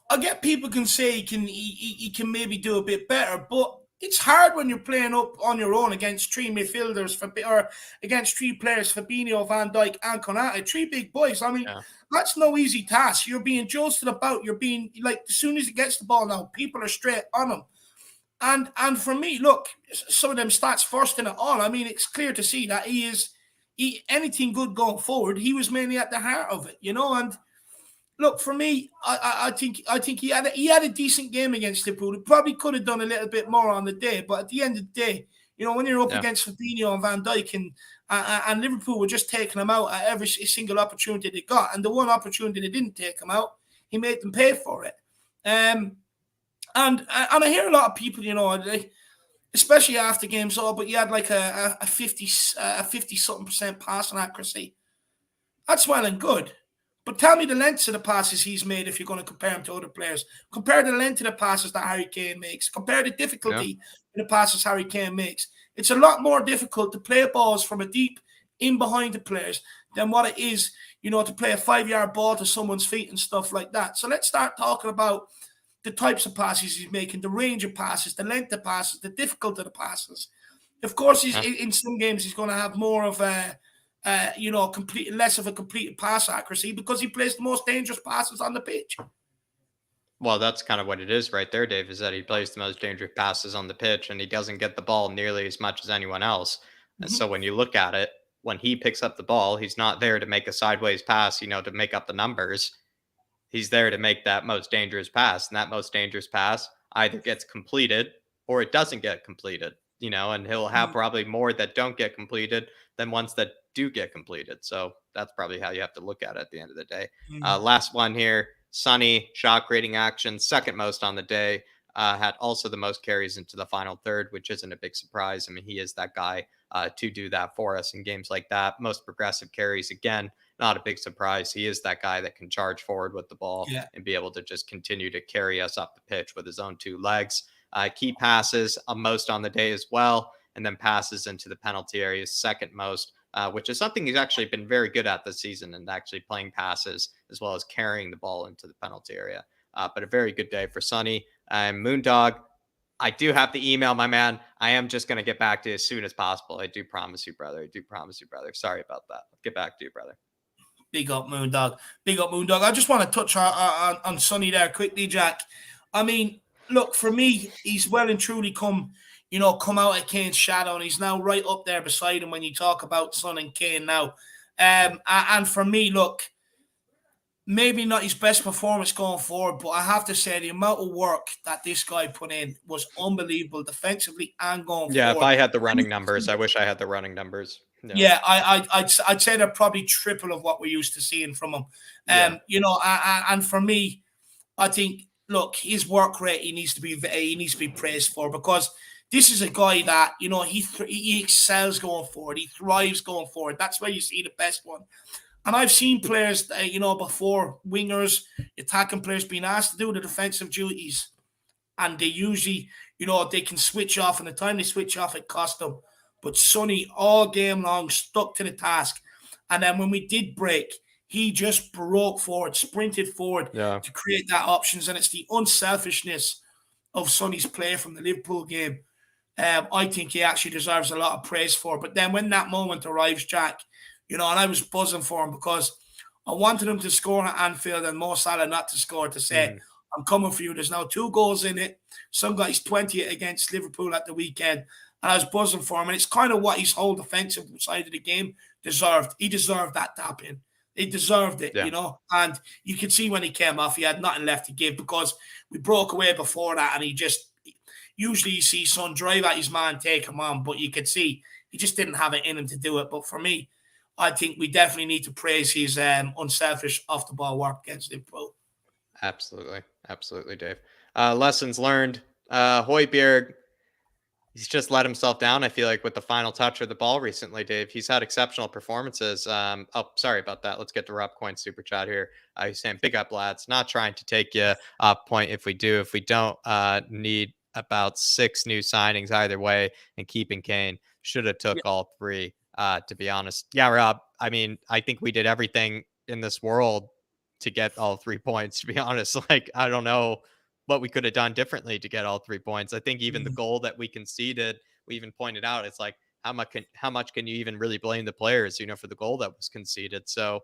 I get people can say he can maybe do a bit better, but it's hard when you're playing up on your own against three midfielders or against three players, Fabinho, Van Dijk, and Konate, three big boys. I mean, that's no easy task. You're being jostled about. You're being like, as soon as he gets the ball now, people are straight on him. And for me, look, some of them stats first in it all. I mean, it's clear to see that anything good going forward, he was mainly at the heart of it, And look, for me, I think he had a decent game against Liverpool. He probably could have done a little bit more on the day, but at the end of the day, when you're up against Fabinho and Van Dijk and Liverpool were just taking him out at every single opportunity they got, and the one opportunity they didn't take him out, he made them pay for it. And I hear a lot of people, especially after games, but you had like a 50 something percent passing accuracy. That's well and good. But tell me the lengths of the passes he's made if you're going to compare him to other players. Compare the length of the passes that Harry Kane makes. Compare the difficulty in the passes Harry Kane makes. It's a lot more difficult to play balls from a deep in behind the players than what it is, to play a 5-yard ball to someone's feet and stuff like that. So let's start talking about the types of passes he's making, the range of passes, the length of passes, the difficulty of the passes. Of course, in some games he's going to have more of a less of a complete pass accuracy because he plays the most dangerous passes on the pitch. Well, that's kind of what it is right there, Dave, is that he plays the most dangerous passes on the pitch and he doesn't get the ball nearly as much as anyone else. And so when you look at it, when he picks up the ball, he's not there to make a sideways pass, to make up the numbers. He's there to make that most dangerous pass. And that most dangerous pass either gets completed or it doesn't get completed, and he'll have probably more that don't get completed than ones that do get completed. So that's probably how you have to look at it at the end of the day. Last one here. Sonny, shot creating action, second most on the day. Had also the most carries into the final third, which isn't a big surprise. I mean, he is that guy to do that for us in games like that. Most progressive carries, again, not a big surprise. He is that guy that can charge forward with the ball and be able to just continue to carry us up the pitch with his own two legs. Key passes, most on the day as well. And then passes into the penalty area, second most, which is something he's actually been very good at this season, and actually playing passes as well as carrying the ball into the penalty area. But a very good day for Sonny. Moondog, I do have to email my man. I am just going to get back to you as soon as possible. I do promise you, brother. I do promise you, brother. Sorry about that. I'll get back to you, brother. Big up, Moondog. Big up, Moondog. I just want to touch on Sonny there quickly, Jack. I mean, look, for me, he's well and truly come out of Kane's shadow, and he's now right up there beside him when you talk about Son and Kane now. And for me, look, maybe not his best performance going forward, but I have to say the amount of work that this guy put in was unbelievable defensively and going Yeah, forward. if I had the running numbers, I wish I had the running numbers. Yeah, I'd say they're probably triple of what we're used to seeing from him. And for me, I think, look, his work rate he needs to be praised for, because this is a guy that he excels going forward, he thrives going forward. That's where you see the best one. And I've seen players, before, wingers, attacking players, being asked to do the defensive duties, and they usually, they can switch off, and the time they switch off, it cost them. But Sonny, all game long, stuck to the task. And then when we did break, he just broke forward, sprinted forward to create that options. And it's the unselfishness of Sonny's play from the Liverpool game. I think he actually deserves a lot of praise for. But then when that moment arrives, Jack, and I was buzzing for him, because I wanted him to score at Anfield and Mo Salah not to score, to say, I'm coming for you. There's now 2 goals in it. Some guys 20 against Liverpool at the weekend. And I was buzzing for him. And it's kind of what his whole defensive side of the game deserved. He deserved that tap in. He deserved it, And you could see when he came off, he had nothing left to give, because we broke away before that. And usually you see Son drive at his man, take him on. But you could see he just didn't have it in him to do it. But for me, I think we definitely need to praise his unselfish off-the-ball work against Liverpool. Absolutely. Absolutely, Dave. Lessons learned. Højbjerg, he's just let himself down, I feel like, with the final touch of the ball recently, Dave. He's had exceptional performances. Sorry about that. Let's get to Rob Coin super chat here. He's saying, big up, lads. Not trying to take you off point if we do. If we don't, need about 6 new signings either way, and keeping Kane. Should have took all 3. To be honest. Yeah, Rob, I mean, I think we did everything in this world to get all 3 points, to be honest. Like, I don't know what we could have done differently to get all 3 points. I think even the goal that we conceded, we even pointed out, it's like, how much can you even really blame the players, for the goal that was conceded? So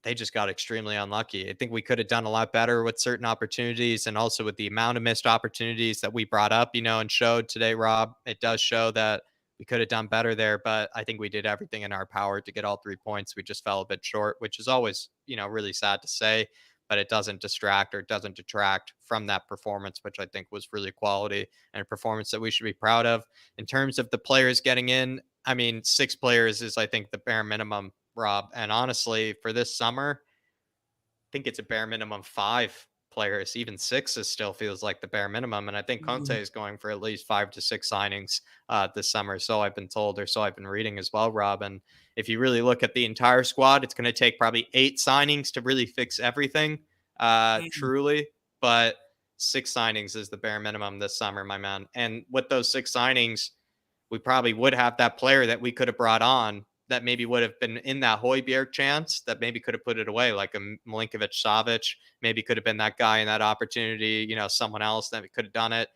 they just got extremely unlucky. I think we could have done a lot better with certain opportunities, and also with the amount of missed opportunities that we brought up, and showed today, Rob. It does show that we could have done better there, but I think we did everything in our power to get all 3 points. We just fell a bit short, which is always, really sad to say, but it doesn't distract or it doesn't detract from that performance, which I think was really quality and a performance that we should be proud of. In terms of the players getting in, I mean, 6 players is, I think, the bare minimum, Rob. And honestly, for this summer, I think it's a bare minimum 5 players. Even 6 is still feels like the bare minimum. And I think Conte is going for at least 5 to 6 signings this summer. So I've been told, or so I've been reading as well, Rob. And if you really look at the entire squad, it's going to take probably 8 signings to really fix everything, truly. But 6 signings is the bare minimum this summer, my man. And with those 6 signings, we probably would have that player that we could have brought on that maybe would have been in that Højbjerg chance, that maybe could have put it away, like a Milinkovic-Savic, maybe could have been that guy in that opportunity, someone else that could have done it.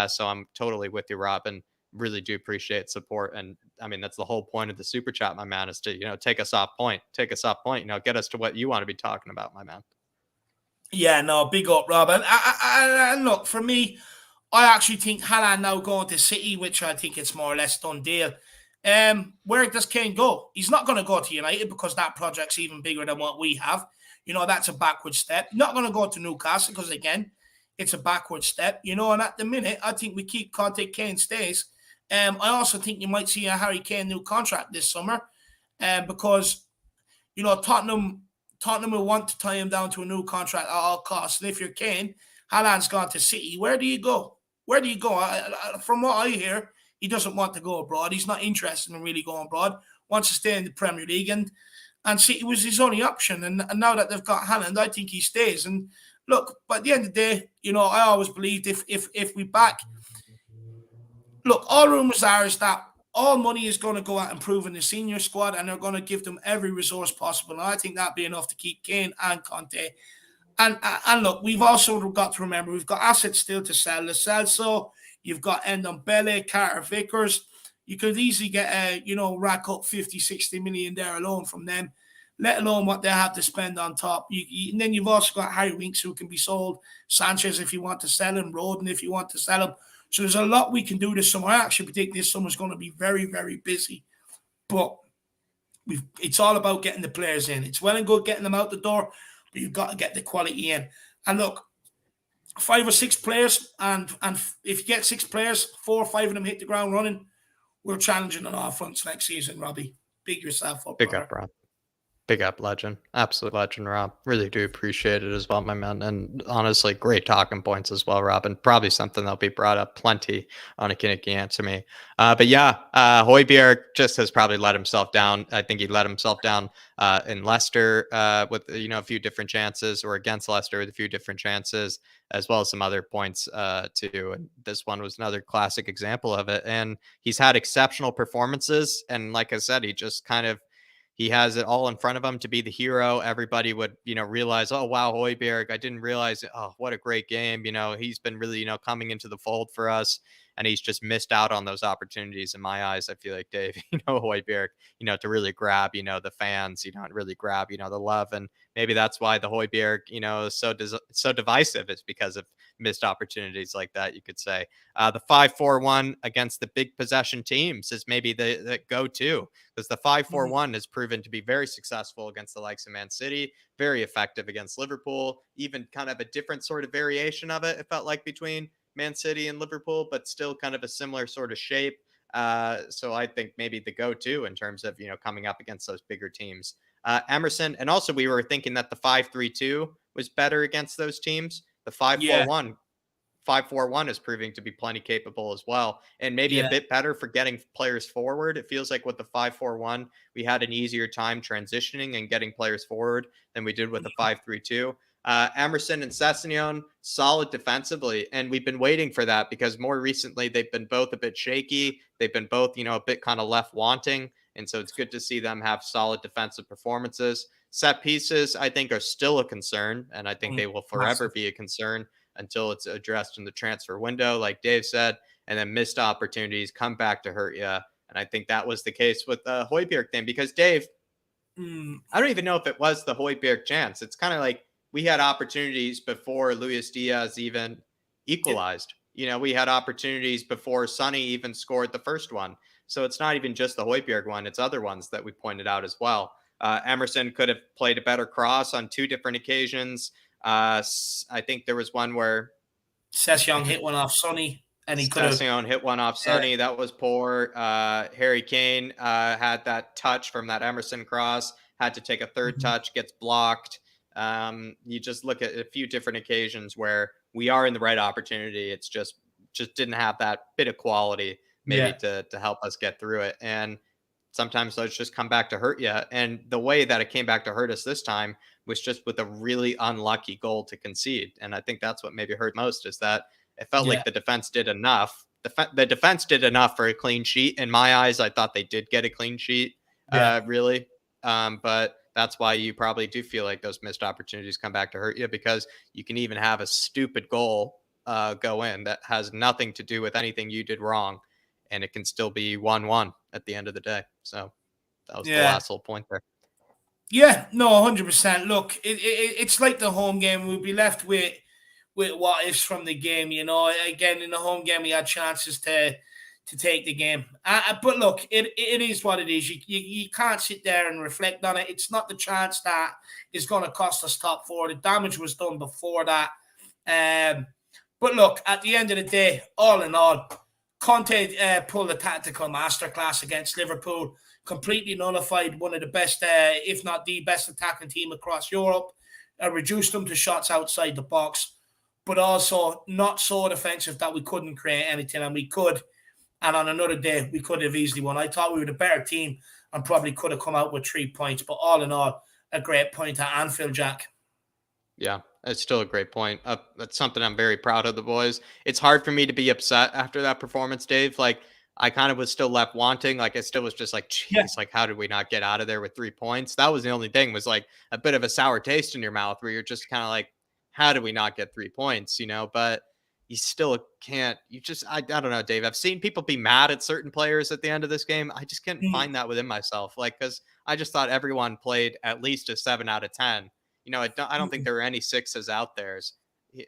So I'm totally with you, Rob, and really do appreciate support. And I mean, that's the whole point of the super chat, my man, is to, take us off point, get us to what you want to be talking about, my man. Yeah, no, big up, Rob. And look, for me, I actually think Haaland now going to City, which I think it's more or less done deal. Where does Kane go? He's not going to go to United, because that project's even bigger than what we have. That's a backward step. Not going to go to Newcastle, because, again, it's a backward step. And at the minute, I think we keep Conte. Kane stays. I also think you might see a Harry Kane new contract this summer, because, Tottenham will want to tie him down to a new contract at all costs. And if you're Kane, Haaland's gone to City. Where do you go? From what I hear, he doesn't want to go abroad. He's not interested in really going abroad. Wants to stay in the Premier League, and City was his only option. And now that they've got Haaland, I think he stays. And look, but at the end of the day, I always believed if we back, look, all rumours are is that all money is going to go at improving the senior squad, and they're going to give them every resource possible. And I think that'd be enough to keep Kane and Conte. And look, we've also got to remember we've got assets still to sell. The Celso, you've got Ndombele, Carter Vickers. You could easily get rack up 50, 60 million there alone from them, let alone what they have to spend on top. And then you've also got Harry Winks who can be sold, Sanchez if you want to sell him, Roden if you want to sell him. So there's a lot we can do this summer. I actually predict this summer's going to be very, very busy. But it's all about getting the players in. It's well and good getting them out the door, but you've got to get the quality in. And look, 5 or 6 players, and if you get 6 players, 4 or 5 of them hit the ground running, we're challenging on all fronts next season, Robbie. Big yourself up, Big brother. up, Rob. Big up, legend. Absolute legend, Rob. Really do appreciate it as well, my man. And honestly, great talking points as well, Rob. And probably something that'll be brought up plenty on a Kinnicky Answer Me. But yeah, Højbjerg just has probably let himself down. I think he let himself down in Leicester with a few different chances, or against Leicester with a few different chances, as well as some other points too. And this one was another classic example of it. And he's had exceptional performances. And like I said, he has it all in front of him to be the hero. Everybody would, realize, oh, wow, Højbjerg, I didn't realize, oh, what a great game. He's been really, coming into the fold for us. And he's just missed out on those opportunities in my eyes. I feel like, Dave, Højbjerg, to really grab, the fans, and really grab, the love. And maybe that's why the Højbjerg, is so divisive. It's because of missed opportunities like that, you could say. The 5-4-1 against the big possession teams is maybe the go-to, because the 5-4-1 has proven to be very successful against the likes of Man City, very effective against Liverpool, even kind of a different sort of variation of it, it felt like, between Man City and Liverpool, but still kind of a similar sort of shape. So I think maybe the go-to in terms of, coming up against those bigger teams. Emerson, and also we were thinking that the 5-3-2 was better against those teams. The 5-4-1 5-4-1 is proving to be plenty capable as well, and maybe a bit better for getting players forward. It feels like with the 5-4-1, we had an easier time transitioning and getting players forward than we did with the 5-3-2. Emerson and Sessegnon, solid defensively, and we've been waiting for that because more recently they've been both a bit shaky. They've been both, a bit kind of left wanting, and so it's good to see them have solid defensive performances. Set pieces, I think, are still a concern, and I think they will forever be a concern until it's addressed in the transfer window, like Dave said, and then missed opportunities come back to hurt you. And I think that was the case with the Højbjerg thing, because Dave, I don't even know if it was the Højbjerg chance. It's kind of like we had opportunities before Luis Diaz even equalized. We had opportunities before Sonny even scored the first one. So it's not even just the Højbjerg one. It's other ones that we pointed out as well. Emerson could have played a better cross on 2 different occasions. I think there was one where Sessegnon hit one off Sonny, and he could have hit one off Sonny. That was poor. Harry Kane had that touch from that Emerson cross, had to take a third touch, gets blocked. You just look at a few different occasions where we are in the right opportunity. It's just didn't have that bit of quality maybe to help us get through it. And sometimes those just come back to hurt you. And the way that it came back to hurt us this time was just with a really unlucky goal to concede. And I think that's what maybe hurt most, is that it felt like the defense did enough. The defense did enough for a clean sheet. In my eyes, I thought they did get a clean sheet, really. But that's why you probably do feel like those missed opportunities come back to hurt you, because you can even have a stupid goal go in that has nothing to do with anything you did wrong, and it can still be 1-1 at the end of the day. So that was the last little point there. Yeah, no, 100%. Look, it's like the home game. We'll be left with what ifs from the game. Again, in the home game, we had chances to take the game. But look, it is what it is. You can't sit there and reflect on it. It's not the chance that is going to cost us top 4. The damage was done before that. But look, at the end of the day, all in all, Conte pulled a tactical masterclass against Liverpool, completely nullified one of the best, if not the best attacking team across Europe, reduced them to shots outside the box, but also not so defensive that we couldn't create anything, and we could. And on another day, we could have easily won. I thought we were the better team and probably could have come out with 3 points, but all in all, a great point at Anfield, Jack. Yeah, it's still a great point. That's something I'm very proud of the boys. It's hard for me to be upset after that performance, Dave. Like, I kind of was still left wanting. Like, I still was just like, geez, like, how did we not get out of there with 3 points? That was the only thing, was like a bit of a sour taste in your mouth, where you're just kind of like, how did we not get 3 points, but you still can't, I don't know, Dave. I've seen people be mad at certain players at the end of this game. I just couldn't Mm, find that within myself. Like, because I just thought everyone played at least a 7 out of 10. I don't think mm. there were any sixes out there.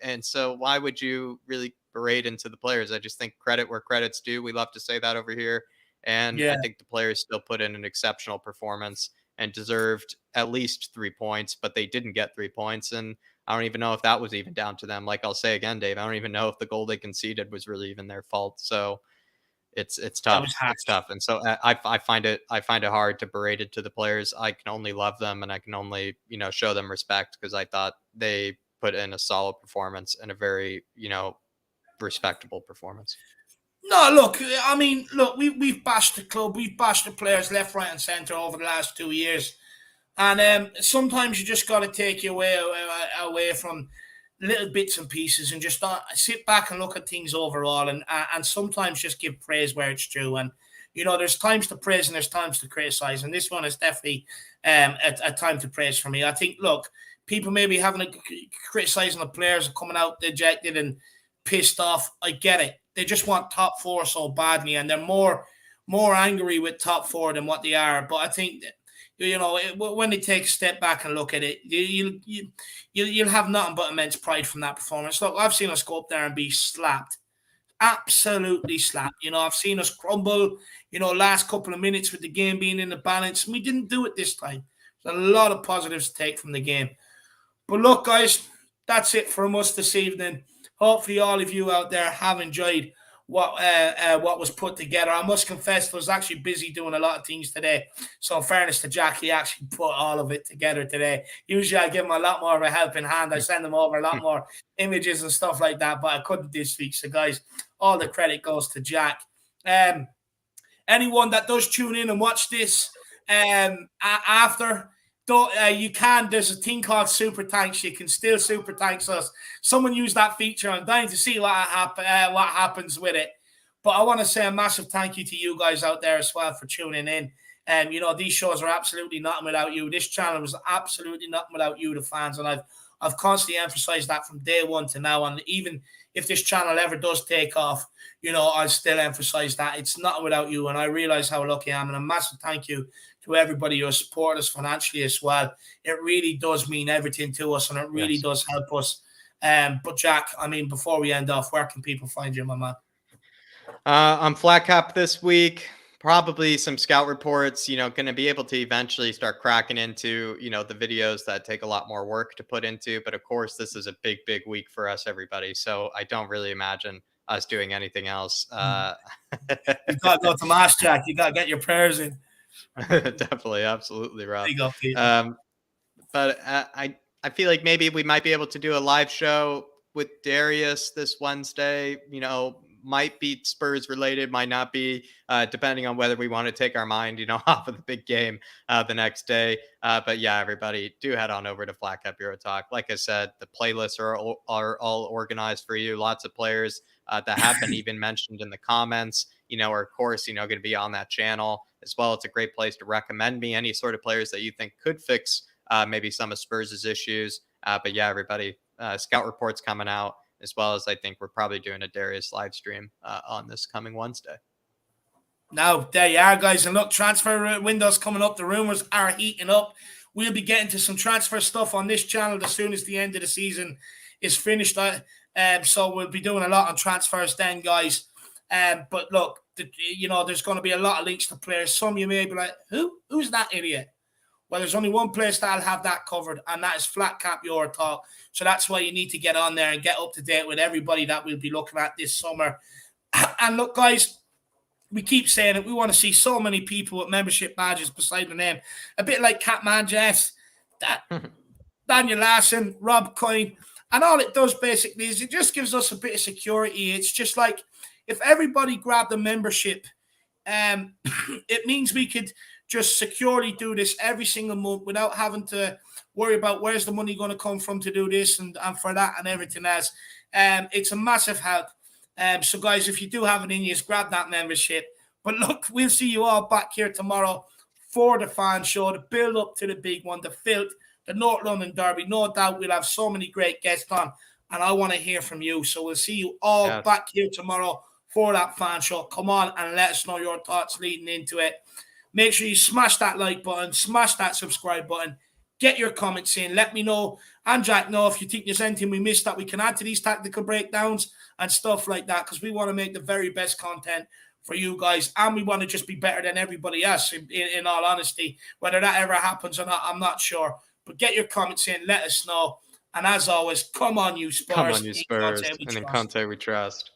And so why would you really berate into the players? I just think credit where credit's due. We love to say that over here. And Yeah, I think the players still put in an exceptional performance and deserved at least 3 points, but they didn't get 3 points. And I don't even know if that was even down to them. Like I'll say again, Dave, I don't even know if the goal they conceded was really even their fault. So it's that was tough. It's harsh. tough. And so I find it hard to berate it to the players. I can only love them and I can only, show them respect because I thought they put in a solid performance and a very, respectable performance. No, look, I mean, look, we've bashed the club, we've bashed the players left, right, and centre over the last 2 years. And sometimes you just got to take your away from little bits and pieces and just sit back and look at things overall, and sometimes just give praise where it's due. And there's times to praise and there's times to criticize, and this one is definitely a time to praise for me. I think, look, people maybe having criticizing the players and coming out dejected and pissed off. I get it. They just want top four so badly, and they're more angry with top four than what they are. But I think that, when they take a step back and look at it, you'll have nothing but immense pride from that performance. Look, I've seen us go up there and be slapped, absolutely slapped. I've seen us crumble, last couple of minutes with the game being in the balance, and we didn't do it this time. There's a lot of positives to take from the game. But look, guys, that's it from us this evening. Hopefully, all of you out there have enjoyed what was put together. I must confess, I was actually busy doing a lot of things today. So, in fairness to Jack, he actually put all of it together today. Usually, I give him a lot more of a helping hand. I send him over a lot more images and stuff like that, but I couldn't this week. So, guys, all the credit goes to Jack. Anyone that does tune in and watch this after, you can. There's a thing called Super Thanks. You can still Super Thanks us. Someone used that feature. I'm dying to see what happens with it. But I want to say a massive thank you to you guys out there as well for tuning in. These shows are absolutely nothing without you. This channel was absolutely nothing without you, the fans, and I've constantly emphasized that from day one to now. And even if this channel ever does take off, I'll still emphasize that it's not without you. And I realize how lucky I am. And a massive thank you to everybody who has supported us financially as well. It really does mean everything to us, and it really does help us. But Jack, I mean, before we end off, where can people find you, my man? I'm flat cap this week. Probably some scout reports, going to be able to eventually start cracking into, the videos that take a lot more work to put into. But of course, this is a big, big week for us, everybody. So I don't really imagine us doing anything else. You got to go to Mass, Jack. You got to get your prayers in. Definitely. Absolutely, Rob. There you go, Pete. But I feel like maybe we might be able to do a live show with Darius this Wednesday. Might be Spurs related, might not be, depending on whether we want to take our mind, off of the big game the next day. But yeah, everybody do head on over to Flat Cap Euro Talk. Like I said, the playlists are all organized for you. Lots of players that have been even mentioned in the comments, are of course, going to be on that channel as well. It's a great place to recommend me any sort of players that you think could fix maybe some of Spurs' issues. But yeah, everybody, scout reports coming out, as well as I think we're probably doing a Darius live stream on this coming Wednesday. Now, there you are, guys. And look, transfer windows coming up. The rumors are heating up. We'll be getting to some transfer stuff on this channel as soon as the end of the season is finished. So we'll be doing a lot on transfers then, guys. But look, there's going to be a lot of links to players. Some you may be like, who's that idiot? Well, there's only one place that'll have that covered, and that is Flat Cap Euro Talk. So that's why you need to get on there and get up to date with everybody that we'll be looking at this summer. And look, guys, we keep saying it. We want to see so many people with membership badges beside the name. A bit like Catman Jess, Daniel Larson, Rob Coyne. And all it does basically is it just gives us a bit of security. It's just like if everybody grabbed a membership, it means we could just securely do this every single month without having to worry about where's the money going to come from to do this and for that and everything else. It's a massive help. So, guys, if you do have it in you, just grab that membership. But look, we'll see you all back here tomorrow for the fan show, the build up to the big one, the filth, the North London Derby. No doubt we'll have so many great guests on, and I want to hear from you. So we'll see you all back here tomorrow for that fan show. Come on and let us know your thoughts leading into it. Make sure you smash that like button, smash that subscribe button, get your comments in. Let me know and Jack know if you think there's anything we missed that we can add to these tactical breakdowns and stuff like that, because we want to make the very best content for you guys, and we want to just be better than everybody else, in all honesty. Whether that ever happens or not, I'm not sure. But get your comments in, let us know. And as always, come on, you Spurs. Come on, you Spurs. And in Conte we trust.